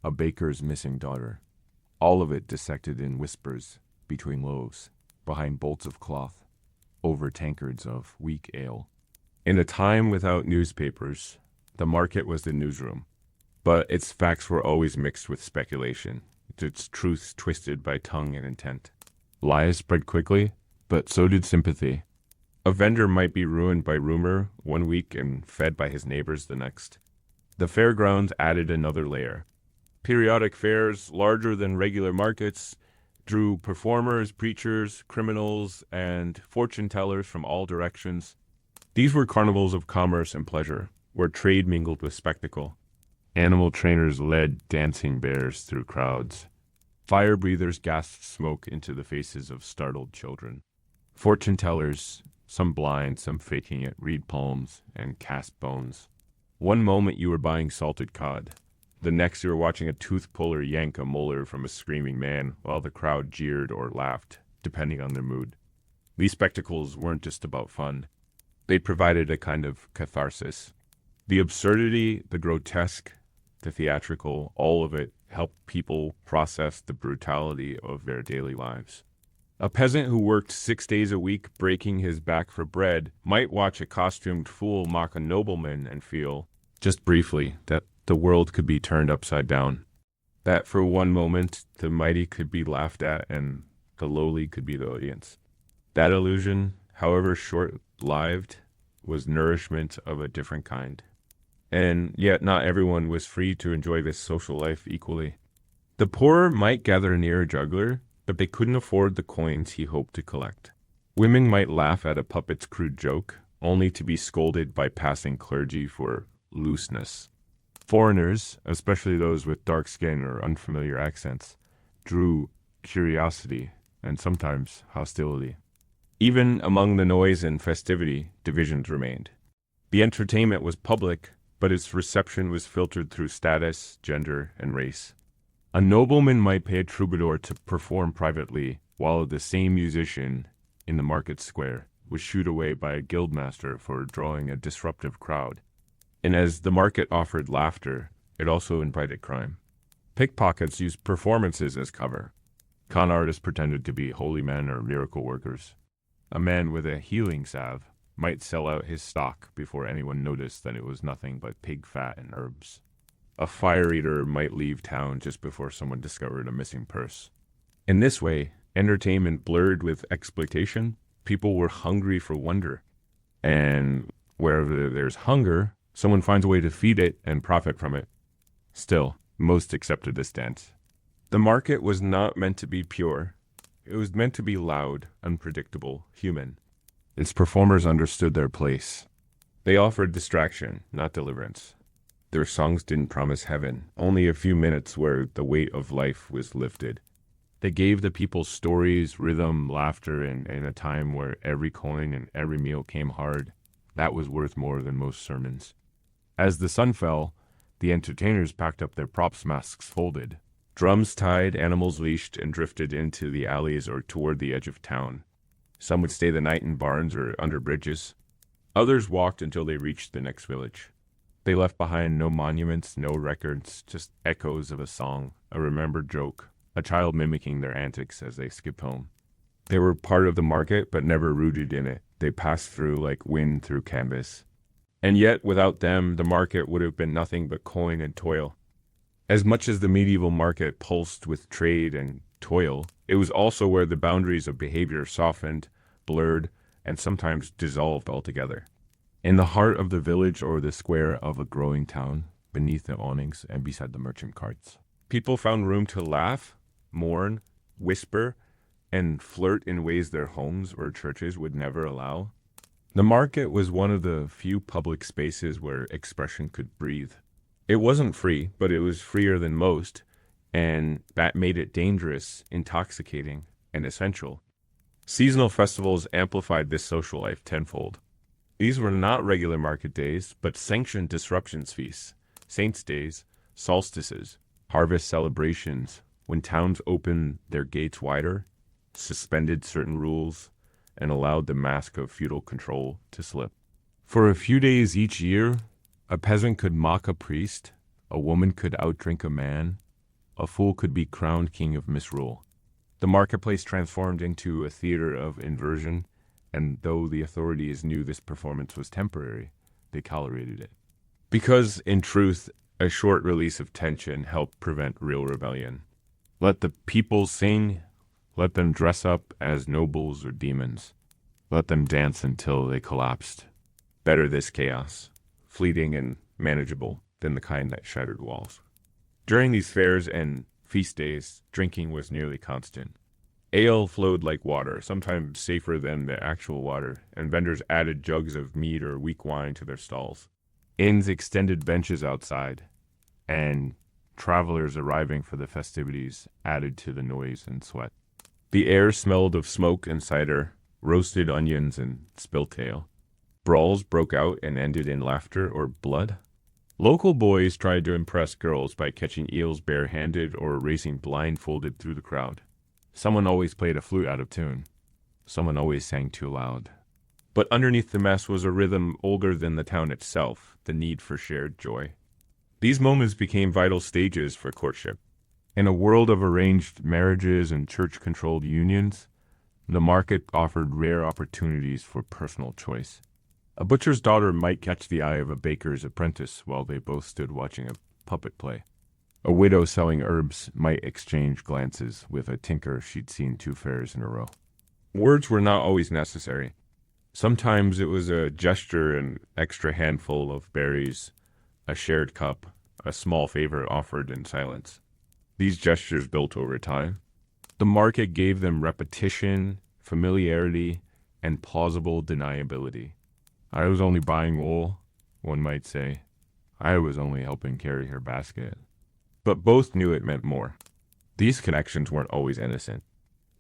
a baker's missing daughter. All of it dissected in whispers, between loaves, behind bolts of cloth, over tankards of weak ale. In a time without newspapers, the market was the newsroom. But its facts were always mixed with speculation, its truths twisted by tongue and intent. Lies spread quickly, but so did sympathy. A vendor might be ruined by rumor one week and fed by his neighbors the next. The fairgrounds added another layer. Periodic fairs, larger than regular markets, drew performers, preachers, criminals, and fortune-tellers from all directions. These were carnivals of commerce and pleasure, where trade mingled with spectacle. Animal trainers led dancing bears through crowds. Fire breathers gasped smoke into the faces of startled children. Fortune tellers, some blind, some faking it, read palms and cast bones. One moment you were buying salted cod. The next you were watching a tooth puller yank a molar from a screaming man while the crowd jeered or laughed, depending on their mood. These spectacles weren't just about fun. They provided a kind of catharsis. The absurdity, the grotesque, the theatrical, all of it helped people process the brutality of their daily lives. A peasant who worked 6 days a week breaking his back for bread might watch a costumed fool mock a nobleman and feel, just briefly, that the world could be turned upside down. That for one moment the mighty could be laughed at and the lowly could be the audience. That illusion, however short-lived, was nourishment of a different kind. And yet not everyone was free to enjoy this social life equally. The poor might gather near a juggler, but they couldn't afford the coins he hoped to collect. Women might laugh at a puppet's crude joke, only to be scolded by passing clergy for looseness. Foreigners, especially those with dark skin or unfamiliar accents, drew curiosity and sometimes hostility. Even among the noise and festivity, divisions remained. The entertainment was public, but its reception was filtered through status, gender, and race. A nobleman might pay a troubadour to perform privately, while the same musician in the market square was shooed away by a guildmaster for drawing a disruptive crowd. And as the market offered laughter, it also invited crime. Pickpockets used performances as cover. Con artists pretended to be holy men or miracle workers. A man with a healing salve might sell out his stock before anyone noticed that it was nothing but pig fat and herbs. A fire eater might leave town just before someone discovered a missing purse. In this way, entertainment blurred with exploitation. People were hungry for wonder. And wherever there's hunger, someone finds a way to feed it and profit from it. Still, most accepted this dance. The market was not meant to be pure. It was meant to be loud, unpredictable, human. Its performers understood their place. They offered distraction, not deliverance. Their songs didn't promise heaven, only a few minutes where the weight of life was lifted. They gave the people stories, rhythm, laughter, and in a time where every coin and every meal came hard, that was worth more than most sermons. As the sun fell, the entertainers packed up their props, masks folded. Drums tied, animals leashed, and drifted into the alleys or toward the edge of town. Some would stay the night in barns or under bridges. Others walked until they reached the next village. They left behind no monuments, no records, just echoes of a song, a remembered joke, a child mimicking their antics as they skipped home. They were part of the market, but never rooted in it. They passed through like wind through canvas. And yet, without them, the market would have been nothing but coin and toil. As much as the medieval market pulsed with trade and toil, it was also where the boundaries of behavior softened, blurred, and sometimes dissolved altogether. In the heart of the village or the square of a growing town, beneath the awnings and beside the merchant carts, people found room to laugh, mourn, whisper, and flirt in ways their homes or churches would never allow. The market was one of the few public spaces where expression could breathe. It wasn't free, but it was freer than most, and that made it dangerous, intoxicating, and essential. Seasonal festivals amplified this social life tenfold. These were not regular market days, but sanctioned disruptions feasts, saints' days, solstices, harvest celebrations, when towns opened their gates wider, suspended certain rules, and allowed the mask of feudal control to slip. For a few days each year, a peasant could mock a priest, a woman could outdrink a man, a fool could be crowned king of misrule. The marketplace transformed into a theater of inversion, and though the authorities knew this performance was temporary, they tolerated it. Because, in truth, a short release of tension helped prevent real rebellion. Let the people sing, let them dress up as nobles or demons. Let them dance until they collapsed. Better this chaos, fleeting and manageable, than the kind that shattered walls. During these fairs and feast days, drinking was nearly constant. Ale flowed like water, sometimes safer than the actual water, and vendors added jugs of mead or weak wine to their stalls. Inns extended benches outside, and travelers arriving for the festivities added to the noise and sweat. The air smelled of smoke and cider, roasted onions and spilt ale. Brawls broke out and ended in laughter or blood. Local boys tried to impress girls by catching eels barehanded or racing blindfolded through the crowd. Someone always played a flute out of tune. Someone always sang too loud. But underneath the mess was a rhythm older than the town itself, the need for shared joy. These moments became vital stages for courtship. In a world of arranged marriages and church-controlled unions, the market offered rare opportunities for personal choice. A butcher's daughter might catch the eye of a baker's apprentice while they both stood watching a puppet play. A widow selling herbs might exchange glances with a tinker she'd seen 2 fairs in a row. Words were not always necessary. Sometimes it was a gesture, an extra handful of berries, a shared cup, a small favor offered in silence. These gestures built over time. The market gave them repetition, familiarity, and plausible deniability. I was only buying wool, one might say. I was only helping carry her basket. But both knew it meant more. These connections weren't always innocent.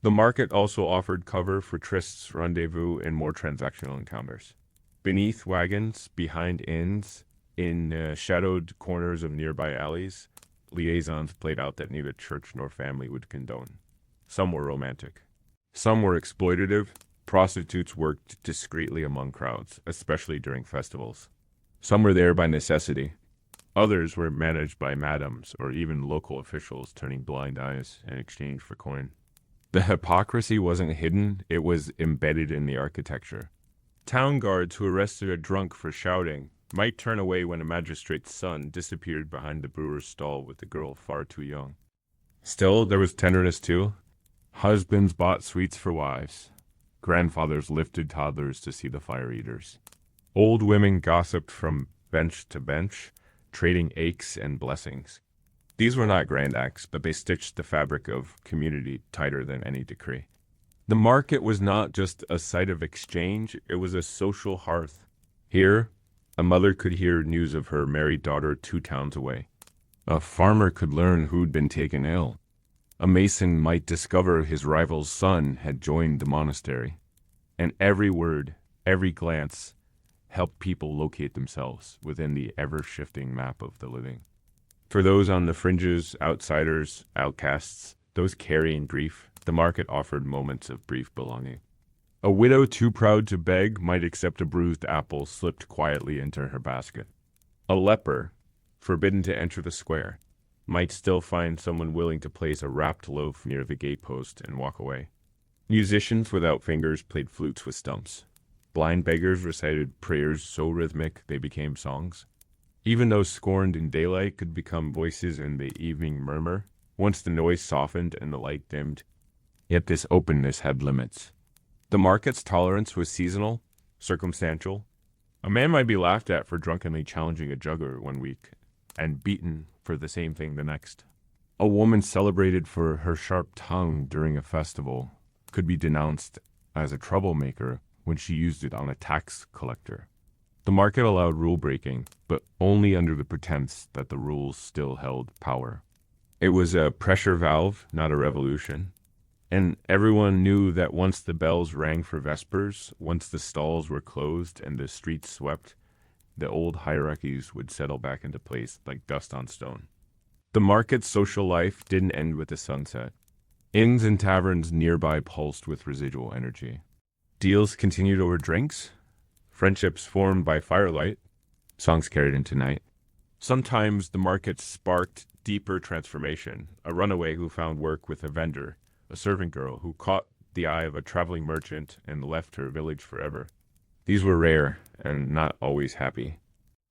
The market also offered cover for trysts, rendezvous, and more transactional encounters. Beneath wagons, behind inns, in shadowed corners of nearby alleys, liaisons played out that neither church nor family would condone. Some were romantic. Some were exploitative. Prostitutes worked discreetly among crowds, especially during festivals. Some were there by necessity. Others were managed by madams or even local officials turning blind eyes in exchange for coin. The hypocrisy wasn't hidden, it was embedded in the architecture. Town guards who arrested a drunk for shouting might turn away when a magistrate's son disappeared behind the brewer's stall with a girl far too young. Still, there was tenderness too. Husbands bought sweets for wives. Grandfathers lifted toddlers to see the fire eaters. Old women gossiped from bench to bench, trading aches and blessings. These were not grand acts, but they stitched the fabric of community tighter than any decree. The market was not just a site of exchange, it was a social hearth. Here, a mother could hear news of her married daughter 2 towns away. A farmer could learn who'd been taken ill. A mason might discover his rival's son had joined the monastery. And every word, every glance, helped people locate themselves within the ever-shifting map of the living. For those on the fringes, outsiders, outcasts, those carrying grief, the market offered moments of brief belonging. A widow too proud to beg might accept a bruised apple slipped quietly into her basket. A leper, forbidden to enter the square, might still find someone willing to place a wrapped loaf near the gatepost and walk away. Musicians without fingers played flutes with stumps. Blind beggars recited prayers so rhythmic they became songs. Even those scorned in daylight could become voices in the evening murmur, once the noise softened and the light dimmed. Yet this openness had limits. The market's tolerance was seasonal, circumstantial. A man might be laughed at for drunkenly challenging a jugger one week, and beaten for the same thing the next. A woman celebrated for her sharp tongue during a festival could be denounced as a troublemaker when she used it on a tax collector. The market allowed rule breaking, but only under the pretense that the rules still held power. It was a pressure valve, not a revolution. And everyone knew that once the bells rang for vespers, once the stalls were closed and the streets swept, the old hierarchies would settle back into place like dust on stone. The market's social life didn't end with the sunset. Inns and taverns nearby pulsed with residual energy. Deals continued over drinks, friendships formed by firelight, songs carried into night. Sometimes the market sparked deeper transformation, a runaway who found work with a vendor, a servant girl who caught the eye of a traveling merchant and left her village forever. These were rare and not always happy.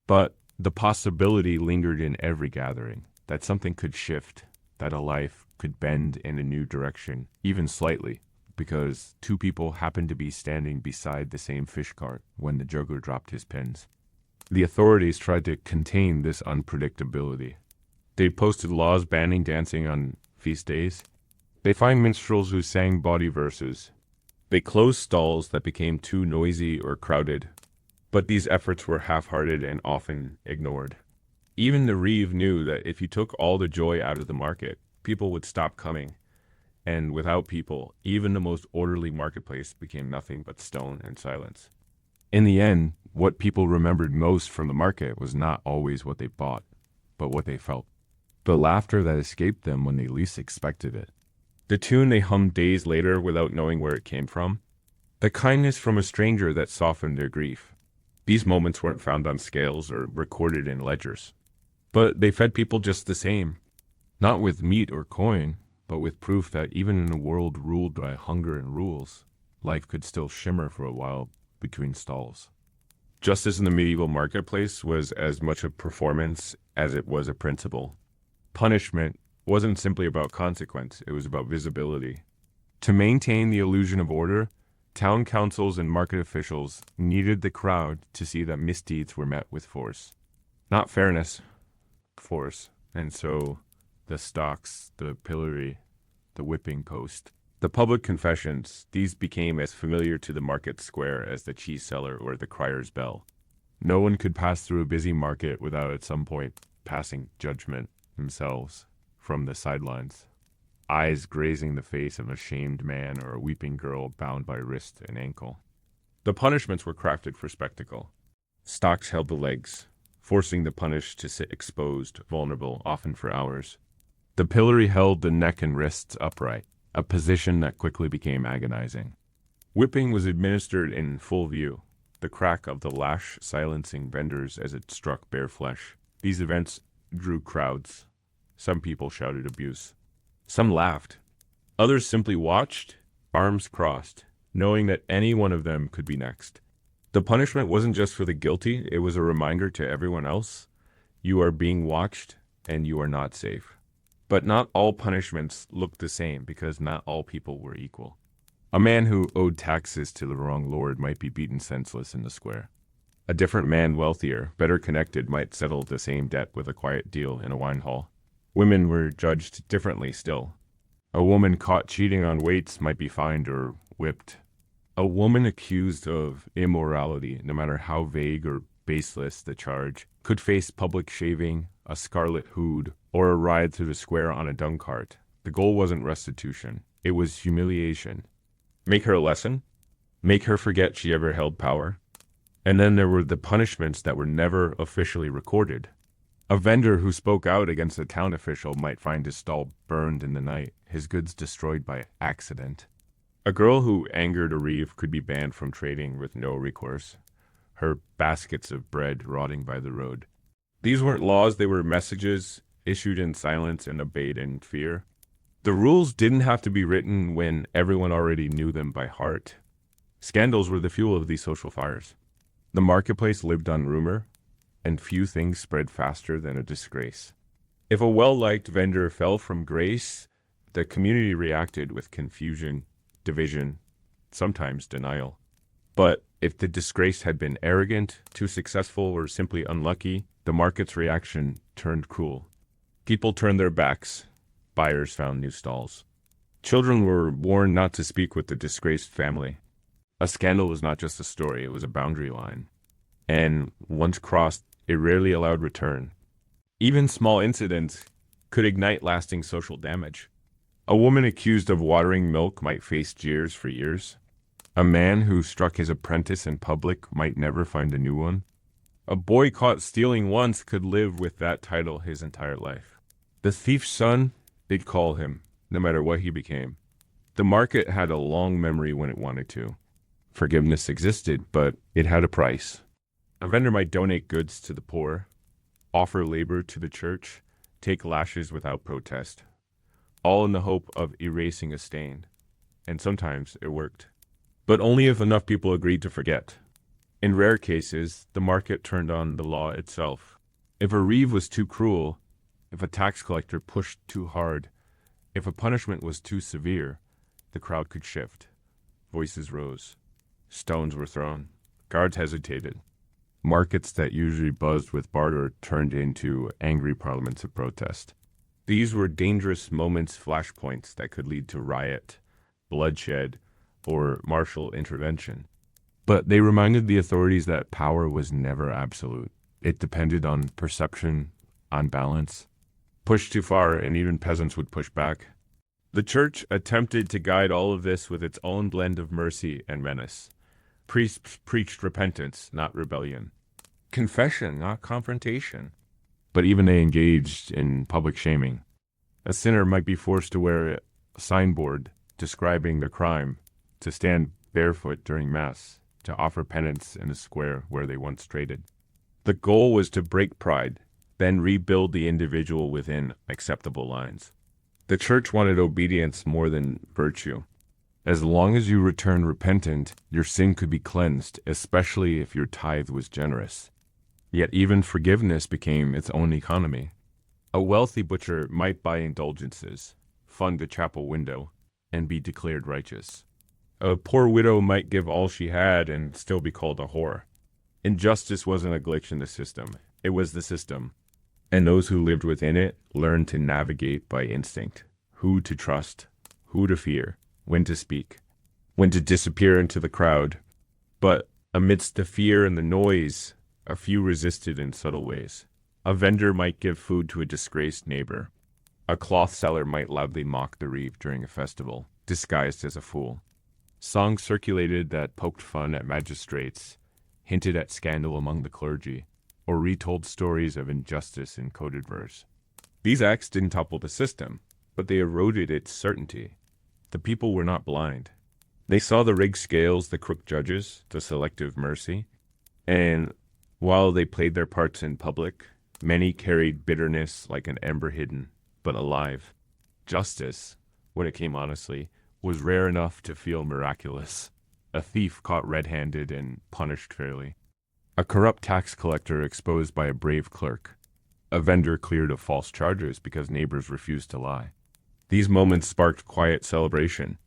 But the possibility lingered in every gathering, that something could shift, that a life could bend in a new direction, even slightly, because 2 people happened to be standing beside the same fish cart when the juggler dropped his pins. The authorities tried to contain this unpredictability. They posted laws banning dancing on feast days. They fined minstrels who sang bawdy verses. They closed stalls that became too noisy or crowded. But these efforts were half-hearted and often ignored. Even the reeve knew that if you took all the joy out of the market, people would stop coming. And without people, even the most orderly marketplace became nothing but stone and silence. In the end, what people remembered most from the market was not always what they bought, but what they felt. The laughter that escaped them when they least expected it. The tune they hummed days later without knowing where it came from. The kindness from a stranger that softened their grief. These moments weren't found on scales or recorded in ledgers. But they fed people just the same. Not with meat or coin, but with proof that even in a world ruled by hunger and rules, life could still shimmer for a while between stalls. Justice in the medieval marketplace was as much a performance as it was a principle. Punishment wasn't simply about consequence, it was about visibility. To maintain the illusion of order, town councils and market officials needed the crowd to see that misdeeds were met with force. not fairness, force. And so the stocks, the pillory, the whipping post, the public confessions, these became as familiar to the market square as the cheese seller or the crier's bell. No one could pass through a busy market without at some point passing judgment themselves from the sidelines. Eyes grazing the face of a shamed man or a weeping girl bound by wrist and ankle. The punishments were crafted for spectacle. Stocks held the legs, forcing the punished to sit exposed, vulnerable, often for hours. The pillory held the neck and wrists upright, a position that quickly became agonizing. Whipping was administered in full view, the crack of the lash silencing vendors as it struck bare flesh. These events drew crowds. Some people shouted abuse. Some laughed. Others simply watched, arms crossed, knowing that any one of them could be next. The punishment wasn't just for the guilty, it was a reminder to everyone else. You are being watched, and you are not safe. But not all punishments looked the same, because not all people were equal. A man who owed taxes to the wrong lord might be beaten senseless in the square. A different man, wealthier, better connected, might settle the same debt with a quiet deal in a wine hall. Women were judged differently still. A woman caught cheating on weights might be fined or whipped. A woman accused of immorality, no matter how vague or baseless the charge, could face public shaving, a scarlet hood, or a ride through the square on a dung cart. The goal wasn't restitution. It was humiliation. Make her a lesson? Make her forget she ever held power? And then there were the punishments that were never officially recorded. A vendor who spoke out against a town official might find his stall burned in the night, his goods destroyed by accident. A girl who angered a reeve could be banned from trading with no recourse, her baskets of bread rotting by the road. These weren't laws, they were messages issued in silence and obeyed in fear. The rules didn't have to be written when everyone already knew them by heart. Scandals were the fuel of these social fires. The marketplace lived on rumor, and few things spread faster than a disgrace. If a well-liked vendor fell from grace, the community reacted with confusion, division, sometimes denial. But if the disgrace had been arrogant, too successful, or simply unlucky, the market's reaction turned cruel. People turned their backs. Buyers found new stalls. Children were warned not to speak with the disgraced family. A scandal was not just a story, it was a boundary line. And once crossed, it rarely allowed return. Even small incidents could ignite lasting social damage. A woman accused of watering milk might face jeers for years. A man who struck his apprentice in public might never find a new one. A boy caught stealing once could live with that title his entire life. The thief's son, they'd call him, no matter what he became. The market had a long memory when it wanted to. Forgiveness existed, but it had a price. A vendor might donate goods to the poor, offer labor to the church, take lashes without protest, all in the hope of erasing a stain. And sometimes it worked. But only if enough people agreed to forget. In rare cases, the market turned on the law itself. If a reeve was too cruel, if a tax collector pushed too hard, if a punishment was too severe, the crowd could shift. Voices rose. Stones were thrown. Guards hesitated. Markets that usually buzzed with barter turned into angry parliaments of protest. These were dangerous moments, flashpoints that could lead to riot, bloodshed, or martial intervention. But they reminded the authorities that power was never absolute. It depended on perception, on balance. Pushed too far, and even peasants would push back. The church attempted to guide all of this with its own blend of mercy and menace. Priests preached repentance, not rebellion. Confession, not confrontation. But even they engaged in public shaming. A sinner might be forced to wear a signboard describing the crime, to stand barefoot during Mass, to offer penance in a square where they once traded. The goal was to break pride, then rebuild the individual within acceptable lines. The church wanted obedience more than virtue. As long as you returned repentant, your sin could be cleansed, especially if your tithe was generous. Yet even forgiveness became its own economy. A wealthy butcher might buy indulgences, fund a chapel window, and be declared righteous. A poor widow might give all she had and still be called a whore. Injustice wasn't a glitch in the system. It was the system. And those who lived within it learned to navigate by instinct, who to trust, who to fear, when to speak, when to disappear into the crowd. But amidst the fear and the noise, a few resisted in subtle ways. A vendor might give food to a disgraced neighbor. A cloth seller might loudly mock the reeve during a festival, disguised as a fool. Songs circulated that poked fun at magistrates, hinted at scandal among the clergy, or retold stories of injustice in coded verse. These acts didn't topple the system, but they eroded its certainty. The people were not blind. They saw the rigged scales, the crooked judges, the selective mercy, and while they played their parts in public, many carried bitterness like an ember hidden, but alive. Justice, when it came honestly, was rare enough to feel miraculous. A thief caught red-handed and punished fairly. A corrupt tax collector exposed by a brave clerk. A vendor cleared of false charges because neighbors refused to lie. These moments sparked quiet celebration,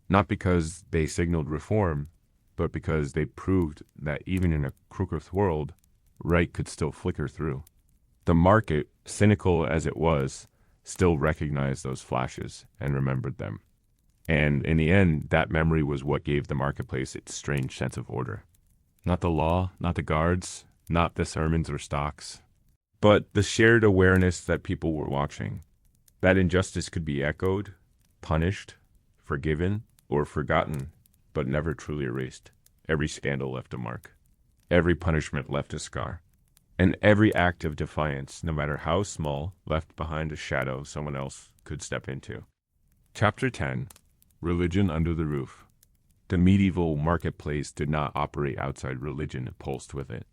not because they signaled reform, but because they proved that even in a crooked world, right could still flicker through. The market, cynical as it was, still recognized those flashes and remembered them. And in the end, that memory was what gave the marketplace its strange sense of order. Not the law, not the guards, not the sermons or stocks, but the shared awareness that people were watching. That injustice could be echoed, punished, forgiven, or forgotten, but never truly erased. Every scandal left a mark. Every punishment left a scar. And every act of defiance, no matter how small, left behind a shadow someone else could step into. Chapter 10. Religion Under the Roof. The medieval marketplace did not operate outside religion pulsed with it.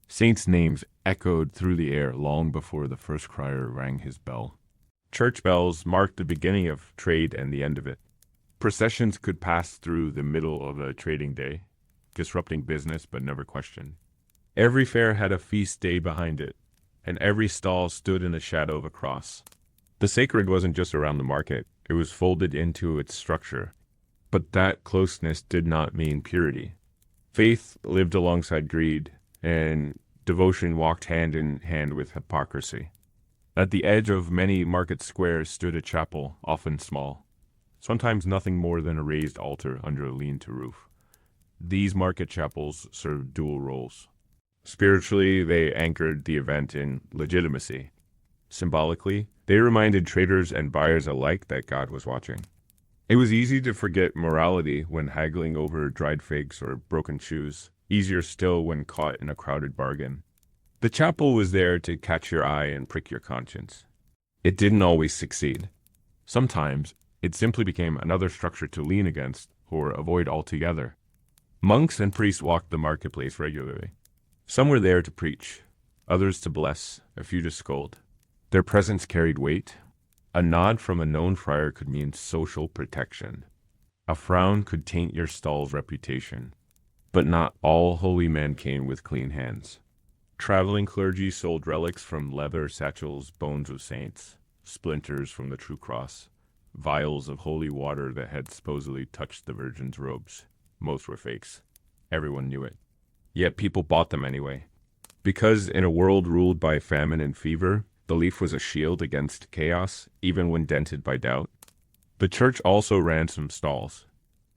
Saints' names echoed through the air long before the first crier rang his bell. Church bells marked the beginning of trade and the end of it. Processions could pass through the middle of a trading day, disrupting business but never questioned. Every fair had a feast day behind it, and every stall stood in the shadow of a cross. The sacred wasn't just around the market, it was folded into its structure. But that closeness did not mean purity. Faith lived alongside greed, and devotion walked hand in hand with hypocrisy. At the edge of many market squares stood a chapel, often small, sometimes nothing more than a raised altar under a lean-to roof. These market chapels served dual roles. Spiritually, they anchored the event in legitimacy. Symbolically, they reminded traders and buyers alike that God was watching. It was easy to forget morality when haggling over dried figs or broken shoes, easier still when caught in a crowded bargain. The chapel was there to catch your eye and prick your conscience. It didn't always succeed. Sometimes, it simply became another structure to lean against or avoid altogether. Monks and priests walked the marketplace regularly. Some were there to preach, others to bless, a few to scold. Their presence carried weight. A nod from a known friar could mean social protection. A frown could taint your stall's reputation. But not all holy men came with clean hands. Traveling clergy sold relics from leather satchels, bones of saints, splinters from the true cross, vials of holy water that had supposedly touched the Virgin's robes. Most were fakes. Everyone knew it. Yet people bought them anyway. Because in a world ruled by famine and fever, the leaf was a shield against chaos, even when dented by doubt. The church also ran some stalls.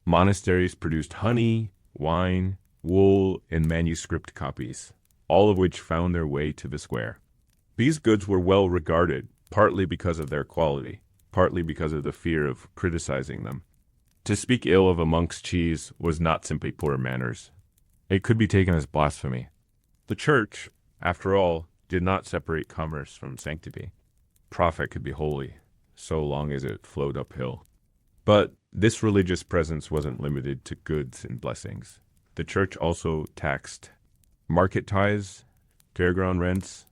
Monasteries produced honey, wine, wool, and manuscript copies, all of which found their way to the square. These goods were well regarded, partly because of their quality, partly because of the fear of criticizing them. To speak ill of a monk's cheese was not simply poor manners. It could be taken as blasphemy. The church, after all, did not separate commerce from sanctity. Profit could be holy, so long as it flowed uphill. But this religious presence wasn't limited to goods and blessings. The church also taxed market tithes, fairground rents,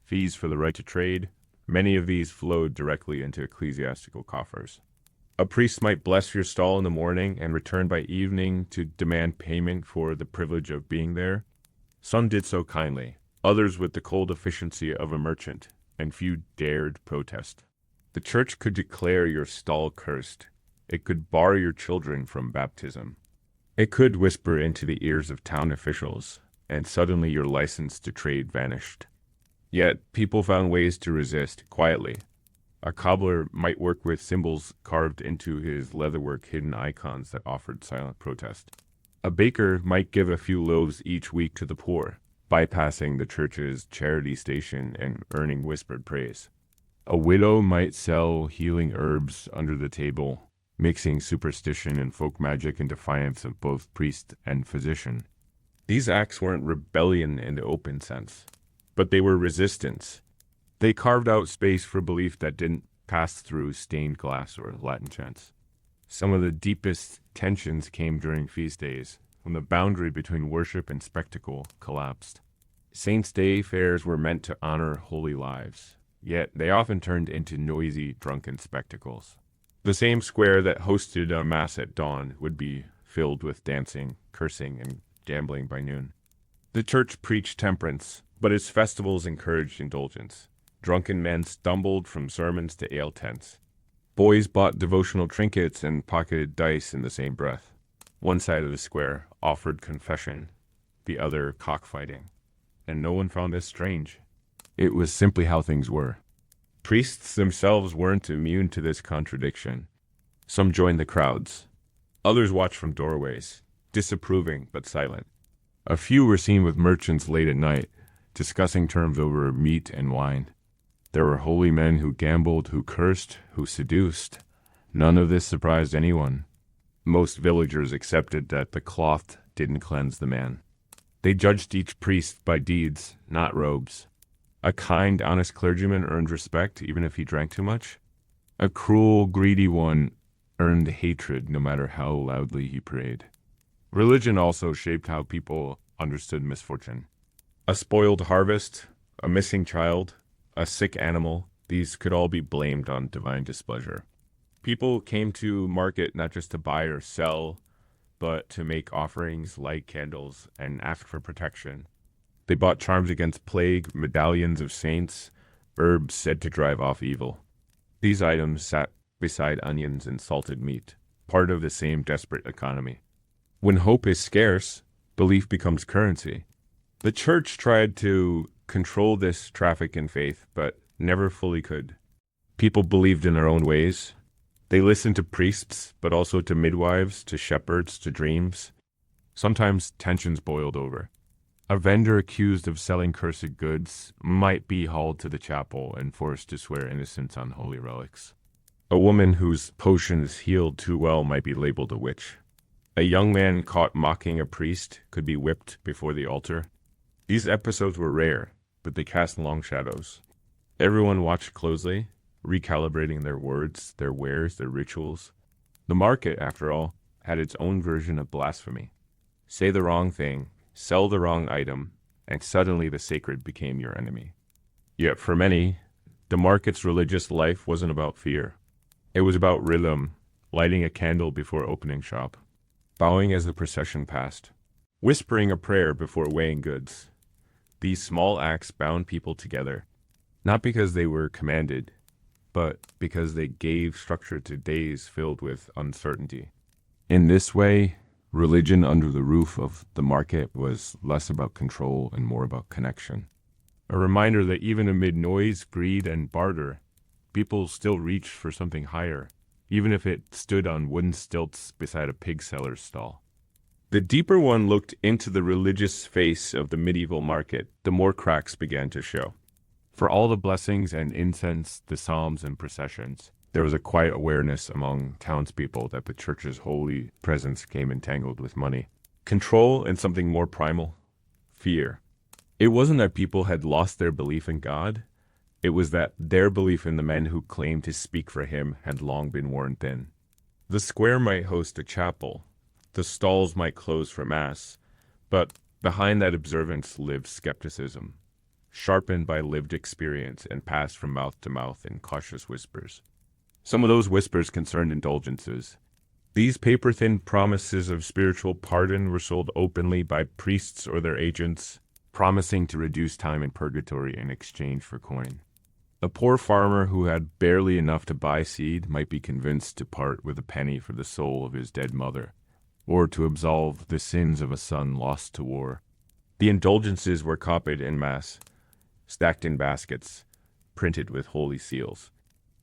fees for the right to trade. Many of these flowed directly into ecclesiastical coffers. A priest might bless your stall in the morning and return by evening to demand payment for the privilege of being there. Some did so kindly, others with the cold efficiency of a merchant, and few dared protest. The church could declare your stall cursed. It could bar your children from baptism. It could whisper into the ears of town officials, and suddenly your license to trade vanished. Yet people found ways to resist quietly. A cobbler might work with symbols carved into his leatherwork, hidden icons that offered silent protest. A baker might give a few loaves each week to the poor, bypassing the church's charity station and earning whispered praise. A widow might sell healing herbs under the table, mixing superstition and folk magic in defiance of both priest and physician. These acts weren't rebellion in the open sense, but they were resistance. They carved out space for belief that didn't pass through stained glass or Latin chants. Some of the deepest tensions came during feast days, when the boundary between worship and spectacle collapsed. Saints' Day fairs were meant to honor holy lives, yet they often turned into noisy, drunken spectacles. The same square that hosted a mass at dawn would be filled with dancing, cursing, and gambling by noon. The church preached temperance, but its festivals encouraged indulgence. Drunken men stumbled from sermons to ale tents. Boys bought devotional trinkets and pocketed dice in the same breath. One side of the square offered confession, the other cockfighting, and no one found this strange. It was simply how things were. Priests themselves weren't immune to this contradiction. Some joined the crowds. Others watched from doorways, disapproving but silent. A few were seen with merchants late at night, discussing terms over meat and wine. There were holy men who gambled, who cursed, who seduced. None of this surprised anyone. Most villagers accepted that the cloth didn't cleanse the man. They judged each priest by deeds, not robes. A kind, honest clergyman earned respect even if he drank too much. A cruel, greedy one earned hatred no matter how loudly he prayed. Religion also shaped how people understood misfortune. A spoiled harvest, a missing child, a sick animal, these could all be blamed on divine displeasure. People came to market not just to buy or sell, but to make offerings, light candles, and ask for protection. They bought charms against plague, medallions of saints, herbs said to drive off evil. These items sat beside onions and salted meat, part of the same desperate economy. When hope is scarce, belief becomes currency. The church tried to control this traffic in faith, but never fully could. People believed in their own ways. They listened to priests, but also to midwives, to shepherds, to dreams. Sometimes tensions boiled over. A vendor accused of selling cursed goods might be hauled to the chapel and forced to swear innocence on holy relics. A woman whose potions healed too well might be labeled a witch. A young man caught mocking a priest could be whipped before the altar. These episodes were rare, but they cast long shadows. Everyone watched closely, recalibrating their words, their wares, their rituals. The market, after all, had its own version of blasphemy. Say the wrong thing, sell the wrong item, and suddenly the sacred became your enemy. Yet for many, the market's religious life wasn't about fear. It was about rhythm, lighting a candle before opening shop, bowing as the procession passed, whispering a prayer before weighing goods. These small acts bound people together, not because they were commanded, but because they gave structure to days filled with uncertainty. In this way, religion under the roof of the market was less about control and more about connection. A reminder that even amid noise, greed, and barter, people still reached for something higher, even if it stood on wooden stilts beside a pig seller's stall. The deeper one looked into the religious face of the medieval market, the more cracks began to show. For all the blessings and incense, the psalms and processions, there was a quiet awareness among townspeople that the church's holy presence came entangled with money, control, and something more primal, fear. It wasn't that people had lost their belief in God. It was that their belief in the men who claimed to speak for him had long been worn thin. The square might host a chapel. The stalls might close for mass, but behind that observance lived skepticism, sharpened by lived experience and passed from mouth to mouth in cautious whispers. Some of those whispers concerned indulgences. These paper-thin promises of spiritual pardon were sold openly by priests or their agents, promising to reduce time in purgatory in exchange for coin. A poor farmer who had barely enough to buy seed might be convinced to part with a penny for the soul of his dead mother, or to absolve the sins of a son lost to war. The indulgences were copied en masse. stacked in baskets, printed with holy seals.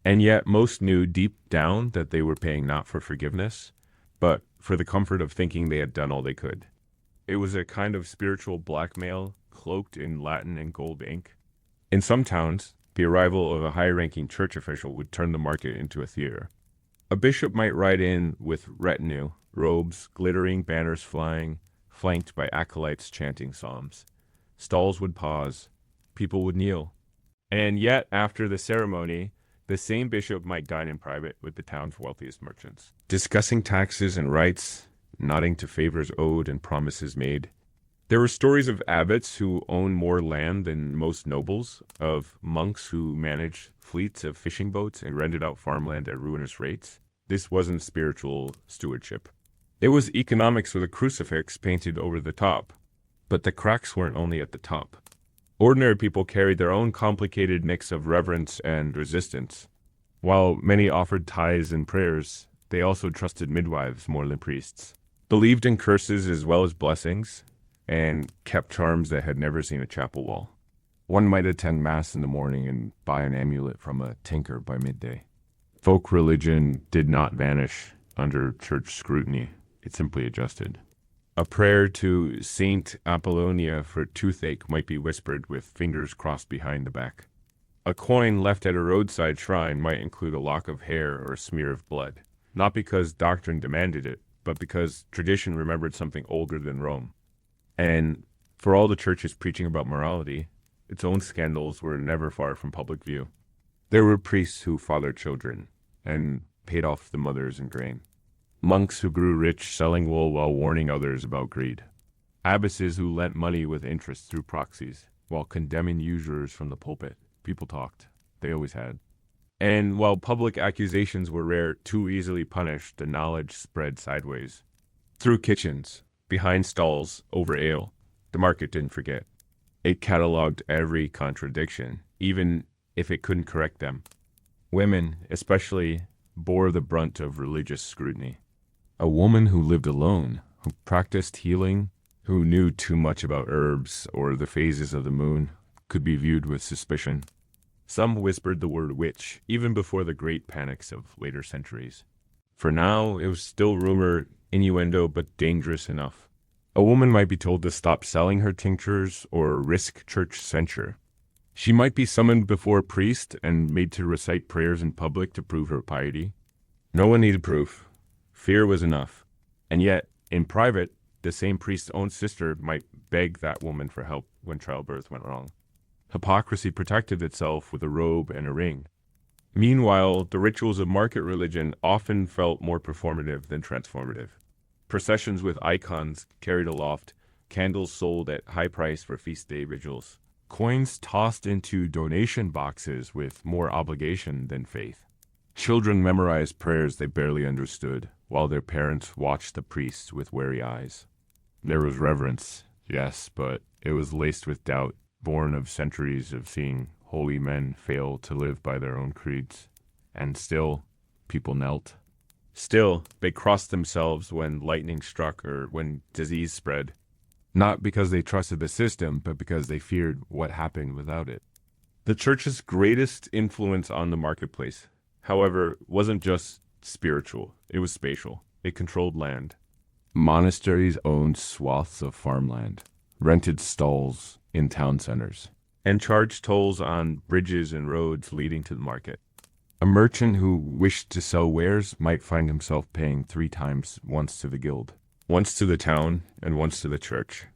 And yet most knew deep down that they were paying not for forgiveness, but for the comfort of thinking they had done all they could. It was a kind of spiritual blackmail cloaked in Latin and gold ink. In some towns, the arrival of a high-ranking church official would turn the market into a theater. A bishop might ride in with retinue, robes, glittering banners flying, flanked by acolytes chanting psalms. Stalls would pause. People would kneel. And yet, after the ceremony, the same bishop might dine in private with the town's wealthiest merchants, discussing taxes and rights, nodding to favors owed and promises made. There were stories of abbots who owned more land than most nobles, of monks who managed fleets of fishing boats and rented out farmland at ruinous rates. This wasn't spiritual stewardship. It was economics with a crucifix painted over the top. But the cracks weren't only at the top. Ordinary people carried their own complicated mix of reverence and resistance. While many offered tithes and prayers, they also trusted midwives more than priests, believed in curses as well as blessings, and kept charms that had never seen a chapel wall. One might attend Mass in the morning and buy an amulet from a tinker by midday. Folk religion did not vanish under church scrutiny. It simply adjusted. A prayer to Saint Apollonia for toothache might be whispered with fingers crossed behind the back. A coin left at a roadside shrine might include a lock of hair or a smear of blood, not because doctrine demanded it, but because tradition remembered something older than Rome. And for all the church's preaching about morality, its own scandals were never far from public view. There were priests who fathered children and paid off the mothers in grain. Monks who grew rich selling wool while warning others about greed. Abbesses who lent money with interest through proxies while condemning usurers from the pulpit. People talked. They always had. And while public accusations were rare, too easily punished, the knowledge spread sideways. Through kitchens, behind stalls, over ale, the market didn't forget. It cataloged every contradiction, even if it couldn't correct them. Women, especially, bore the brunt of religious scrutiny. A woman who lived alone, who practiced healing, who knew too much about herbs or the phases of the moon, could be viewed with suspicion. Some whispered the word witch, even before the great panics of later centuries. For now, it was still rumor, innuendo, but dangerous enough. A woman might be told to stop selling her tinctures or risk church censure. She might be summoned before a priest and made to recite prayers in public to prove her piety. No one needed proof. Fear was enough. And yet, in private, the same priest's own sister might beg that woman for help when childbirth went wrong. Hypocrisy protected itself with a robe and a ring. Meanwhile, the rituals of market religion often felt more performative than transformative. Processions with icons carried aloft, candles sold at high price for feast day vigils, coins tossed into donation boxes with more obligation than faith. Children memorized prayers they barely understood, while their parents watched the priests with wary eyes. There was reverence, yes, but it was laced with doubt, born of centuries of seeing holy men fail to live by their own creeds. And still, people knelt. Still, they crossed themselves when lightning struck or when disease spread. Not because they trusted the system, but because they feared what happened without it. The church's greatest influence on the marketplace, however, wasn't just spiritual. It was spatial. It controlled land. Monasteries owned swaths of farmland, rented stalls in town centers, and charged tolls on bridges and roads leading to the market. A merchant who wished to sell wares might find himself paying 3 times, once to the guild, once to the town, and once to the church.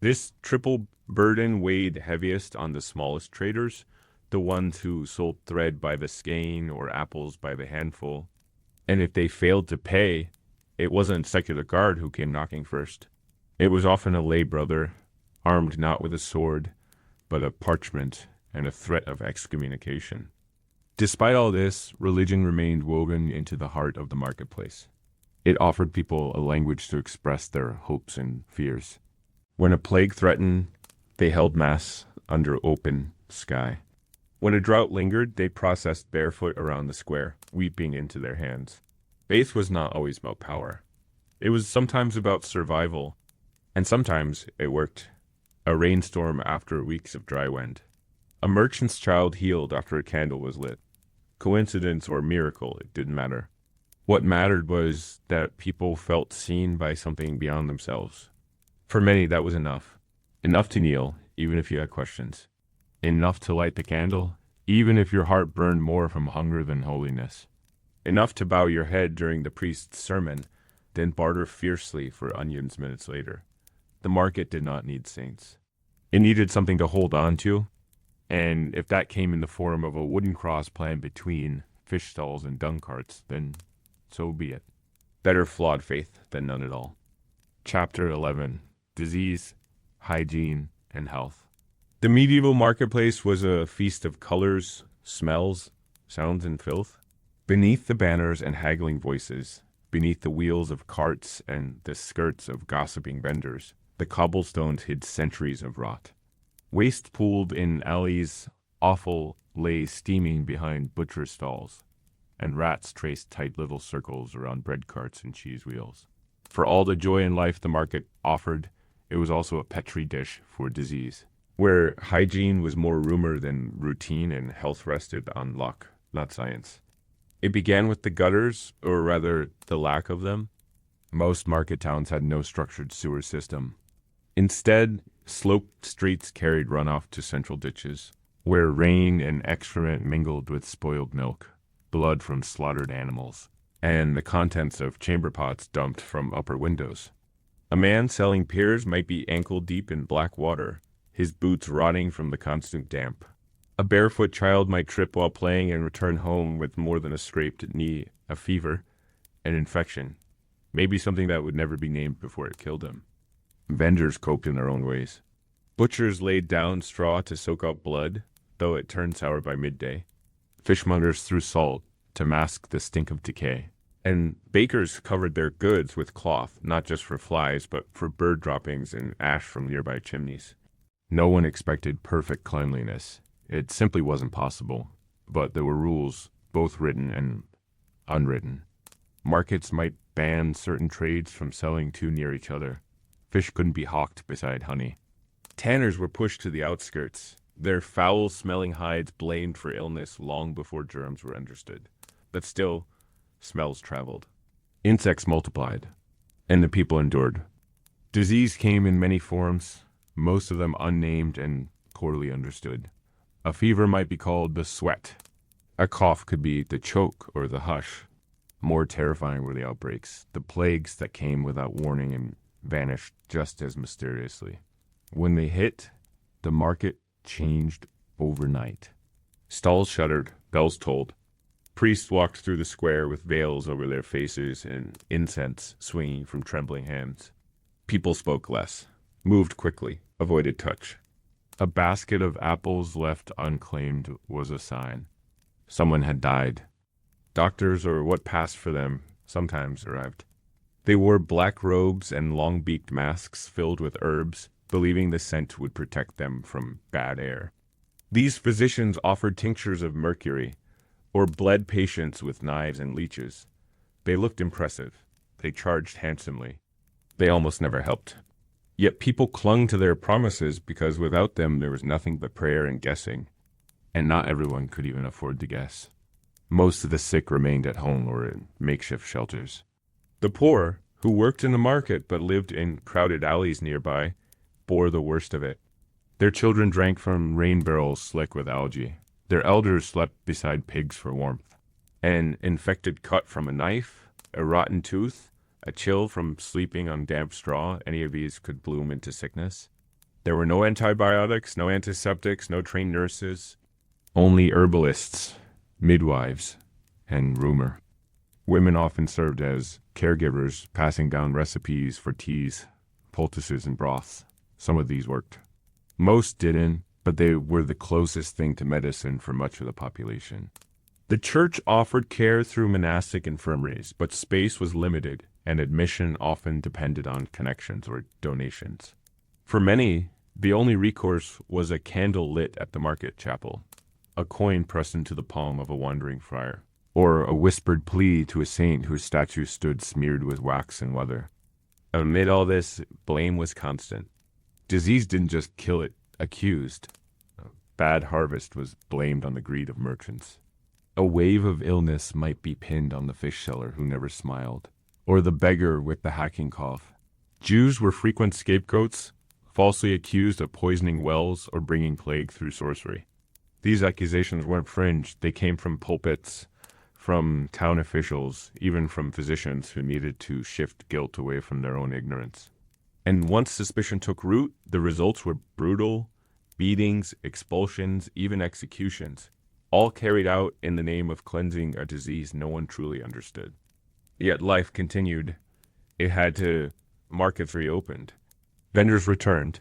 This triple burden weighed heaviest on the smallest traders, the ones who sold thread by the skein or apples by the handful. And if they failed to pay, it wasn't secular guard who came knocking first. It was often a lay brother, armed not with a sword, but a parchment and a threat of excommunication. Despite all this, religion remained woven into the heart of the marketplace. It offered people a language to express their hopes and fears. When a plague threatened, they held mass under open sky. When a drought lingered, they processed barefoot around the square, weeping into their hands. Faith was not always about power. It was sometimes about survival, and sometimes it worked. A rainstorm after weeks of dry wind. A merchant's child healed after a candle was lit. Coincidence or miracle, it didn't matter. What mattered was that people felt seen by something beyond themselves. For many, that was enough. Enough to kneel, even if you had questions. Enough to light the candle, even if your heart burned more from hunger than holiness. Enough to bow your head during the priest's sermon, then barter fiercely for onions minutes later. The market did not need saints. It needed something to hold on to, and if that came in the form of a wooden cross planted between fish stalls and dung carts, then so be it. Better flawed faith than none at all. Chapter 11. Disease, Hygiene, and Health. The medieval marketplace was a feast of colors, smells, sounds, and filth. Beneath the banners and haggling voices, beneath the wheels of carts and the skirts of gossiping vendors, the cobblestones hid centuries of rot. Waste pooled in alleys, offal lay steaming behind butcher stalls, and rats traced tight little circles around bread carts and cheese wheels. For all the joy in life the market offered, it was also a petri dish for disease, where hygiene was more rumor than routine and health rested on luck, not science. It began with the gutters, or rather the lack of them. Most market towns had no structured sewer system. Instead, sloped streets carried runoff to central ditches, where rain and excrement mingled with spoiled milk, blood from slaughtered animals, and the contents of chamber pots dumped from upper windows. A man selling pears might be ankle deep in black water, his boots rotting from the constant damp. A barefoot child might trip while playing and return home with more than a scraped knee, a fever, an infection, maybe something that would never be named before it killed him. Vendors coped in their own ways. Butchers laid down straw to soak up blood, though it turned sour by midday. Fishmongers threw salt to mask the stink of decay. And bakers covered their goods with cloth, not just for flies, but for bird droppings and ash from nearby chimneys. No one expected perfect cleanliness. It simply wasn't possible. But there were rules, both written and unwritten. Markets might ban certain trades from selling too near each other. Fish couldn't be hawked beside honey. Tanners were pushed to the outskirts, their foul-smelling hides blamed for illness long before germs were understood. But still, smells traveled. Insects multiplied, and the people endured. Disease came in many forms, most of them unnamed and poorly understood. A fever might be called the sweat. A cough could be the choke or the hush. More terrifying were the outbreaks, the plagues that came without warning and vanished just as mysteriously. When they hit, the market changed overnight. Stalls shuttered, bells tolled. Priests walked through the square with veils over their faces and incense swinging from trembling hands. People spoke less, moved quickly, avoided touch. A basket of apples left unclaimed was a sign. Someone had died. Doctors, or what passed for them, sometimes arrived. They wore black robes and long-beaked masks filled with herbs, believing the scent would protect them from bad air. These physicians offered tinctures of mercury, or bled patients with knives and leeches. They looked impressive. They charged handsomely. They almost never helped. Yet people clung to their promises because without them there was nothing but prayer and guessing. And not everyone could even afford to guess. Most of the sick remained at home or in makeshift shelters. The poor, who worked in the market but lived in crowded alleys nearby, bore the worst of it. Their children drank from rain barrels slick with algae. Their elders slept beside pigs for warmth. An infected cut from a knife, a rotten tooth, a chill from sleeping on damp straw, any of these could bloom into sickness. There were no antibiotics, no antiseptics, no trained nurses, only herbalists, midwives, and rumor. Women often served as caregivers, passing down recipes for teas, poultices, and broths. Some of these worked. Most didn't, but they were the closest thing to medicine for much of the population. The church offered care through monastic infirmaries, but space was limited, and admission often depended on connections or donations. For many, the only recourse was a candle lit at the market chapel, a coin pressed into the palm of a wandering friar, or a whispered plea to a saint whose statue stood smeared with wax and weather. Amid all this, blame was constant. Disease didn't just kill it accused. bad harvest was blamed on the greed of merchants. A wave of illness might be pinned on the fish seller who never smiled, or the beggar with the hacking cough. Jews were frequent scapegoats, falsely accused of poisoning wells or bringing plague through sorcery. These accusations weren't fringe, they came from pulpits, from town officials, even from physicians who needed to shift guilt away from their own ignorance. And once suspicion took root, the results were brutal: beatings, expulsions, even executions, all carried out in the name of cleansing a disease no one truly understood. Yet life continued. It had to. Markets reopened. Vendors returned.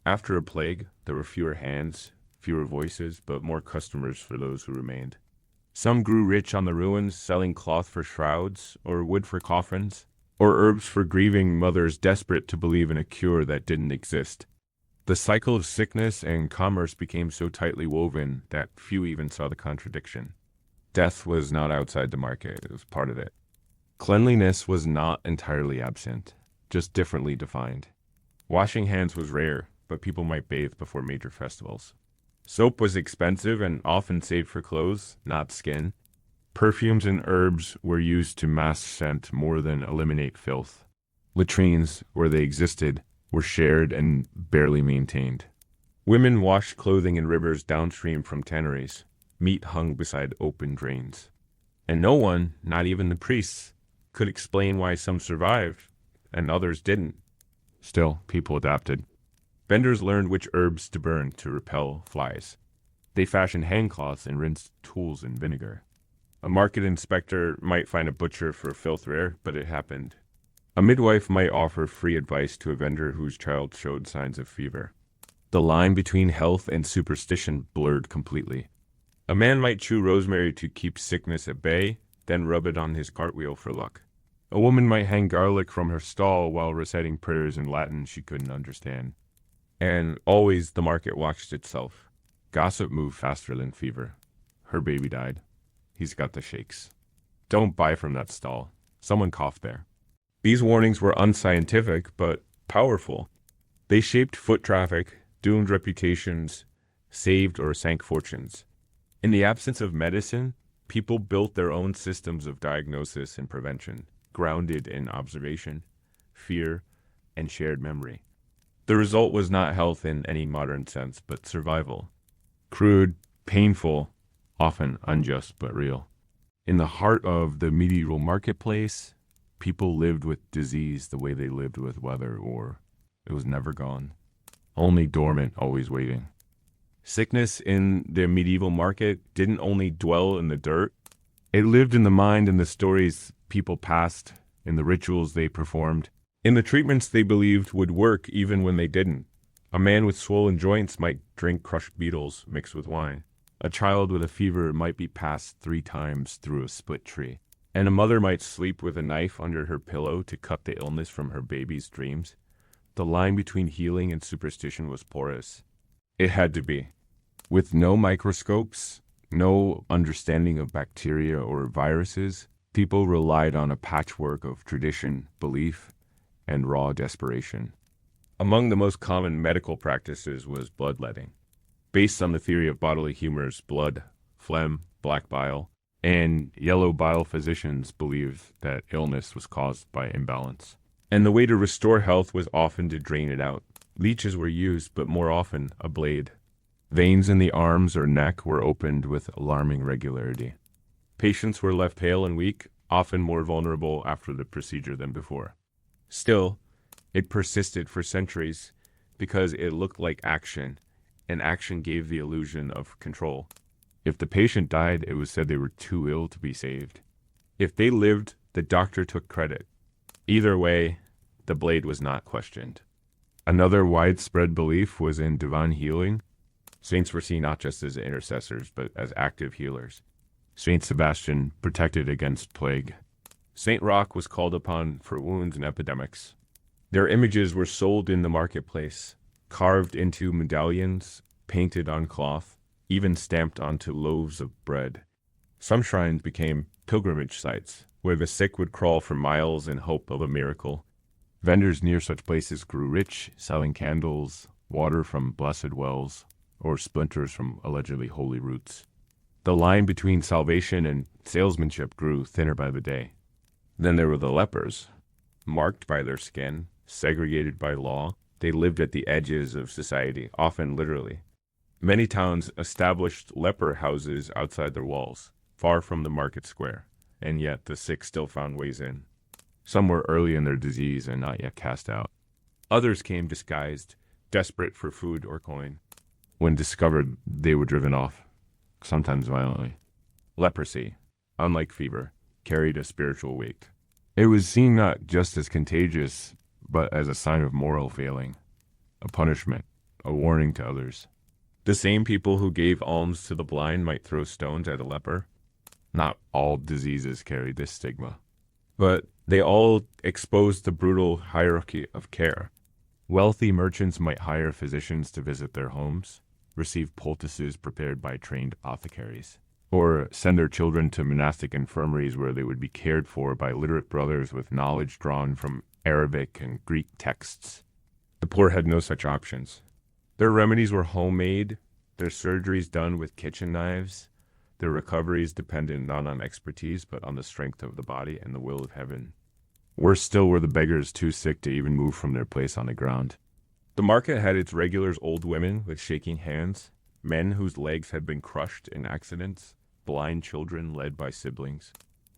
After a plague, there were fewer hands, fewer voices, but more customers for those who remained. Some grew rich on the ruins, selling cloth for shrouds, or wood for coffins, or herbs for grieving mothers desperate to believe in a cure that didn't exist. The cycle of sickness and commerce became so tightly woven that few even saw the contradiction. Death was not outside the market, it was part of it. Cleanliness was not entirely absent, just differently defined. Washing hands was rare, but people might bathe before major festivals. Soap was expensive and often saved for clothes, not skin. Perfumes and herbs were used to mask scent more than eliminate filth. Latrines, where they existed, were shared and barely maintained. Women washed clothing in rivers downstream from tanneries. Meat hung beside open drains. And no one, not even the priests, could explain why some survived and others didn't. Still, people adapted. Vendors learned which herbs to burn to repel flies. They fashioned handcloths and rinsed tools in vinegar. A market inspector might find a butcher for filth rare, but it happened. A midwife might offer free advice to a vendor whose child showed signs of fever. The line between health and superstition blurred completely. A man might chew rosemary to keep sickness at bay, then rub it on his cartwheel for luck. A woman might hang garlic from her stall while reciting prayers in Latin she couldn't understand. And always the market watched itself. Gossip moved faster than fever. Her baby died. He's got the shakes. Don't buy from that stall. Someone coughed there. These warnings were unscientific, but powerful. They shaped foot traffic, doomed reputations, saved or sank fortunes. In the absence of medicine, people built their own systems of diagnosis and prevention, grounded in observation, fear, and shared memory. The result was not health in any modern sense, but survival. Crude, painful, often unjust but real. In the heart of the medieval marketplace, people lived with disease the way they lived with weather, or it was never gone. Only dormant, always waiting. Sickness in the medieval market didn't only dwell in the dirt. It lived in the mind and the stories people passed, in the rituals they performed, in the treatments they believed would work even when they didn't. A man with swollen joints might drink crushed beetles mixed with wine. A child with a fever might be passed 3 times through a split tree. And a mother might sleep with a knife under her pillow to cut the illness from her baby's dreams. The line between healing and superstition was porous. It had to be. With no microscopes, no understanding of bacteria or viruses, people relied on a patchwork of tradition, belief, and raw desperation. Among the most common medical practices was bloodletting, based on the theory of bodily humors: blood, phlegm, black bile, and yellow bile. Physicians believed that illness was caused by imbalance. And the way to restore health was often to drain it out. Leeches were used, but more often a blade. Veins in the arms or neck were opened with alarming regularity. Patients were left pale and weak, often more vulnerable after the procedure than before. Still, it persisted for centuries because it looked like action, and action gave the illusion of control. If the patient died, it was said they were too ill to be saved. If they lived, the doctor took credit. Either way, the blade was not questioned. Another widespread belief was in divine healing. Saints were seen not just as intercessors, but as active healers. Saint Sebastian protected against plague. Saint Roch was called upon for wounds and epidemics. Their images were sold in the marketplace, carved into medallions, painted on cloth, even stamped onto loaves of bread. Some shrines became pilgrimage sites, where the sick would crawl for miles in hope of a miracle. Vendors near such places grew rich, selling candles, water from blessed wells, or splinters from allegedly holy roots. The line between salvation and salesmanship grew thinner by the day. Then there were the lepers, marked by their skin, segregated by law. They lived at the edges of society, often literally. Many towns established leper houses outside their walls, far from the market square, and yet the sick still found ways in. Some were early in their disease and not yet cast out. Others came disguised, desperate for food or coin. When discovered, they were driven off, sometimes violently. Leprosy, unlike fever, carried a spiritual weight. It was seen not just as contagious, but as a sign of moral failing, a punishment, a warning to others. The same people who gave alms to the blind might throw stones at a leper. Not all diseases carried this stigma, but they all exposed the brutal hierarchy of care. Wealthy merchants might hire physicians to visit their homes, receive poultices prepared by trained apothecaries, or send their children to monastic infirmaries where they would be cared for by literate brothers with knowledge drawn from Arabic and Greek texts. The poor had no such options. Their remedies were homemade, their surgeries done with kitchen knives, their recoveries depended not on expertise but on the strength of the body and the will of heaven. Worse still were the beggars too sick to even move from their place on the ground. The market had its regulars, old women with shaking hands, men whose legs had been crushed in accidents, blind children led by siblings.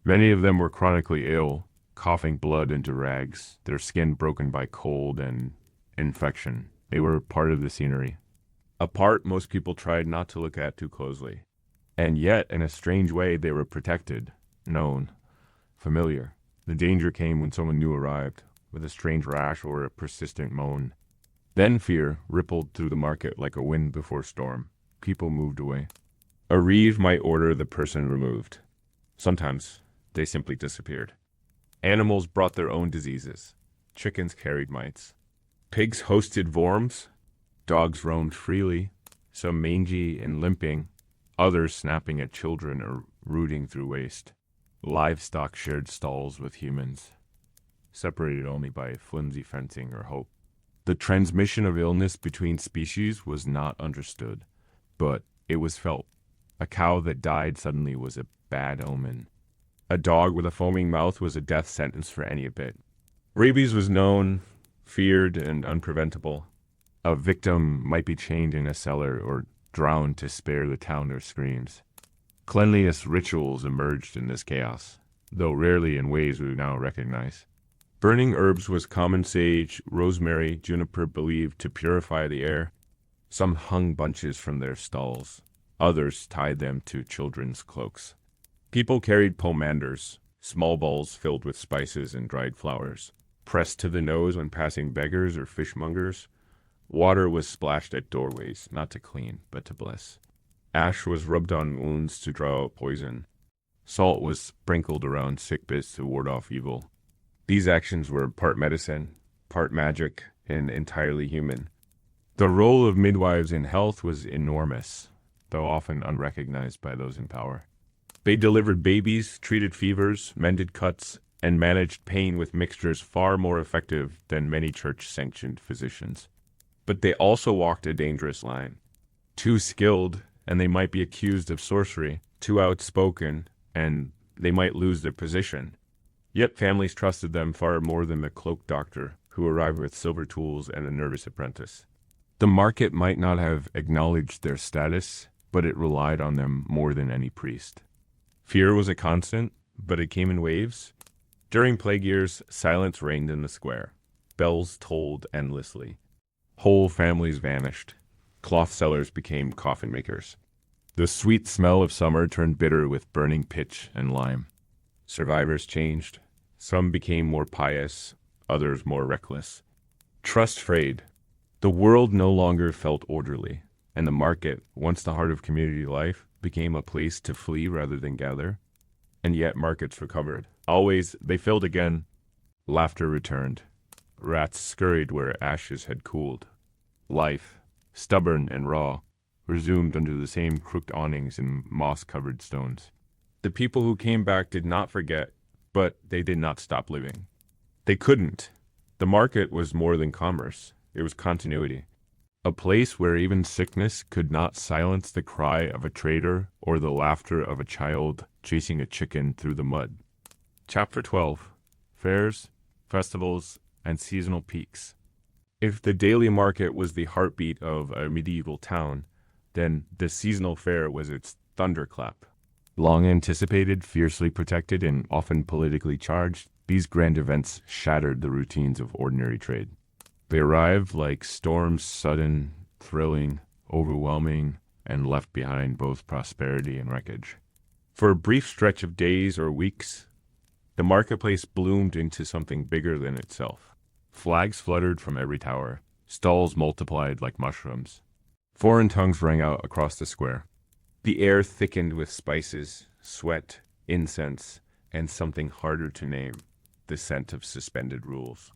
Many of them were chronically ill, coughing blood into rags, their skin broken by cold and infection. They were part of the scenery. A part most people tried not to look at too closely. And yet, in a strange way, they were protected, known, familiar. The danger came when someone new arrived, with a strange rash or a persistent moan. Then fear rippled through the market like a wind before storm. People moved away. A reeve might order the person removed. Sometimes they simply disappeared. Animals brought their own diseases. Chickens carried mites. Pigs hosted worms. Dogs roamed freely, some mangy and limping, others snapping at children or rooting through waste. Livestock shared stalls with humans, separated only by flimsy fencing or hope. The transmission of illness between species was not understood, but it was felt. A cow that died suddenly was a bad omen. A dog with a foaming mouth was a death sentence for any bit. Rabies was known, feared, and unpreventable. A victim might be chained in a cellar or drowned to spare the town their screams. Cleanliness rituals emerged in this chaos, though rarely in ways we now recognize. Burning herbs was common sage, rosemary, juniper believed to purify the air. Some hung bunches from their stalls. Others tied them to children's cloaks. People carried pomanders, small bowls filled with spices and dried flowers, pressed to the nose when passing beggars or fishmongers. Water was splashed at doorways, not to clean, but to bless. Ash was rubbed on wounds to draw out poison. Salt was sprinkled around sick bits to ward off evil. These actions were part medicine, part magic, and entirely human. The role of midwives in health was enormous, though often unrecognized by those in power. They delivered babies, treated fevers, mended cuts, and managed pain with mixtures far more effective than many church-sanctioned physicians. But they also walked a dangerous line. Too skilled, and they might be accused of sorcery. Too outspoken, and they might lose their position. Yet families trusted them far more than the cloak doctor, who arrived with silver tools and a nervous apprentice. The market might not have acknowledged their status, but it relied on them more than any priest. Fear was a constant, but it came in waves. During plague years, silence reigned in the square. Bells tolled endlessly. Whole families vanished. Cloth sellers became coffin makers. The sweet smell of summer turned bitter with burning pitch and lime. Survivors changed. Some became more pious, others more reckless. Trust frayed. The world no longer felt orderly, and the market, once the heart of community life, became a place to flee rather than gather. And yet markets recovered. Always, they filled again. Laughter returned. Rats scurried where ashes had cooled. Life, stubborn and raw, resumed under the same crooked awnings and moss-covered stones. The people who came back did not forget, but they did not stop living. They couldn't. The market was more than commerce. It was continuity. A place where even sickness could not silence the cry of a trader or the laughter of a child chasing a chicken through the mud. Chapter 12: Fairs, Festivals, and Seasonal Peaks. If the daily market was the heartbeat of a medieval town, then the seasonal fair was its thunderclap. Long anticipated, fiercely protected, and often politically charged, these grand events shattered the routines of ordinary trade. They arrived like storms, sudden, thrilling, overwhelming, and left behind both prosperity and wreckage. For a brief stretch of days or weeks, the marketplace bloomed into something bigger than itself. Flags fluttered from every tower, stalls multiplied like mushrooms. Foreign tongues rang out across the square. The air thickened with spices, sweat, incense, and something harder to name, the scent of suspended rules.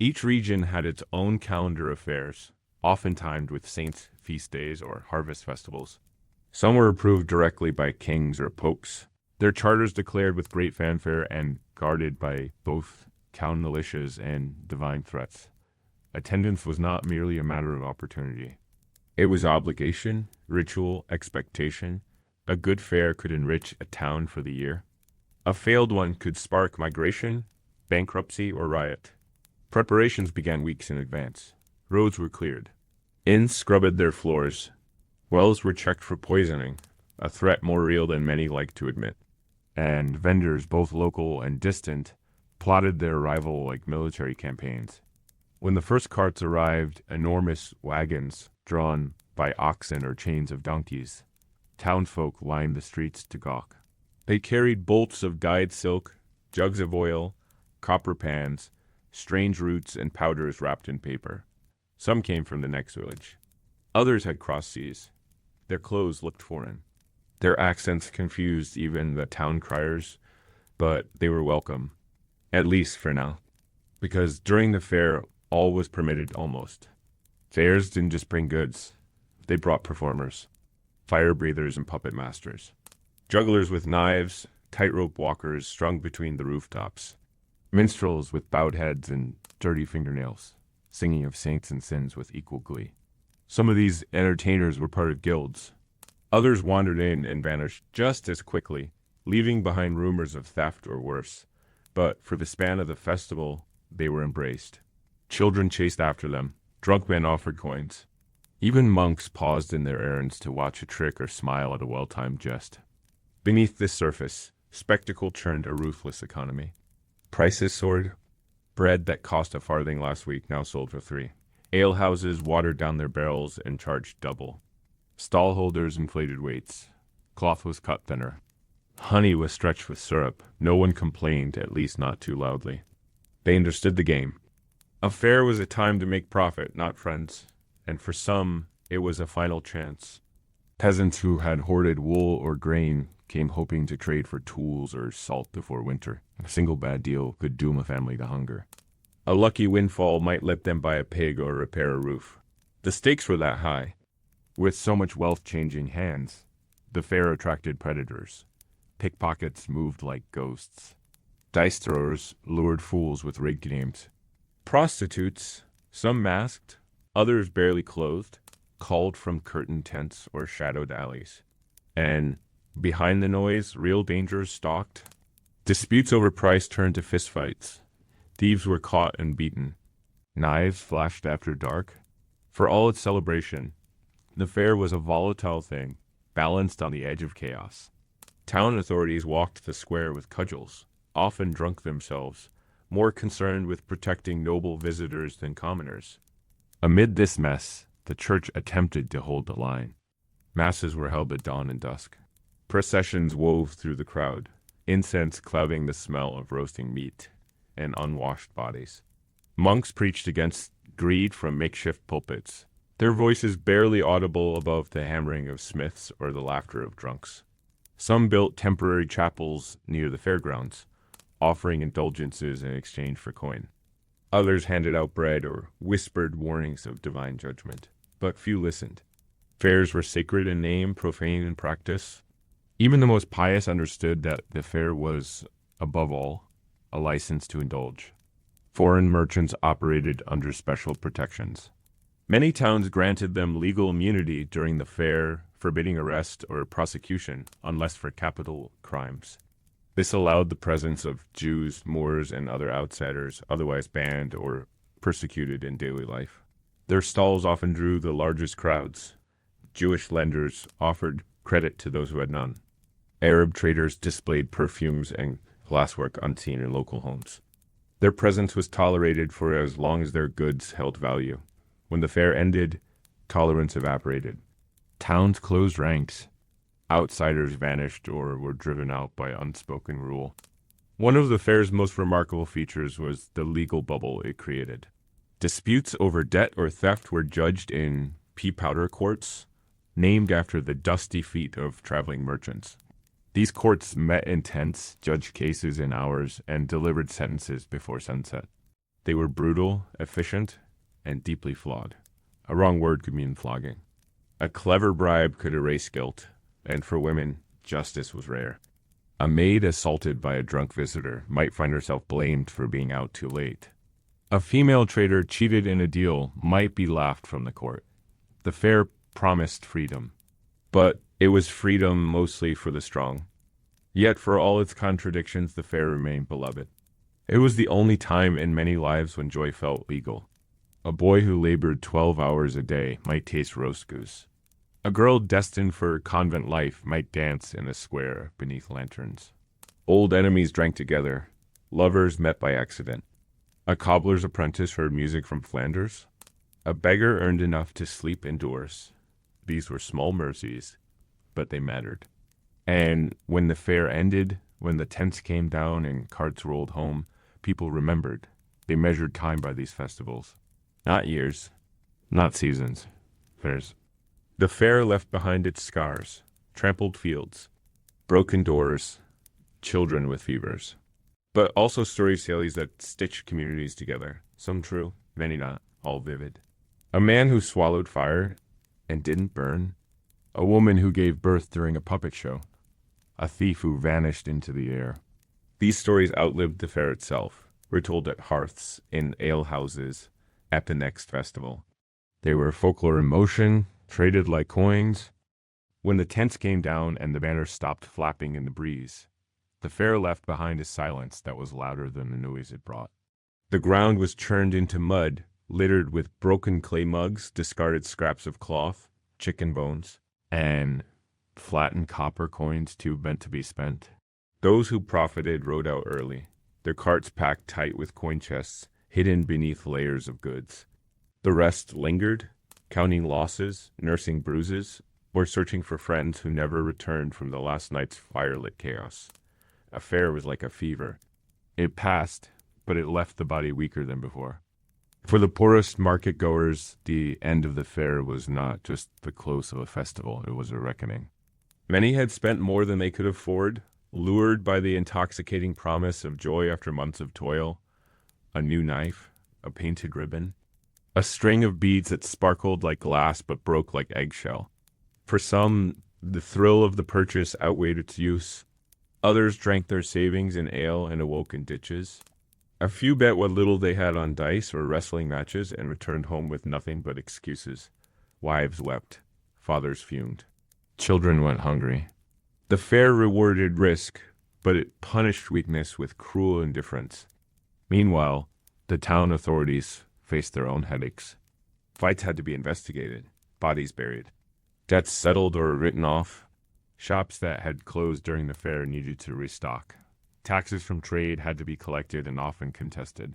Each region had its own calendar of fairs, often timed with saints' feast days or harvest festivals. Some were approved directly by kings or popes, their charters declared with great fanfare and guarded by both town militias and divine threats. Attendance was not merely a matter of opportunity. It was obligation, ritual, expectation. A good fair could enrich a town for the year. A failed one could spark migration, bankruptcy, or riot. Preparations began weeks in advance. Roads were cleared. Inns scrubbed their floors. Wells were checked for poisoning, a threat more real than many liked to admit. And vendors, both local and distant, plotted their arrival like military campaigns. When the first carts arrived, enormous wagons drawn by oxen or chains of donkeys, townsfolk lined the streets to gawk. They carried bolts of dyed silk, jugs of oil, copper pans, strange roots and powders wrapped in paper. Some came from the next village. Others had crossed seas. Their clothes looked foreign. Their accents confused even the town criers, but they were welcome, at least for now, because during the fair, all was permitted almost. Fairs didn't just bring goods. They brought performers, fire breathers and puppet masters, jugglers with knives, tightrope walkers strung between the rooftops, minstrels with bowed heads and dirty fingernails, singing of saints and sins with equal glee. Some of these entertainers were part of guilds. Others wandered in and vanished just as quickly, leaving behind rumors of theft or worse. But for the span of the festival, they were embraced. Children chased after them. Drunk men offered coins. Even monks paused in their errands to watch a trick or smile at a well-timed jest. Beneath this surface, spectacle churned a ruthless economy. Prices soared. Bread that cost a farthing last week now sold for 3. Alehouses watered down their barrels and charged double. Stallholders inflated weights. Cloth was cut thinner. Honey was stretched with syrup. No one complained, at least not too loudly. They understood the game. A fair was a time to make profit, not friends. And for some, it was a final chance. Peasants who had hoarded wool or grain came hoping to trade for tools or salt before winter. A single bad deal could doom a family to hunger. A lucky windfall might let them buy a pig or repair a roof. The stakes were that high. With so much wealth changing hands, the fair attracted predators. Pickpockets moved like ghosts. Dice throwers lured fools with rigged games. Prostitutes, some masked, others barely clothed, called from curtained tents or shadowed alleys. And behind the noise, real dangers stalked. Disputes over price turned to fistfights. Thieves were caught and beaten. Knives flashed after dark. For all its celebration, the fair was a volatile thing, balanced on the edge of chaos. Town authorities walked the square with cudgels, often drunk themselves, more concerned with protecting noble visitors than commoners. Amid this mess, the church attempted to hold the line. Masses were held at dawn and dusk. Processions wove through the crowd, incense clouding the smell of roasting meat and unwashed bodies. Monks preached against greed from makeshift pulpits, their voices barely audible above the hammering of smiths or the laughter of drunks. Some built temporary chapels near the fairgrounds, offering indulgences in exchange for coin. Others handed out bread or whispered warnings of divine judgment, but few listened. Fairs were sacred in name, profane in practice. Even the most pious understood that the fair was, above all, a license to indulge. Foreign merchants operated under special protections. Many towns granted them legal immunity during the fair, forbidding arrest or prosecution unless for capital crimes. This allowed the presence of Jews, Moors, and other outsiders otherwise banned or persecuted in daily life. Their stalls often drew the largest crowds. Jewish lenders offered credit to those who had none. Arab traders displayed perfumes and glasswork unseen in local homes. Their presence was tolerated for as long as their goods held value. When the fair ended, tolerance evaporated. Towns closed ranks. Outsiders vanished or were driven out by unspoken rule. One of the fair's most remarkable features was the legal bubble it created. Disputes over debt or theft were judged in pea powder courts, named after the dusty feet of traveling merchants. These courts met in tents, judged cases in hours, and delivered sentences before sunset. They were brutal, efficient, and deeply flawed. A wrong word could mean flogging. A clever bribe could erase guilt, and for women, justice was rare. A maid assaulted by a drunk visitor might find herself blamed for being out too late. A female trader cheated in a deal might be laughed from the court. The fair promised freedom, but it was freedom mostly for the strong. Yet for all its contradictions, the fair remained beloved. It was the only time in many lives when joy felt legal. A boy who labored 12 hours a day might taste roast goose. A girl destined for convent life might dance in a square beneath lanterns. Old enemies drank together. Lovers met by accident. A cobbler's apprentice heard music from Flanders. A beggar earned enough to sleep indoors. These were small mercies, but they mattered. And when the fair ended, when the tents came down and carts rolled home, people remembered. They measured time by these festivals. Not years, not seasons, fairs. The fair left behind its scars, trampled fields, broken doors, children with fevers. But also stories that stitch communities together. Some true, many not, all vivid. A man who swallowed fire and didn't burn. A woman who gave birth during a puppet show. A thief who vanished into the air. These stories outlived the fair itself. Were told at hearths, in alehouses, at the next festival. They were folklore in motion, traded like coins. When the tents came down and the banners stopped flapping in the breeze, the fair left behind a silence that was louder than the noise it brought. The ground was churned into mud, littered with broken clay mugs, discarded scraps of cloth, chicken bones, and flattened copper coins too bent to be spent. Those who profited rode out early, their carts packed tight with coin chests, hidden beneath layers of goods. The rest lingered, counting losses, nursing bruises, or searching for friends who never returned from the last night's firelit chaos. A fair was like a fever. It passed, but it left the body weaker than before. For the poorest market-goers, the end of the fair was not just the close of a festival, it was a reckoning. Many had spent more than they could afford, lured by the intoxicating promise of joy after months of toil. A new knife, a painted ribbon, a string of beads that sparkled like glass but broke like eggshell. For some, the thrill of the purchase outweighed its use. Others drank their savings in ale and awoke in ditches. A few bet what little they had on dice or wrestling matches and returned home with nothing but excuses. Wives wept. Fathers fumed. Children went hungry. The fair rewarded risk, but it punished weakness with cruel indifference. Meanwhile, the town authorities faced their own headaches. Fights had to be investigated, bodies buried, debts settled or written off. Shops that had closed during the fair needed to restock. Taxes from trade had to be collected and often contested.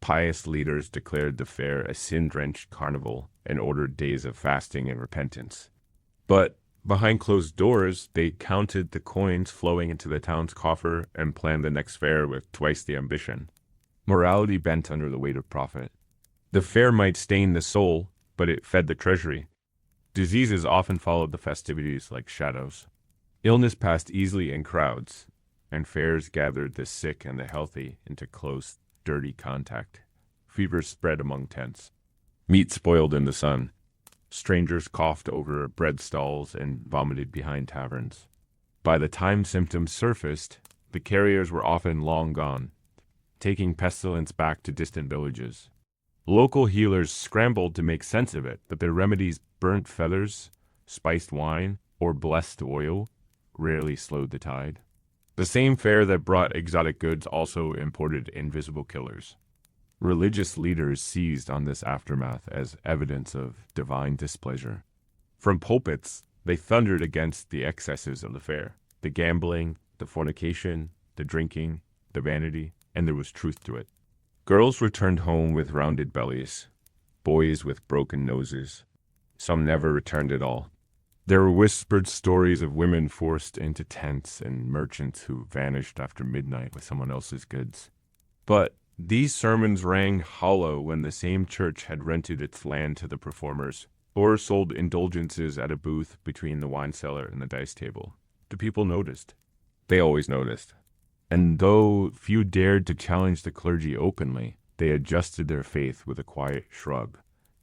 Pious leaders declared the fair a sin-drenched carnival and ordered days of fasting and repentance. But behind closed doors, they counted the coins flowing into the town's coffer and planned the next fair with twice the ambition. Morality bent under the weight of profit. The fair might stain the soul, but it fed the treasury. Diseases often followed the festivities like shadows. Illness passed easily in crowds, and fairs gathered the sick and the healthy into close, dirty contact. Fever spread among tents. Meat spoiled in the sun. Strangers coughed over bread stalls and vomited behind taverns. By the time symptoms surfaced, the carriers were often long gone, taking pestilence back to distant villages. Local healers scrambled to make sense of it, but their remedies, burnt feathers, spiced wine, or blessed oil, rarely slowed the tide. The same fair that brought exotic goods also imported invisible killers. Religious leaders seized on this aftermath as evidence of divine displeasure. From pulpits, they thundered against the excesses of the fair, the gambling, the fornication, the drinking, the vanity, and there was truth to it. Girls returned home with rounded bellies, boys with broken noses. Some never returned at all. There were whispered stories of women forced into tents and merchants who vanished after midnight with someone else's goods. But these sermons rang hollow when the same church had rented its land to the performers, or sold indulgences at a booth between the wine cellar and the dice table. The people noticed. They always noticed. And though few dared to challenge the clergy openly, they adjusted their faith with a quiet shrug,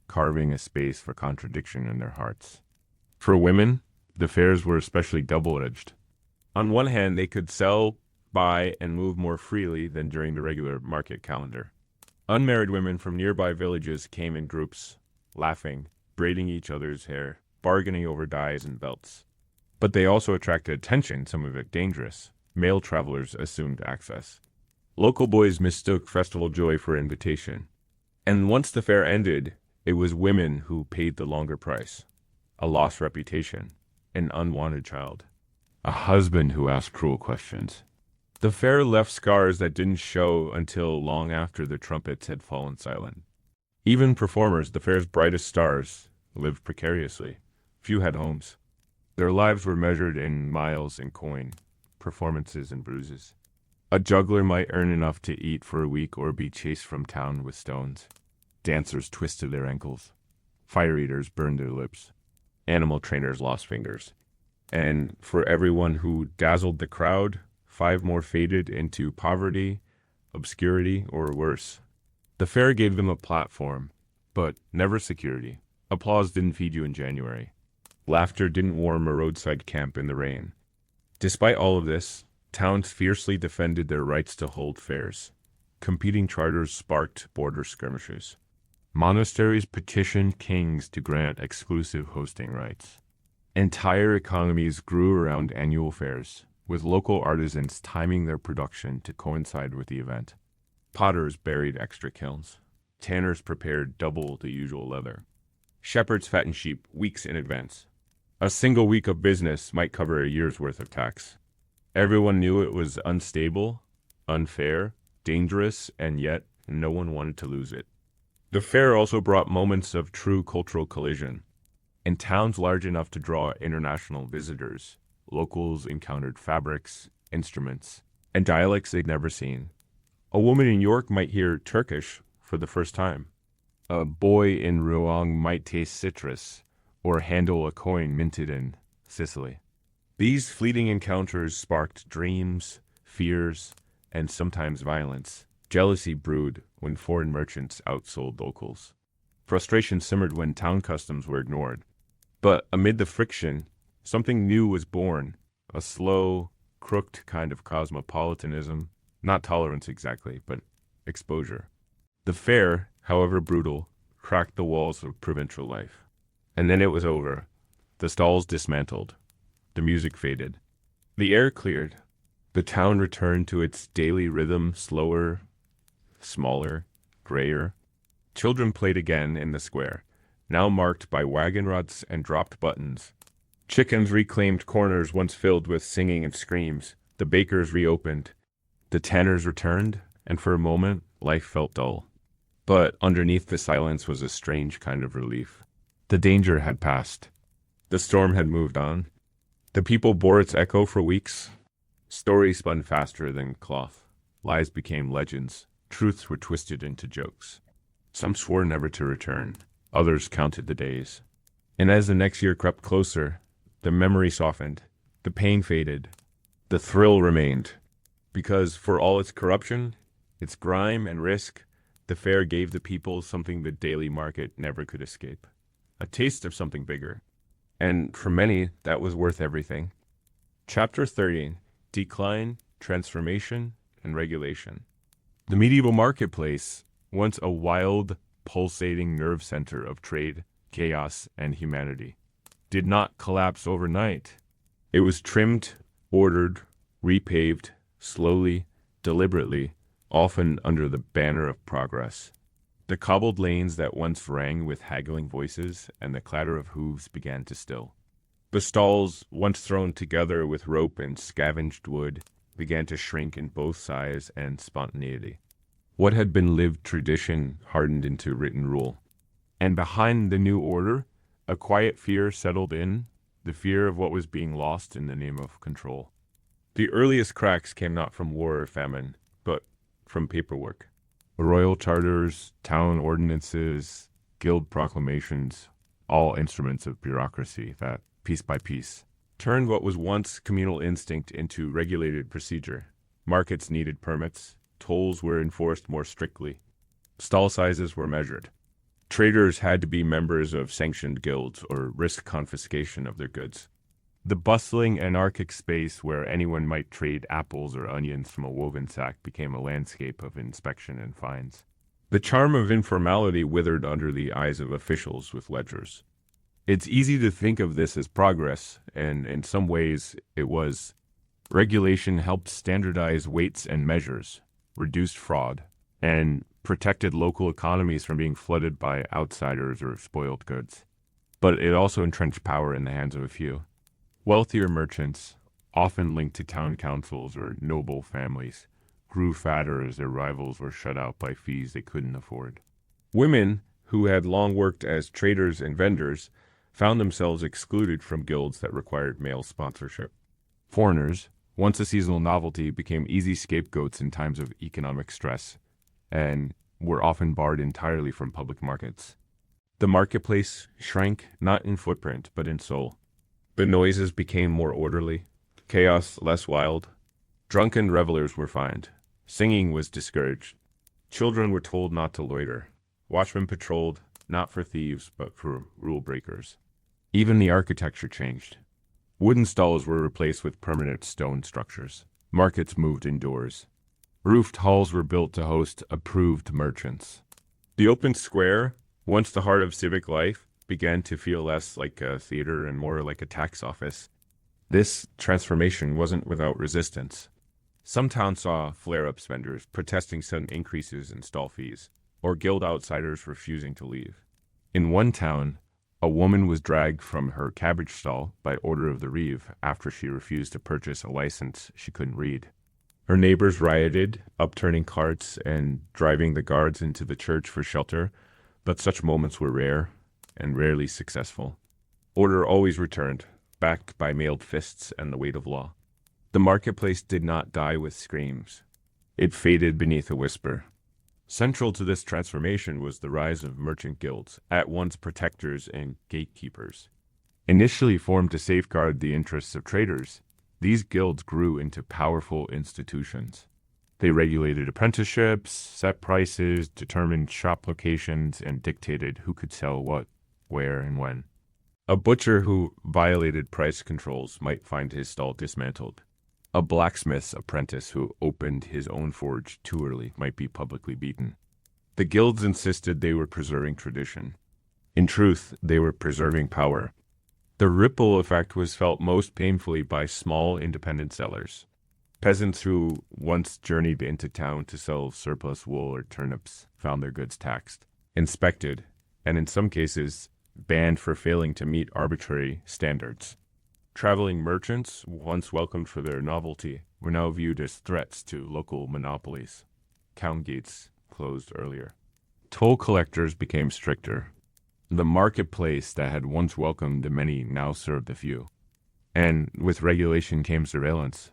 carving a space for contradiction in their hearts. For women, the fairs were especially double-edged. On one hand, they could sell, buy, and move more freely than during the regular market calendar. Unmarried women from nearby villages came in groups, laughing, braiding each other's hair, bargaining over dyes and belts. But they also attracted attention, some of it dangerous. Male travelers assumed access. Local boys mistook festival joy for invitation. And once the fair ended, it was women who paid the longer price. A lost reputation, an unwanted child, a husband who asked cruel questions. The fair left scars that didn't show until long after the trumpets had fallen silent. Even performers, the fair's brightest stars, lived precariously. Few had homes. Their lives were measured in miles and coin, performances and bruises. A juggler might earn enough to eat for a week or be chased from town with stones. Dancers twisted their ankles. Fire eaters burned their lips. Animal trainers lost fingers. And for everyone who dazzled the crowd, 5 more faded into poverty, obscurity, or worse. The fair gave them a platform, but never security. Applause didn't feed you in January. Laughter didn't warm a roadside camp in the rain. Despite all of this, towns fiercely defended their rights to hold fairs. Competing charters sparked border skirmishes. Monasteries petitioned kings to grant exclusive hosting rights. Entire economies grew around annual fairs, with local artisans timing their production to coincide with the event. Potters buried extra kilns. Tanners prepared double the usual leather. Shepherds fattened sheep weeks in advance. A single week of business might cover a year's worth of tax. Everyone knew it was unstable, unfair, dangerous, and yet no one wanted to lose it. The fair also brought moments of true cultural collision. In towns large enough to draw international visitors, locals encountered fabrics, instruments, and dialects they'd never seen. A woman in York might hear Turkish for the first time. A boy in Rouen might taste citrus or handle a coin minted in Sicily. These fleeting encounters sparked dreams, fears, and sometimes violence. Jealousy brewed when foreign merchants outsold locals. Frustration simmered when town customs were ignored. But amid the friction, something new was born, a slow, crooked kind of cosmopolitanism, not tolerance exactly, but exposure. The fair, however brutal, cracked the walls of provincial life. And then it was over. The stalls dismantled. The music faded. The air cleared. The town returned to its daily rhythm, slower, smaller, grayer. Children played again in the square, now marked by wagon ruts and dropped buttons. Chickens reclaimed corners once filled with singing and screams. The bakers reopened. The tanners returned, and for a moment, life felt dull. But underneath the silence was a strange kind of relief. The danger had passed. The storm had moved on. The people bore its echo for weeks. Stories spun faster than cloth. Lies became legends. Truths were twisted into jokes. Some swore never to return. Others counted the days. And as the next year crept closer, the memory softened. The pain faded. The thrill remained. Because for all its corruption, its grime and risk, the fair gave the people something the daily market never could escape. A taste of something bigger. And for many, that was worth everything. Chapter 30. Decline, Transformation, and Regulation. The medieval marketplace, once a wild, pulsating nerve center of trade, chaos, and humanity, did not collapse overnight. It was trimmed, ordered, repaved, slowly, deliberately, often under the banner of progress. The cobbled lanes that once rang with haggling voices and the clatter of hooves began to still. The stalls, once thrown together with rope and scavenged wood, began to shrink in both size and spontaneity. What had been lived tradition hardened into written rule. And behind the new order, a quiet fear settled in, the fear of what was being lost in the name of control. The earliest cracks came not from war or famine, but from paperwork. Royal charters, town ordinances, guild proclamations, all instruments of bureaucracy that, piece by piece, turned what was once communal instinct into regulated procedure. Markets needed permits, tolls were enforced more strictly, stall sizes were measured. Traders had to be members of sanctioned guilds or risk confiscation of their goods. The bustling, anarchic space where anyone might trade apples or onions from a woven sack became a landscape of inspection and fines. The charm of informality withered under the eyes of officials with ledgers. It's easy to think of this as progress, and in some ways it was. Regulation helped standardize weights and measures, reduced fraud, and protected local economies from being flooded by outsiders or spoiled goods. But it also entrenched power in the hands of a few. Wealthier merchants, often linked to town councils or noble families, grew fatter as their rivals were shut out by fees they couldn't afford. Women, who had long worked as traders and vendors, found themselves excluded from guilds that required male sponsorship. Foreigners, once a seasonal novelty, became easy scapegoats in times of economic stress, and were often barred entirely from public markets. The marketplace shrank not in footprint, but in soul. The noises became more orderly, chaos less wild. Drunken revelers were fined. Singing was discouraged. Children were told not to loiter. Watchmen patrolled, not for thieves, but for rule breakers. Even the architecture changed. Wooden stalls were replaced with permanent stone structures. Markets moved indoors. Roofed halls were built to host approved merchants. The open square, once the heart of civic life, began to feel less like a theater and more like a tax office. This transformation wasn't without resistance. Some towns saw flare-ups vendors protesting sudden increases in stall fees, or guild outsiders refusing to leave. In one town, a woman was dragged from her cabbage stall by order of the reeve after she refused to purchase a license she couldn't read. Her neighbors rioted, upturning carts and driving the guards into the church for shelter, but such moments were rare and rarely successful. Order always returned, backed by mailed fists and the weight of law. The marketplace did not die with screams. It faded beneath a whisper. Central to this transformation was the rise of merchant guilds, at once protectors and gatekeepers. Initially formed to safeguard the interests of traders, these guilds grew into powerful institutions. They regulated apprenticeships, set prices, determined shop locations, and dictated who could sell what, where, and when. A butcher who violated price controls might find his stall dismantled. A blacksmith's apprentice who opened his own forge too early might be publicly beaten. The guilds insisted they were preserving tradition. In truth, they were preserving power. The ripple effect was felt most painfully by small independent sellers. Peasants who once journeyed into town to sell surplus wool or turnips found their goods taxed, inspected, and in some cases, banned for failing to meet arbitrary standards. Traveling merchants, once welcomed for their novelty, were now viewed as threats to local monopolies. Town gates closed earlier. Toll collectors became stricter. The marketplace that had once welcomed the many now served the few. And with regulation came surveillance.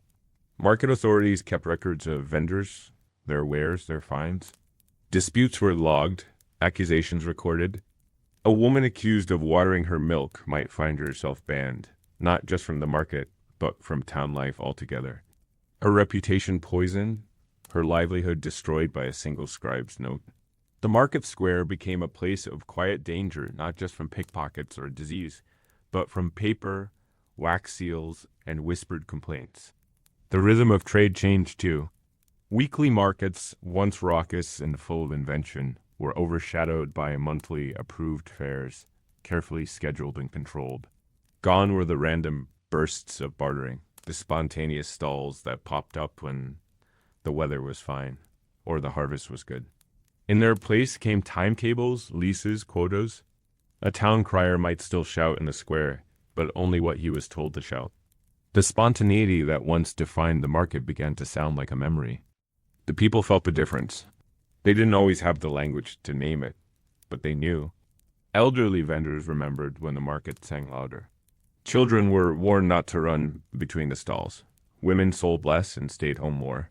Market authorities kept records of vendors, their wares, their finds. Disputes were logged, accusations recorded. A woman accused of watering her milk might find herself banned, not just from the market, but from town life altogether. Her reputation poisoned, her livelihood destroyed by a single scribe's note. The market square became a place of quiet danger, not just from pickpockets or disease, but from paper, wax seals, and whispered complaints. The rhythm of trade changed too. Weekly markets, once raucous and full of invention, were overshadowed by monthly approved fairs, carefully scheduled and controlled. Gone were the random bursts of bartering, the spontaneous stalls that popped up when the weather was fine or the harvest was good. In their place came timetables, leases, quotas. A town crier might still shout in the square, but only what he was told to shout. The spontaneity that once defined the market began to sound like a memory. The people felt the difference. They didn't always have the language to name it, but they knew. Elderly vendors remembered when the market sang louder. Children were warned not to run between the stalls. Women sold less and stayed home more.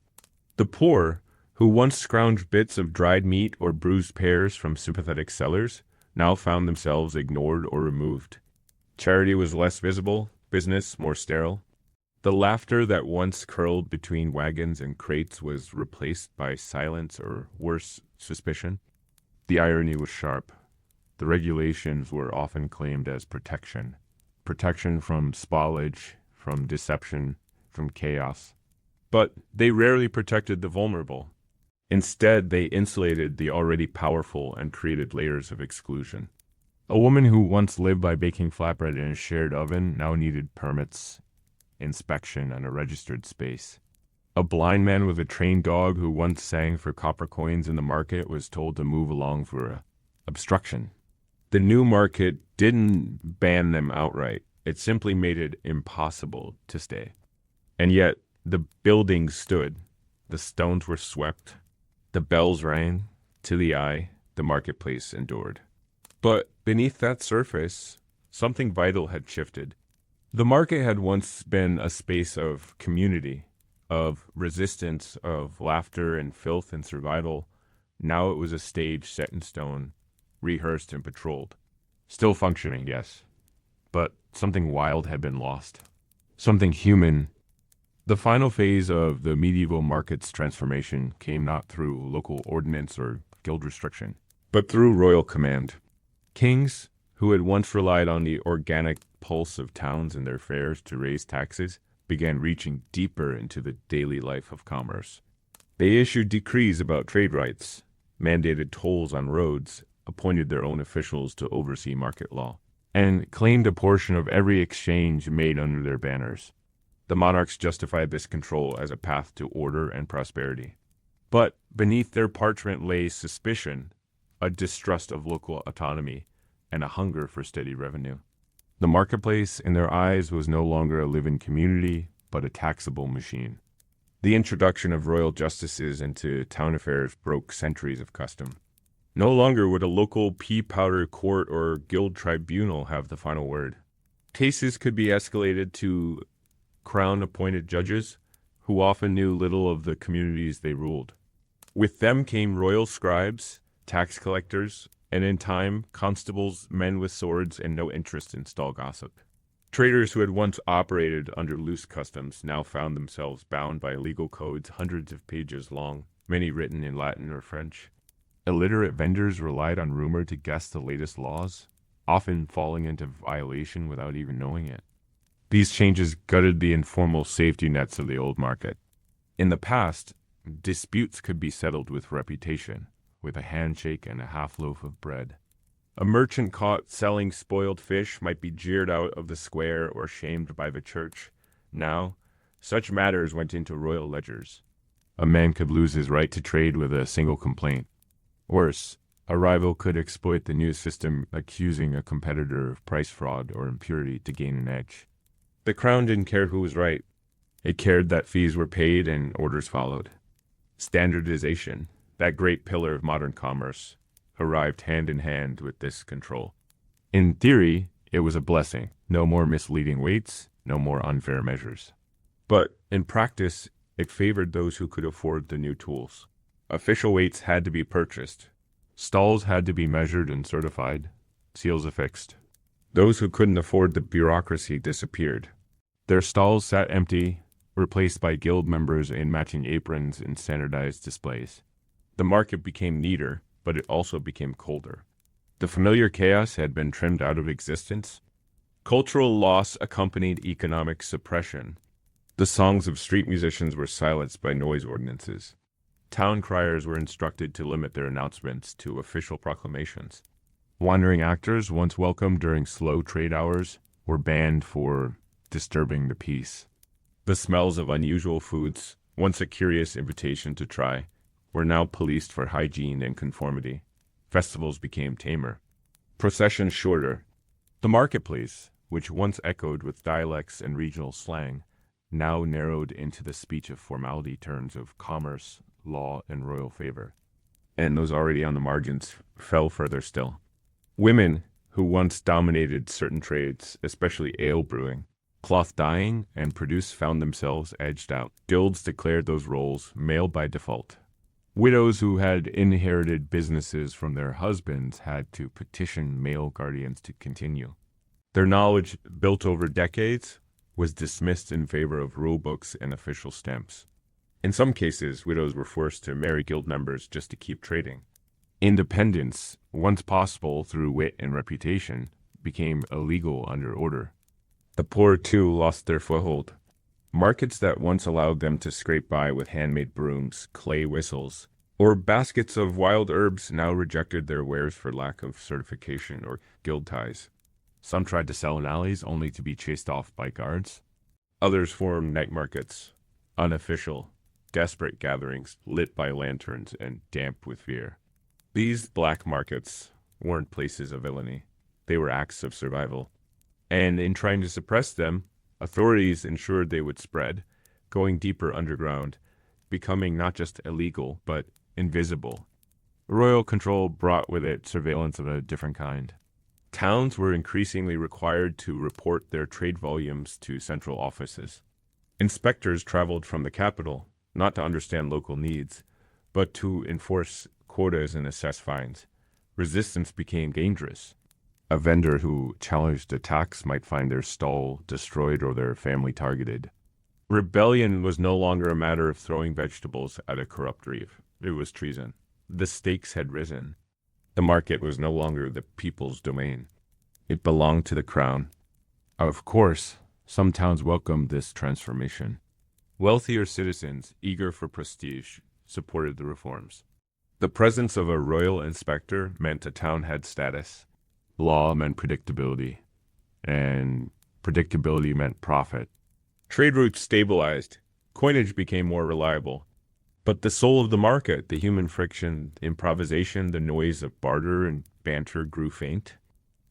The poor, who once scrounged bits of dried meat or bruised pears from sympathetic sellers, now found themselves ignored or removed. Charity was less visible, business more sterile. The laughter that once curled between wagons and crates was replaced by silence or, worse, suspicion. The irony was sharp. The regulations were often claimed as protection. Protection from spoilage, from deception, from chaos. But they rarely protected the vulnerable. Instead, they insulated the already powerful and created layers of exclusion. A woman who once lived by baking flatbread in a shared oven now needed permits, inspection, and a registered space. A blind man with a trained dog who once sang for copper coins in the market was told to move along for obstruction. The new market didn't ban them outright. It simply made it impossible to stay. And yet, the buildings stood. The stones were swept. The bells rang. To the eye, the marketplace endured. But beneath that surface, something vital had shifted. The market had once been a space of community, of resistance, of laughter and filth and survival. Now it was a stage set in stone, rehearsed and patrolled. Still functioning, yes. But something wild had been lost. Something human. The final phase of the medieval market's transformation came not through local ordinance or guild restriction, but through royal command. Kings, who had once relied on the organic pulse of towns and their fairs to raise taxes, began reaching deeper into the daily life of commerce. They issued decrees about trade rights, mandated tolls on roads, appointed their own officials to oversee market law, and claimed a portion of every exchange made under their banners. The monarchs justified this control as a path to order and prosperity. But beneath their parchment lay suspicion, a distrust of local autonomy, and a hunger for steady revenue. The marketplace, in their eyes, was no longer a living community, but a taxable machine. The introduction of royal justices into town affairs broke centuries of custom. No longer would a local pea powder court or guild tribunal have the final word. Cases could be escalated to crown-appointed judges, who often knew little of the communities they ruled. With them came royal scribes, tax collectors, and in time, constables, men with swords and no interest in stall gossip. Traders who had once operated under loose customs now found themselves bound by legal codes hundreds of pages long, many written in Latin or French. Illiterate vendors relied on rumor to guess the latest laws, often falling into violation without even knowing it. These changes gutted the informal safety nets of the old market. In the past, disputes could be settled with reputation, with a handshake and a half loaf of bread. A merchant caught selling spoiled fish might be jeered out of the square or shamed by the church. Now, such matters went into royal ledgers. A man could lose his right to trade with a single complaint. Worse, a rival could exploit the new system, accusing a competitor of price fraud or impurity to gain an edge. The crown didn't care who was right. It cared that fees were paid and orders followed. Standardization, that great pillar of modern commerce, arrived hand in hand with this control. In theory, it was a blessing. No more misleading weights, no more unfair measures. But in practice, it favored those who could afford the new tools. Official weights had to be purchased. Stalls had to be measured and certified. Seals affixed. Those who couldn't afford the bureaucracy disappeared. Their stalls sat empty, replaced by guild members in matching aprons and standardized displays. The market became neater, but it also became colder. The familiar chaos had been trimmed out of existence. Cultural loss accompanied economic suppression. The songs of street musicians were silenced by noise ordinances. Town criers were instructed to limit their announcements to official proclamations. Wandering actors, once welcome during slow trade hours, were banned for disturbing the peace. The smells of unusual foods, once a curious invitation to try, were now policed for hygiene and conformity. Festivals became tamer. Processions shorter. The marketplace, which once echoed with dialects and regional slang, now narrowed into the speech of formality terms of commerce, law, and royal favor. And those already on the margins fell further still. Women, who once dominated certain trades, especially ale brewing, cloth dyeing, and produce, found themselves edged out. Guilds declared those roles male by default. Widows who had inherited businesses from their husbands had to petition male guardians to continue. Their knowledge, built over decades, was dismissed in favor of rulebooks and official stamps. In some cases, widows were forced to marry guild members just to keep trading. Independence, once possible through wit and reputation, became illegal under order. The poor, too, lost their foothold. Markets that once allowed them to scrape by with handmade brooms, clay whistles, or baskets of wild herbs now rejected their wares for lack of certification or guild ties. Some tried to sell in alleys only to be chased off by guards. Others formed night markets, unofficial, desperate gatherings lit by lanterns and damp with fear. These black markets weren't places of villainy. They were acts of survival. And in trying to suppress them, authorities ensured they would spread, going deeper underground, becoming not just illegal, but invisible. Royal control brought with it surveillance of a different kind. Towns were increasingly required to report their trade volumes to central offices. Inspectors traveled from the capital, not to understand local needs, but to enforce quotas and assess fines. Resistance became dangerous. A vendor who challenged a tax might find their stall destroyed or their family targeted. Rebellion was no longer a matter of throwing vegetables at a corrupt reeve. It was treason. The stakes had risen. The market was no longer the people's domain. It belonged to the crown. Of course, some towns welcomed this transformation. Wealthier citizens, eager for prestige, supported the reforms. The presence of a royal inspector meant a town had status. Law meant predictability, and predictability meant profit. Trade routes stabilized. Coinage became more reliable. But the soul of the market, the human friction, improvisation, the noise of barter and banter grew faint.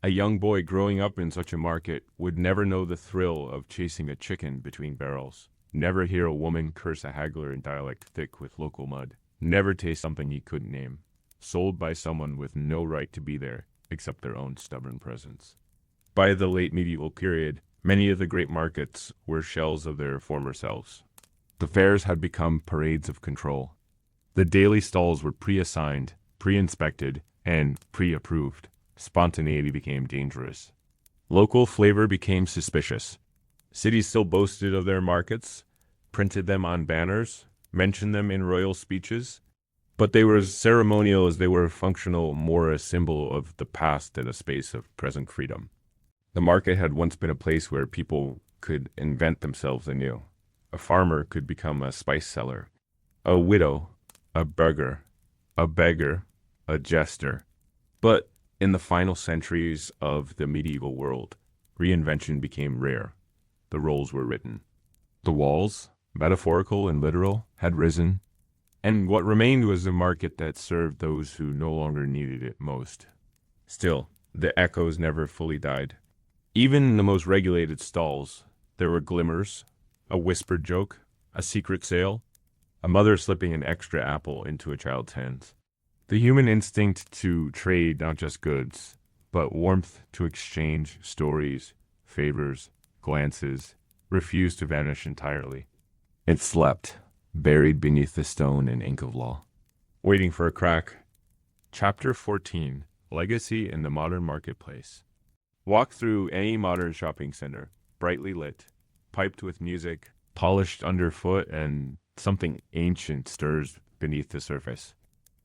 A young boy growing up in such a market would never know the thrill of chasing a chicken between barrels, never hear a woman curse a haggler in dialect thick with local mud, never taste something he couldn't name, sold by someone with no right to be there except their own stubborn presence. By the late medieval period, many of the great markets were shells of their former selves. The fairs had become parades of control. The daily stalls were pre-assigned, pre-inspected, and pre-approved. Spontaneity became dangerous. Local flavor became suspicious. Cities still boasted of their markets, printed them on banners, mentioned them in royal speeches, but they were as ceremonial as they were functional, more a symbol of the past than a space of present freedom. The market had once been a place where people could invent themselves anew. A farmer could become a spice seller, a widow, a beggar, a jester. But in the final centuries of the medieval world, reinvention became rare. The roles were written. The walls, metaphorical and literal, had risen, and what remained was a market that served those who no longer needed it most. Still, the echoes never fully died. Even in the most regulated stalls, there were glimmers, a whispered joke, a secret sale, a mother slipping an extra apple into a child's hands. The human instinct to trade not just goods, but warmth to exchange stories, favors, glances, refused to vanish entirely. It slept, buried beneath the stone and ink of law, waiting for a crack. Chapter 14, Legacy in the Modern Marketplace. Walk through any modern shopping center, brightly lit, piped with music, polished underfoot, and something ancient stirs beneath the surface.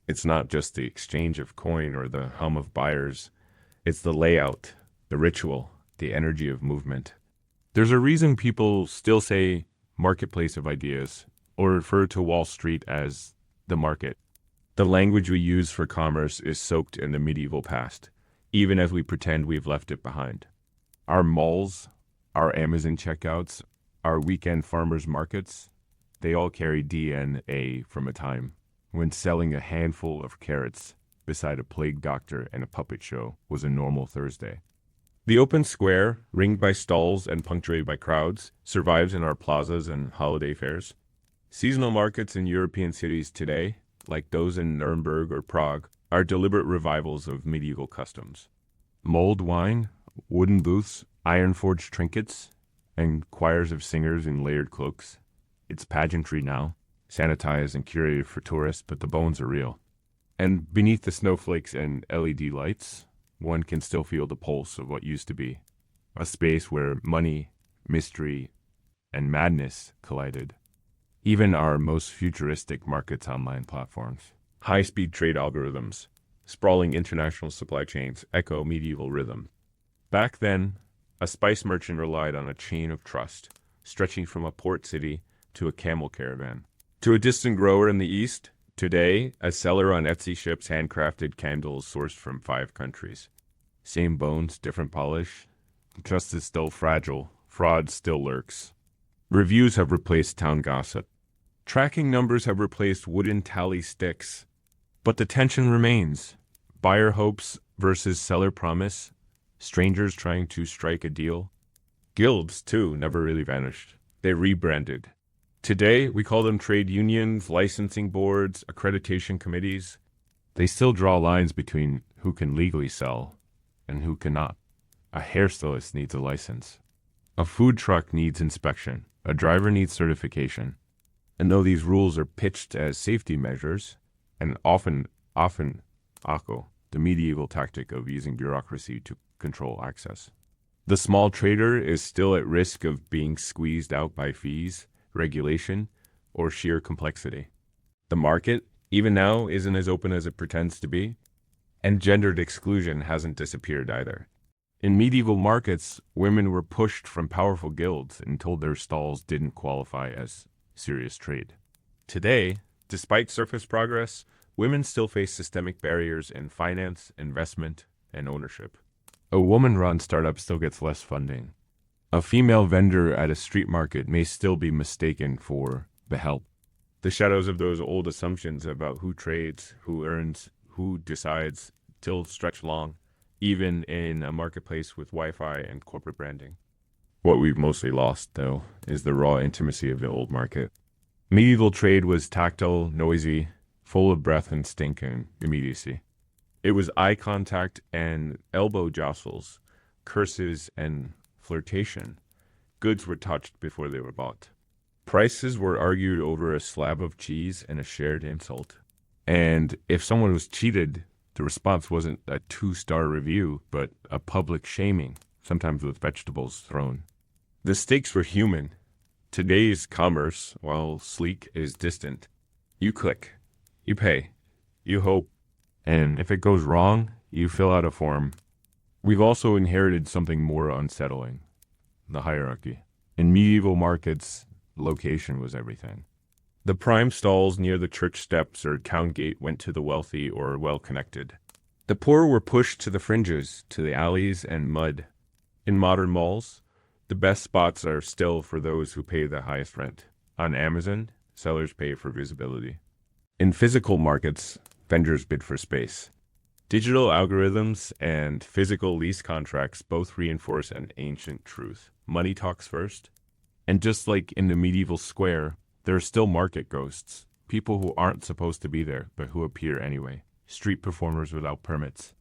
It's not just the exchange of coin or the hum of buyers. It's the layout, the ritual, the energy of movement. There's a reason people still say marketplace of ideas, or refer to Wall Street as the the market. The language we use for commerce is soaked in the medieval past, even as we pretend we've left it behind. Our malls, our Amazon checkouts, our weekend farmers markets, they all carry DNA from a time when selling a handful of carrots beside a plague doctor and a puppet show was a normal Thursday. The open square, ringed by stalls and punctuated by crowds, survives in our plazas and holiday fairs. Seasonal markets in European cities today, like those in Nuremberg or Prague, are deliberate revivals of medieval customs. Mulled wine, wooden booths, iron-forged trinkets, and choirs of singers in layered cloaks. It's pageantry now, sanitized and curated for tourists, but the bones are real. And beneath the snowflakes and LED lights, one can still feel the pulse of what used to be a space where money, mystery, and madness collided. Even our most futuristic markets online platforms, high-speed trade algorithms, sprawling international supply chains echo medieval rhythm. Back then, a spice merchant relied on a chain of trust, stretching from a port city to a camel caravan. To a distant grower in the east, today, a seller on Etsy ships handcrafted candles sourced from 5 countries. Same bones, different polish. Trust is still fragile. Fraud still lurks. Reviews have replaced town gossip. Tracking numbers have replaced wooden tally sticks. But the tension remains. Buyer hopes versus seller promise. Strangers trying to strike a deal. Guilds, too, never really vanished. They rebranded. Today, we call them trade unions, licensing boards, accreditation committees. They still draw lines between who can legally sell and who cannot. A hairstylist needs a license. A food truck needs inspection. A driver needs certification. And though these rules are pitched as safety measures, and often, the medieval tactic of using bureaucracy to control access. The small trader is still at risk of being squeezed out by fees, regulation, or sheer complexity. The market, even now, isn't as open as it pretends to be, and gendered exclusion hasn't disappeared either. In medieval markets, women were pushed from powerful guilds and told their stalls didn't qualify as serious trade. Today, despite surface progress, women still face systemic barriers in finance, investment, and ownership. A woman-run startup still gets less funding. A female vendor at a street market may still be mistaken for the help. The shadows of those old assumptions about who trades, who earns, who decides still stretch long, even in a marketplace with Wi-Fi and corporate branding. What we've mostly lost, though, is the raw intimacy of the old market. Medieval trade was tactile, noisy, full of breath and stink and immediacy. It was eye contact and elbow jostles, curses and flirtation. Goods were touched before they were bought. Prices were argued over a slab of cheese and a shared insult. And if someone was cheated, the response wasn't a 2-star review, but a public shaming, sometimes with vegetables thrown. The stakes were human. Today's commerce, while sleek, is distant. You click, you pay, you hope, and if it goes wrong, you fill out a form. We've also inherited something more unsettling, the hierarchy. In medieval markets, location was everything. The prime stalls near the church steps or town gate went to the wealthy or well-connected. The poor were pushed to the fringes, to the alleys and mud. In modern malls, the best spots are still for those who pay the highest rent. On Amazon, sellers pay for visibility. In physical markets, vendors bid for space. Digital algorithms and physical lease contracts both reinforce an ancient truth. Money talks first. And just like in the medieval square, there are still market ghosts, people who aren't supposed to be there, but who appear anyway. Street performers without permits.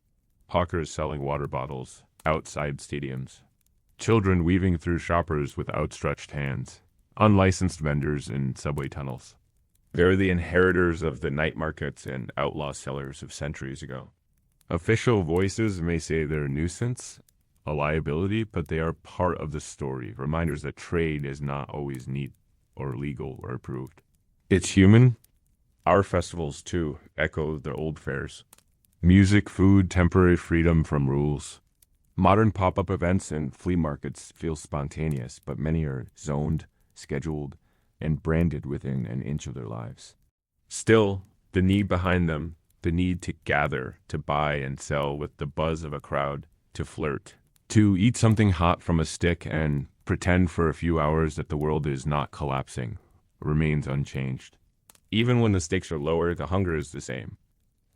Hawkers selling water bottles outside stadiums. Children weaving through shoppers with outstretched hands. Unlicensed vendors in subway tunnels. They're the inheritors of the night markets and outlaw sellers of centuries ago. Official voices may say they're a nuisance, a liability, but they are part of the story, reminders that trade is not always neat or legal or approved. It's human. Our festivals, too, echo the old fairs. Music, food, temporary freedom from rules. Modern pop-up events and flea markets feel spontaneous, but many are zoned, scheduled, and branded within an inch of their lives. Still, The need behind them, the need to gather, to buy and sell with the buzz of a crowd, to flirt, to eat something hot from a stick and pretend for a few hours that the world is not collapsing, remains unchanged. Even when the stakes are lower, the hunger is the same.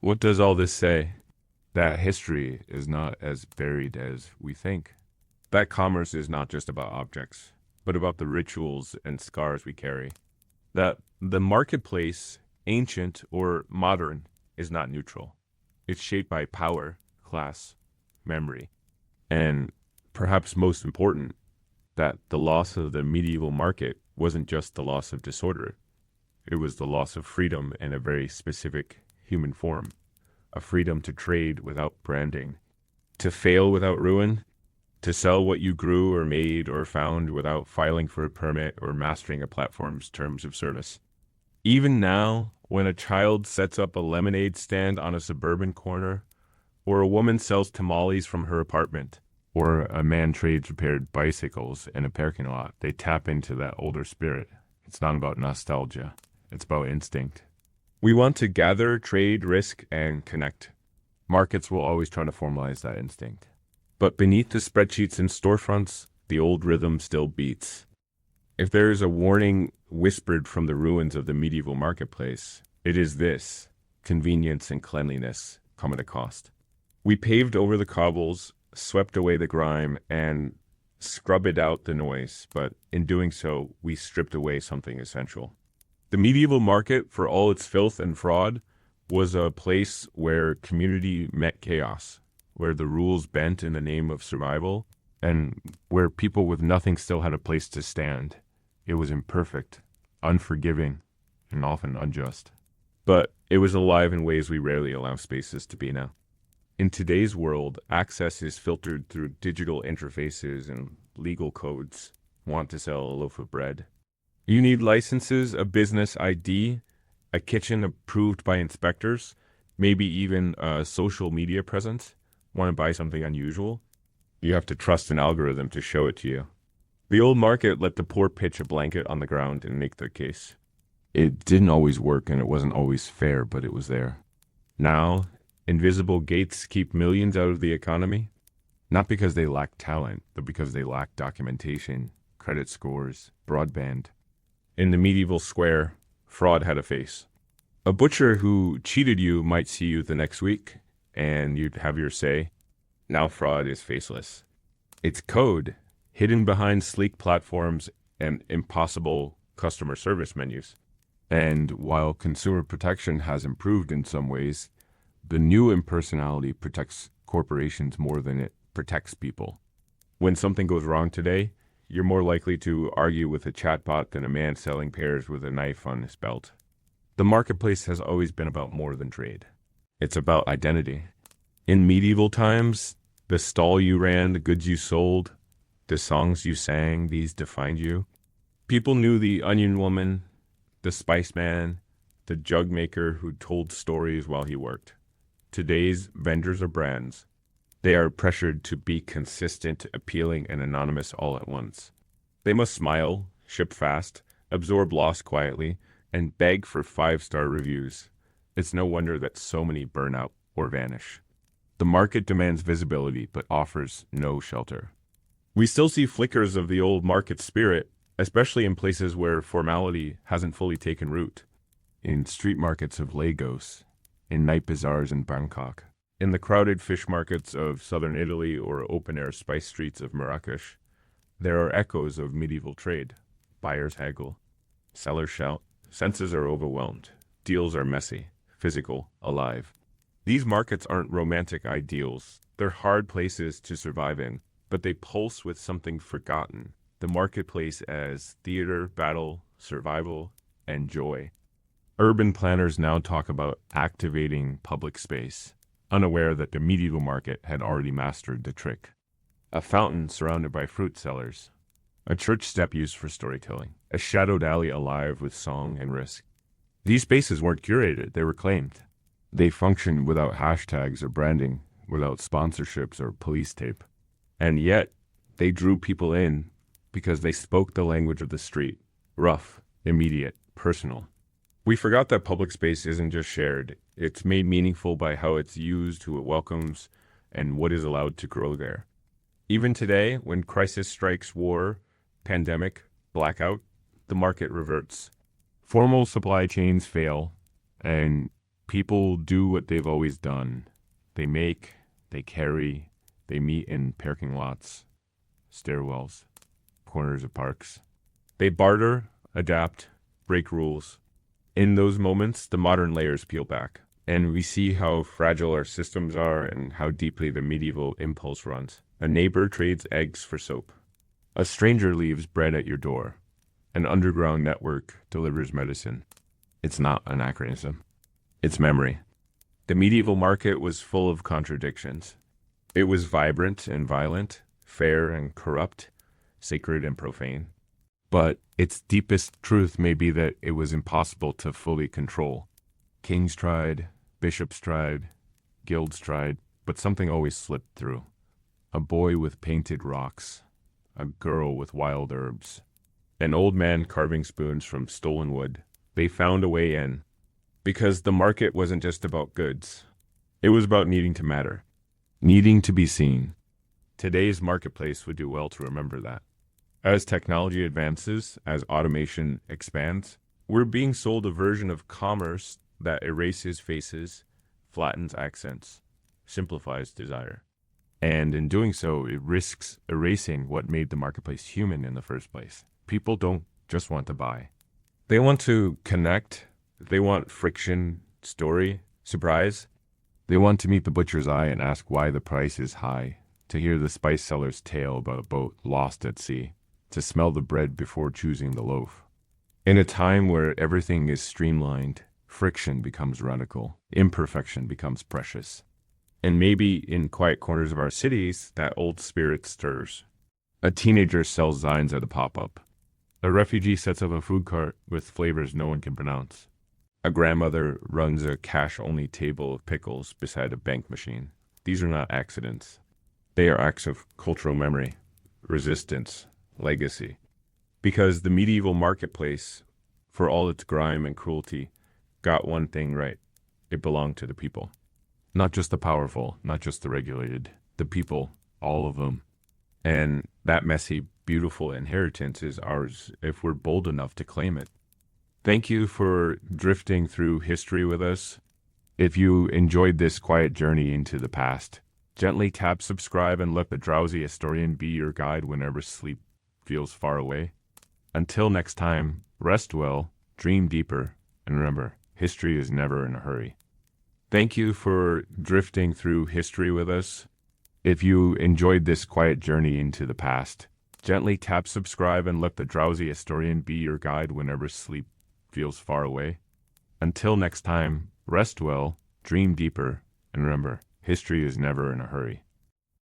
What does all this say? That history is not as varied as we think. That commerce is not just about objects, but about the rituals and scars we carry. That the marketplace, ancient or modern, is not neutral. It's shaped by power, class, memory, and perhaps most important, that the loss of the medieval market wasn't just the loss of disorder. It was the loss of freedom in a very specific human form. A freedom to trade without branding, to fail without ruin, to sell what you grew or made or found without filing for a permit or mastering a platform's terms of service. Even now, when a child sets up a lemonade stand on a suburban corner, or a woman sells tamales from her apartment, or a man trades repaired bicycles in a parking lot, they tap into that older spirit. It's not about nostalgia. It's about instinct. We want to gather, trade, risk, and connect. Markets will always try to formalize that instinct. But beneath the spreadsheets and storefronts, the old rhythm still beats. If there is a warning whispered from the ruins of the medieval marketplace, it is this: convenience and cleanliness come at a cost. We paved over the cobbles, swept away the grime, and scrubbed out the noise, but in doing so, we stripped away something essential. The medieval market, for all its filth and fraud, was a place where community met chaos, where the rules bent in the name of survival, and where people with nothing still had a place to stand. It was imperfect, unforgiving, and often unjust. But it was alive in ways we rarely allow spaces to be now. In today's world, access is filtered through digital interfaces and legal codes. Want to sell a loaf of bread? You need licenses, a business ID, a kitchen approved by inspectors, maybe even a social media presence. Want to buy something unusual? You have to trust an algorithm to show it to you. The old market let the poor pitch a blanket on the ground and make their case. It didn't always work and it wasn't always fair, but it was there. Now, invisible gates keep millions out of the economy, not because they lack talent, but because they lack documentation, credit scores, broadband. In the medieval square, fraud had a face. A butcher who cheated you might see you the next week, and you'd have your say. Now fraud is faceless. It's code, hidden behind sleek platforms and impossible customer service menus. And while consumer protection has improved in some ways, the new impersonality protects corporations more than it protects people. When something goes wrong today, you're more likely to argue with a chatbot than a man selling pears with a knife on his belt. The marketplace has always been about more than trade. It's about identity. In medieval times, the stall you ran, the goods you sold, the songs you sang, these defined you. People knew the onion woman, the spice man, the jug maker who told stories while he worked. Today's vendors are brands. They are pressured to be consistent, appealing, and anonymous all at once. They must smile, ship fast, absorb loss quietly, and beg for 5-star reviews. It's no wonder that so many burn out or vanish. The market demands visibility, but offers no shelter. We still see flickers of the old market spirit, especially in places where formality hasn't fully taken root. In street markets of Lagos, in night bazaars in Bangkok, in the crowded fish markets of southern Italy or open-air spice streets of Marrakesh, there are echoes of medieval trade. Buyers haggle, sellers shout, senses are overwhelmed, deals are messy, physical, alive. These markets aren't romantic ideals. They're hard places to survive in, but they pulse with something forgotten. The marketplace as theater, battle, survival, and joy. Urban planners now talk about activating public space, unaware that the medieval market had already mastered the trick. A fountain surrounded by fruit sellers. A church step used for storytelling. A shadowed alley alive with song and risk. These spaces weren't curated, they were claimed. They functioned without hashtags or branding, without sponsorships or police tape. And yet, they drew people in because they spoke the language of the street. Rough, immediate, personal. We forgot that public space isn't just shared. It's made meaningful by how it's used, who it welcomes, and what is allowed to grow there. Even today, when crisis strikes, war, pandemic, blackout, the market reverts. Formal supply chains fail, and people do what they've always done. They make, they carry, they meet in parking lots, stairwells, corners of parks. They barter, adapt, break rules. In those moments, the modern layers peel back, and we see how fragile our systems are and how deeply the medieval impulse runs. A neighbor trades eggs for soap. A stranger leaves bread at your door. An underground network delivers medicine. It's not anachronism. It's memory. The medieval market was full of contradictions. It was vibrant and violent, fair and corrupt, sacred and profane. But its deepest truth may be that it was impossible to fully control. Kings tried, bishops tried, guilds tried, but something always slipped through. A boy with painted rocks, a girl with wild herbs, an old man carving spoons from stolen wood. They found a way in. Because the market wasn't just about goods. It was about needing to matter, needing to be seen. Today's marketplace would do well to remember that. As technology advances, as automation expands, we're being sold a version of commerce that erases faces, flattens accents, simplifies desire. And in doing so, it risks erasing what made the marketplace human in the first place. People don't just want to buy. They want to connect. They want friction, story, surprise. They want to meet the butcher's eye and ask why the price is high, to hear the spice seller's tale about a boat lost at sea, to smell the bread before choosing the loaf. In a time where everything is streamlined, friction becomes radical, imperfection becomes precious. And maybe in quiet corners of our cities, that old spirit stirs. A teenager sells signs at a pop-up. A refugee sets up a food cart with flavors no one can pronounce. A grandmother runs a cash-only table of pickles beside a bank machine. These are not accidents. They are acts of cultural memory, resistance, legacy. Because the medieval marketplace, for all its grime and cruelty, got one thing right. It belonged to the people. Not just the powerful, not just the regulated. The people, all of them. And that messy, beautiful inheritance is ours if we're bold enough to claim it. Thank you for drifting through history with us. If you enjoyed this quiet journey into the past, gently tap subscribe and let the drowsy historian be your guide whenever sleep feels far away. Until next time, rest well, dream deeper, and remember, history is never in a hurry. Thank you for drifting through history with us. If you enjoyed this quiet journey into the past, gently tap subscribe and let the drowsy historian be your guide whenever sleep feels far away. Until next time, rest well, dream deeper, and remember, history is never in a hurry.